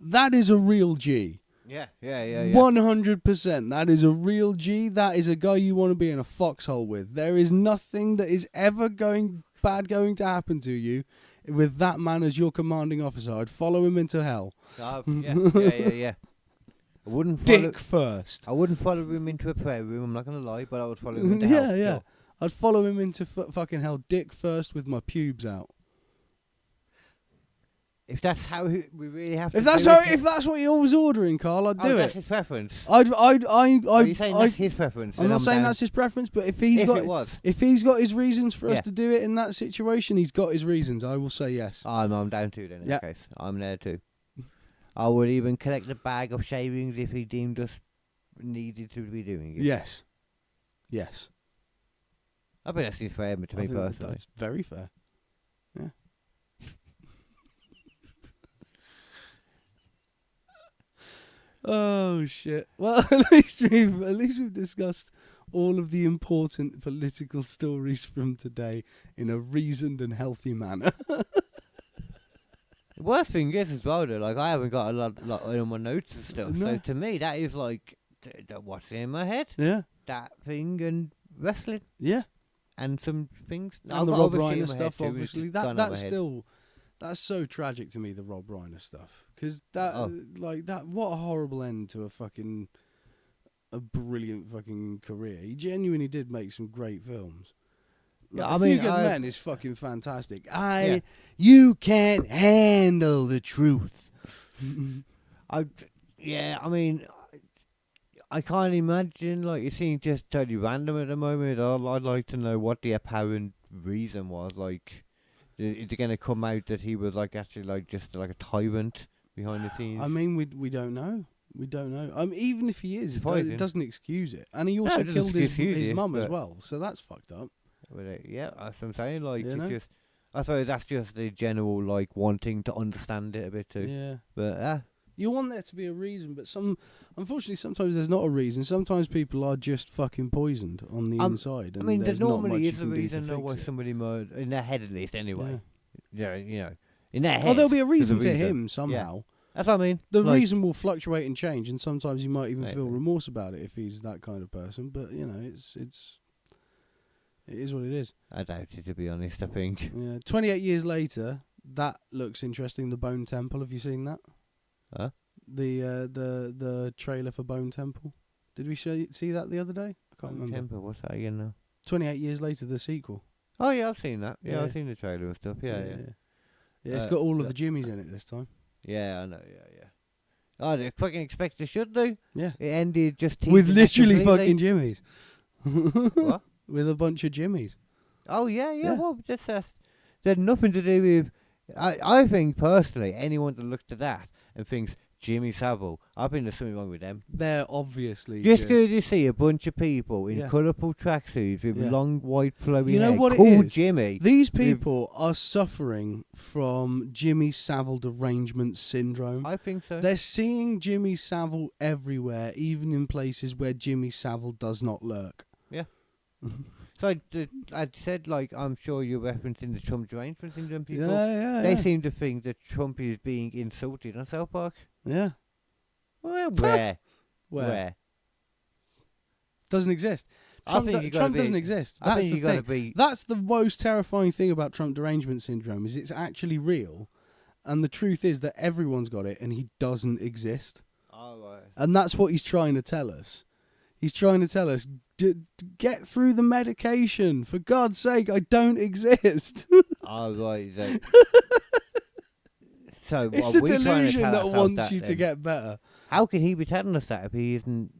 that is a real G. Yeah. 100%. That is a real G. That is a guy you want to be in a foxhole with. There is nothing that is ever going to happen to you with that man as your commanding officer. I'd follow him into hell. Yeah. I wouldn't Dick first. I wouldn't follow him into a prayer room, I'm not going to lie, but I would follow him into Yeah. hell. Sure. I'd follow him into fucking hell, dick first with my pubes out. If that's how we really have to If that's do how, it, if that's what you're always ordering, Carl, I'd do that's it. his preference. Are you saying that's his preference? I'm Then not saying down. that's his preference, but if he's If got it was. if he's got his reasons for us Yeah. to do it in that situation, he's got his reasons. I will say yes. Oh, no, I'm down to then in Yeah. that case. I'm there too. I would even collect a bag of shavings if he deemed us needed to be doing it. Yes. I think that seems fair to me personally. That's very fair. Yeah. Oh shit. Well, at least we've discussed all of the important political stories from today in a reasoned and healthy manner. The worst thing is as well, though, like I haven't got a lot on my notes and stuff. No. So to me, that is like what's in my head. Yeah. That thing and wrestling. Yeah. And some things. And I've the got Rob other shit in Reiner my stuff, head too, obviously. it's gone out That's my head. still, that's so tragic to me, the Rob Reiner stuff. Because that, what a horrible end to a brilliant fucking career. He genuinely did make some great films. Yeah, Like, I A mean, Few Good I- Men is fucking fantastic. You can't handle the truth. I mean, I can't imagine, like, it seems just totally random at the moment. I'd like to know what the apparent reason was. Like, is it going to come out that he was, like, actually, like, just, like, a tyrant behind the scenes? I mean, we don't know. We don't know. Even if he is, Surprising. it doesn't excuse it. And he No, also it doesn't killed excuse his it, mum as but- well. So that's fucked up. But, yeah, that's what I'm saying. Like, You it's know? just, I suppose that's just the general, like, wanting to understand it a bit too. Yeah. But, You want there to be a reason, but unfortunately, sometimes there's not a reason. Sometimes people are just fucking poisoned on the inside. I And mean, there there's not much normally you is a can do to reason though fix why it. somebody murdered, in their head at least, anyway. Yeah, you know, in their head. Well, there'll be a there's reason to him somehow. Yeah. That's what I mean. The like, reason will fluctuate and change, and sometimes you might even Right. feel remorse about it if he's that kind of person. But you know, it is what it is. I doubt it, to be honest. I think. Yeah. 28 years later, That looks interesting. The Bone Temple. Have you seen that? Huh? The trailer for Bone Temple. Did we see that the other day? I can't remember. Temple, what's that again now? 28 years later, the sequel. Oh yeah, I've seen that. Yeah, Yeah. I've seen the trailer and stuff. Yeah. Yeah, it's got all of the Jimmys in it this time. Yeah, I know. Yeah. Oh, they fucking expect they should do. Yeah. It ended just With teasing that literally completely. fucking Jimmys. What? With a bunch of Jimmys. Oh yeah. Well, that's had nothing to do with. I think personally, anyone that looks at that and thinks Jimmy Savile, I think there's something wrong with them. They're obviously Just because you see a bunch of people in Yeah. colourful tracksuits with Yeah. long white flowing You know hair what it called is? Jimmy. These people are suffering from Jimmy Savile derangement syndrome. I think so. They're seeing Jimmy Savile everywhere, even in places where Jimmy Savile does not lurk. Yeah. So I said, like, I'm sure you're referencing the Trump derangement syndrome people. Yeah. They seem to think that Trump is being insulted on South Park. Yeah. Well, where? Where? Doesn't exist. I think you gotta Trump be- doesn't exist. I That's think the you gotta thing. be- That's the most terrifying thing about Trump derangement syndrome is it's actually real, and the truth is that everyone's got it and he doesn't exist. Oh, right. And that's what he's trying to tell us. He's trying to tell us, get through the medication. For God's sake, I don't exist. Oh, right. So It's what a we trying to delusion tell that ourselves wants you to then? get better. How can he be telling us that if he isn't?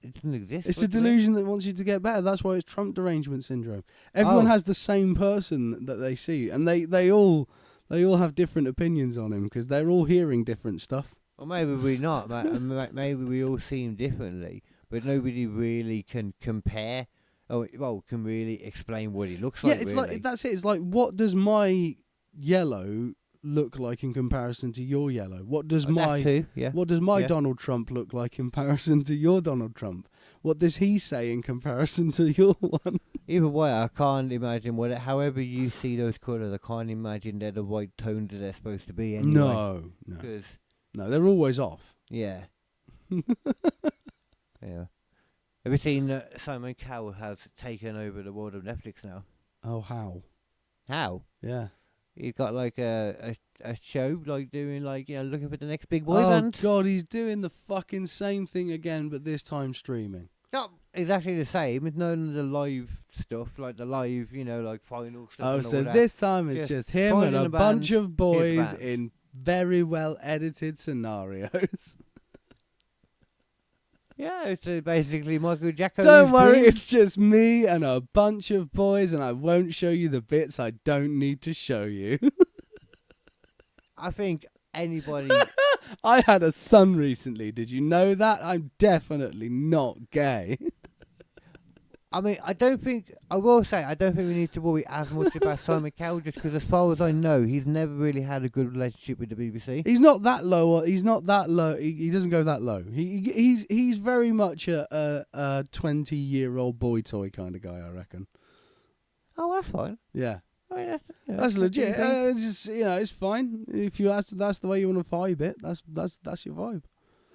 It doesn't exist. It's a doesn't it? delusion that wants you to get better. That's why it's Trump derangement syndrome. Everyone Oh. has the same person that they see, and they all have different opinions on him because they're all hearing different stuff. Or maybe we're not. Maybe we all see him differently, but nobody really can compare. Can really explain what he looks like. Yeah, it's really. like that's it. It's like, what does my yellow look like in comparison to your yellow? What does That my too, yeah. what does my Yeah. Donald Trump look like in comparison to your Donald Trump? What does he say in comparison to your one? Either way, I can't imagine what. However you see those colours, I can't imagine they're the white tones that they're supposed to be. Anyway. No. 'Cause No, they're always off. yeah. Yeah. Have you seen that Simon Cowell has taken over the world of Netflix now? Oh, how? How? Yeah. He's got like a show, like doing like, looking for the next big boy Oh band. God, he's doing the fucking same thing again, but this time streaming. No, it's actually the same. It's none of the live stuff, like the live, like final stuff. Oh, and all so that. this time it's just him and finding a the bunch bands, of boys his bands. in very well edited scenarios. Yeah, it's basically Michael Jackson's Don't worry, dream. it's just me and a bunch of boys, and I won't show you the bits I don't need to show you. I think anybody. I had a son recently. Did you know that? I'm definitely not gay. I mean, I don't think we need to worry as much about Simon Cowell, just because as far as I know, he's never really had a good relationship with the BBC. He's not that low. He's not that low. He doesn't go that low. He's very much a 20-year-old boy toy kind of guy, I reckon. Oh, that's fine. Yeah. I mean, That's legit. thing. It's just, it's fine. If that's the way you want to vibe it, that's your vibe.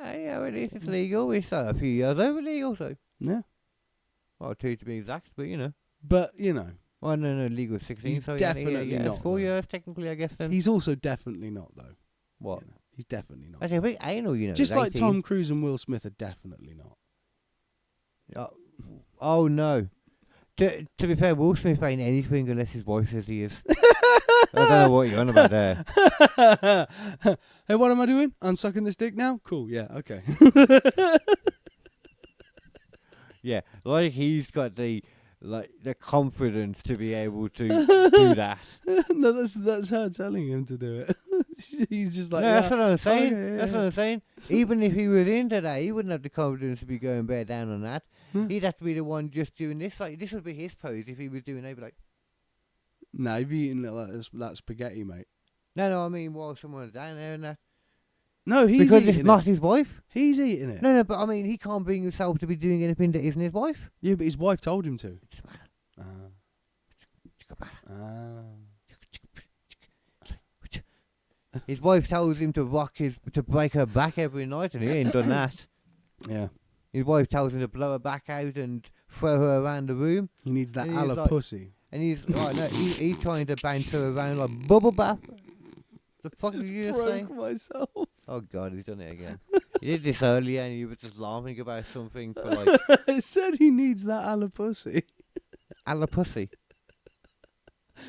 Yeah, well, it's legal. It's a few years over legal, so. Yeah. Well, 2 to be exact, but But Well, no, legal 16. He's so definitely yeah, not, It's 4 though. years technically, I guess. Then he's also definitely not though. what? He's definitely not. Actually, I think anal, Just is like 18. Tom Cruise and Will Smith are definitely not. Oh no. To be fair, Will Smith ain't anything unless his wife says he is. I don't know what you're on about there. Hey, what am I doing? I'm sucking this dick now? Cool, yeah, okay. Yeah, like he's got the confidence to be able to do that. No, that's her telling him to do it. He's just like, No, that's yeah, what I'm saying. okay, That's yeah. what I'm saying. Even if he was into that, he wouldn't have the confidence to be going bare down on that. He'd have to be the one just doing this. Like this would be his pose if he was doing it. He'd be like, Nah, if you eating that spaghetti, mate. no, I mean while someone's down there and that. No, he's because eating it's not it. his wife. He's eating it. No, but I mean he can't bring himself to be doing anything that isn't his wife. Yeah, but his wife told him to. His wife tells him to break her back every night, and he ain't done that. Yeah. His wife tells him to blow her back out and throw her around the room. He needs that And he's ala like- pussy. And he's trying to bounce her around like bubble bath. The fuck did Just you just say? broke myself. Oh God, he's done it again. He did this earlier and you were just laughing about something for like I said he needs that alopussy. Alapussy.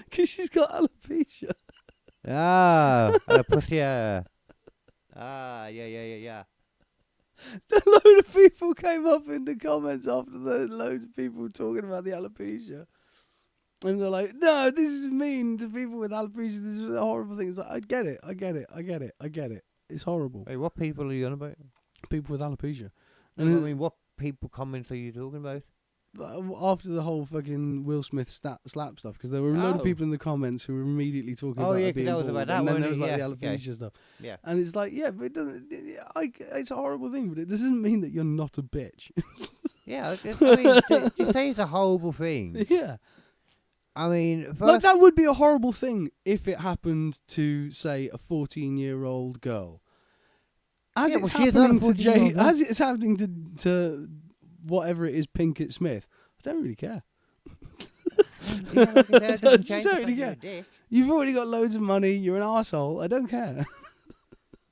Because she's got alopecia. Ah, Alapussy. Ah, yeah. A load of people came up in the comments after the loads of people talking about the alopecia. And they're like, no, this is mean to people with alopecia. This is a horrible thing. It's like, I get it. It's horrible. Hey, what people are you on about? People with alopecia. I And mean, what people comments are you talking about? after the whole fucking Will Smith slap stuff, because there were a load of people in the comments who were immediately talking about it being bald, and then there was like the alopecia stuff. Yeah. And it's like, yeah, but it doesn't. It's a horrible thing, but it doesn't mean that you're not a bitch. Yeah, I mean, to say it's a horrible thing. Yeah. I mean, like that would be a horrible thing if it happened to, say, a 14-year-old girl. As it's happening to as it's happening to whatever it is, Pinkett Smith, I don't really care. I don't really care. You've already got loads of money. You're an arsehole. I don't care.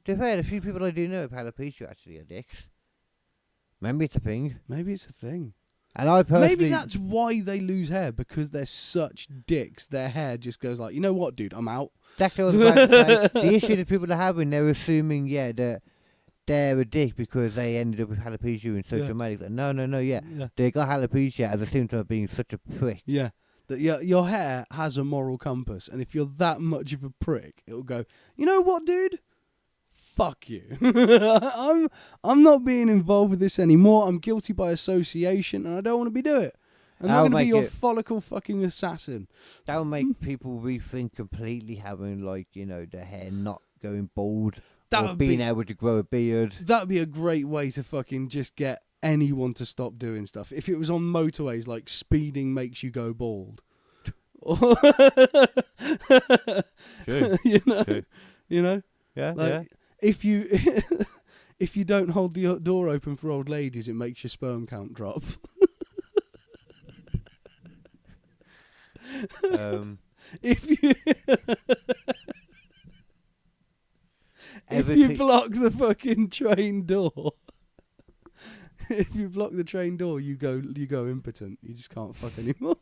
To be fair, a few people I do know with alopecia actually are dicks. Maybe it's a thing. And I personally... Maybe that's why they lose hair, because they're such dicks. Their hair just goes like, you know what, dude, I'm out. That's what I was about to say. The issue that people are having, they're assuming, that they're a dick because they ended up with alopecia and social media. Like, no, they got alopecia at the same time being such a prick. Yeah. That your hair has a moral compass, and if you're that much of a prick, it'll go, you know what, dude? Fuck you. I'm not being involved with this anymore. I'm guilty by association, and I don't want to be doing it. I'm not going to be your follicle fucking assassin. That would make people rethink completely having, like, their hair not going bald. Or being able to grow a beard. That would be a great way to fucking just get anyone to stop doing stuff. If it was on motorways, like speeding makes you go bald. True. You know? Yeah, like, if you don't hold the door open for old ladies, it makes your sperm count drop. If you block the fucking train door, if you block the train door, you go impotent. You just can't fuck anymore.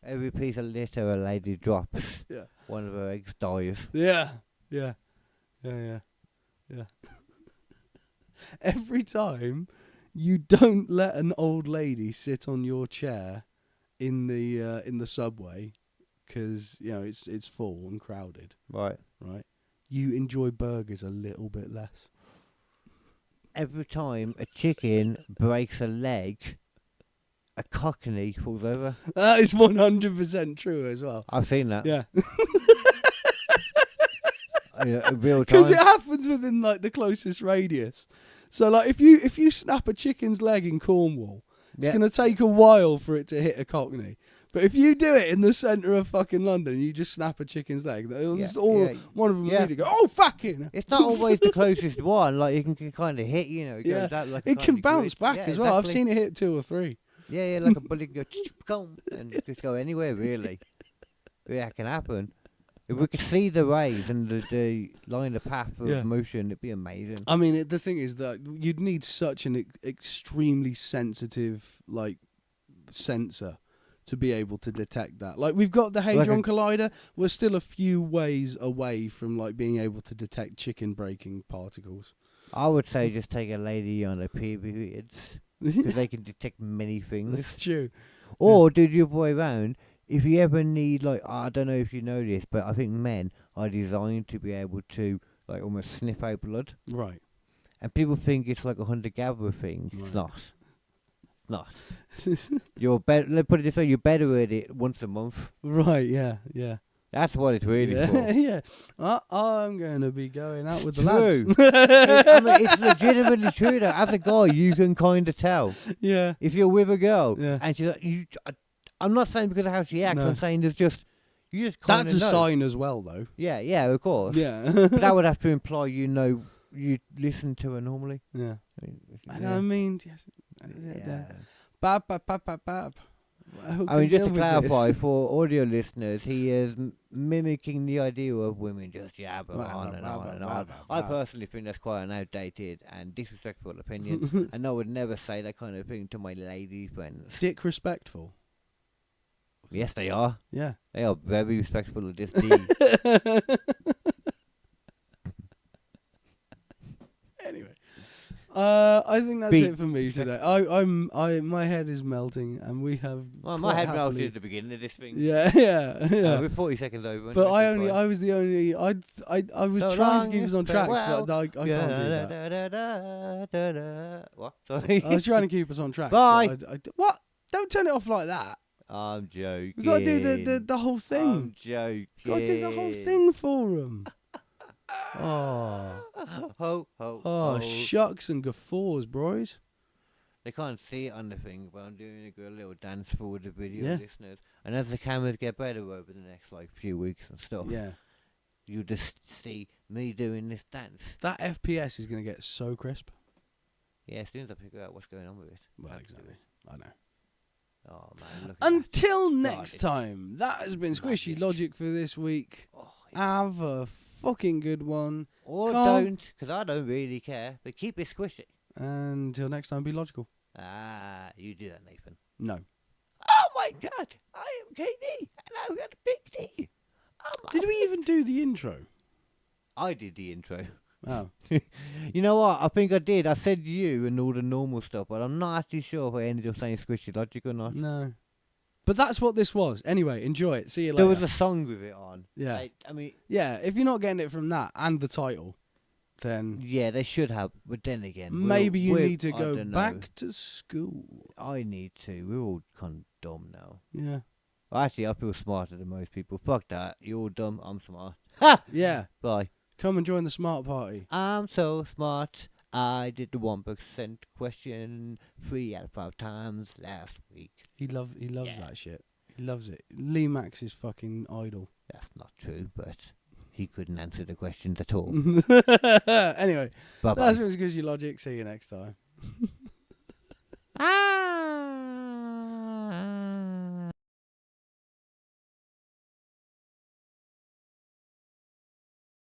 Every piece of litter a lady drops, yeah, one of her eggs dies. Yeah. Every time you don't let an old lady sit on your chair in the subway because it's full and crowded. Right. You enjoy burgers a little bit less. Every time a chicken breaks a leg, a cockney falls over. That is 100% true as well. I've seen that. Yeah. Real time. Because it happens within like the closest radius. So like if you snap a chicken's leg in Cornwall, it's gonna take a while for it to hit a cockney. But if you do it in the centre of fucking London, you just snap a chicken's leg. One of them immediately go, oh fucking! It's not always the closest one. Like you can kind of hit, it can bounce back as well. I've seen it hit 2 or 3. Yeah, like a bullet can go and just go anywhere really. That can happen. If we could see the rays and the line of path of motion, it'd be amazing. I mean, the thing is that you'd need such an extremely sensitive sensor to be able to detect that. Like we've got the Hadron Collider, we're still a few ways away from like being able to detect chicken breaking particles. I would say just take a lady on her periods because they can detect many things. That's true. Or do the other way around. If you ever need, like, I don't know if you know this, but I think men are designed to be able to, like, almost sniff out blood. Right. And people think it's like a hunter-gatherer thing. Right. It's not. You're better. Let's put it this way: you're better at it once a month. Right. Yeah. That's what it's really for. Yeah. I'm going to be going out with the lads. I mean, it's legitimately true. Though, as a guy, you can kind of tell. Yeah. If you're with a girl and she's like, I'm not saying because of how she acts. No. I'm saying there's just you just. That's a sign as well, though. Yeah, of course. Yeah. But that would have to imply you listen to her normally. Yeah. I mean, yes. Bab. I mean, just to clarify for audio listeners, he is mimicking the idea of women just yabbing on and on and on. I personally think that's quite an outdated and disrespectful opinion, and I would never say that kind of thing to my lady friends. Dick respectful. Yes, they are. Yeah. They are very respectful of this deed. Anyway. I think that's it for me today. My head is melting, and we have. Well, my head melted at the beginning of this thing. Yeah. We're 40 seconds over. But I was the only. I was trying to keep us on track, but I can't do that. What? Sorry. I was trying to keep us on track. Bye. What? Don't turn it off like that. I'm joking. We gotta do the whole thing. I'm joking. Gotta do the whole thing for them. Oh. Ho, ho, Oh, ho. shucks and guffaws, bros. They can't see it on the thing, but I'm doing a good little dance for the video listeners. And as the cameras get better over the next few weeks and stuff, you just see me doing this dance. That FPS is gonna get so crisp. Yeah, as soon as I figure out what's going on with it. Well, exactly. I know. Oh man! Until next time, that has been Squishy Logic for this week. Have a fucking good one. Or don't, because I don't really care. But keep it squishy. Until next time, be logical. You do that, Nathan. No. Oh my God! I am KD, and I've got a big D. Did we even do the intro? I did the intro. Oh. You know what? I think I did. I said you and all the normal stuff, but I'm not actually sure if I ended up saying Squishy Logic or not. No. But that's what this was. Anyway, enjoy it. See you later. There was a song with it on. Yeah. I mean... Yeah, if you're not getting it from that and the title, then... Yeah, they should have. But then again... Maybe you need to go back to school. I need to. We're all kind of dumb now. Yeah. Well, actually, I feel smarter than most people. Fuck that. You're all dumb. I'm smart. Ha! Yeah. Bye. Come and join the smart party. I'm so smart. I did the 1% question 3 out of 5 times last week. He loves that shit. He loves it. Lee Max is fucking idol. That's not true, but he couldn't answer the questions at all. Anyway, bye-bye. That's what's Squishy Logic. See you next time.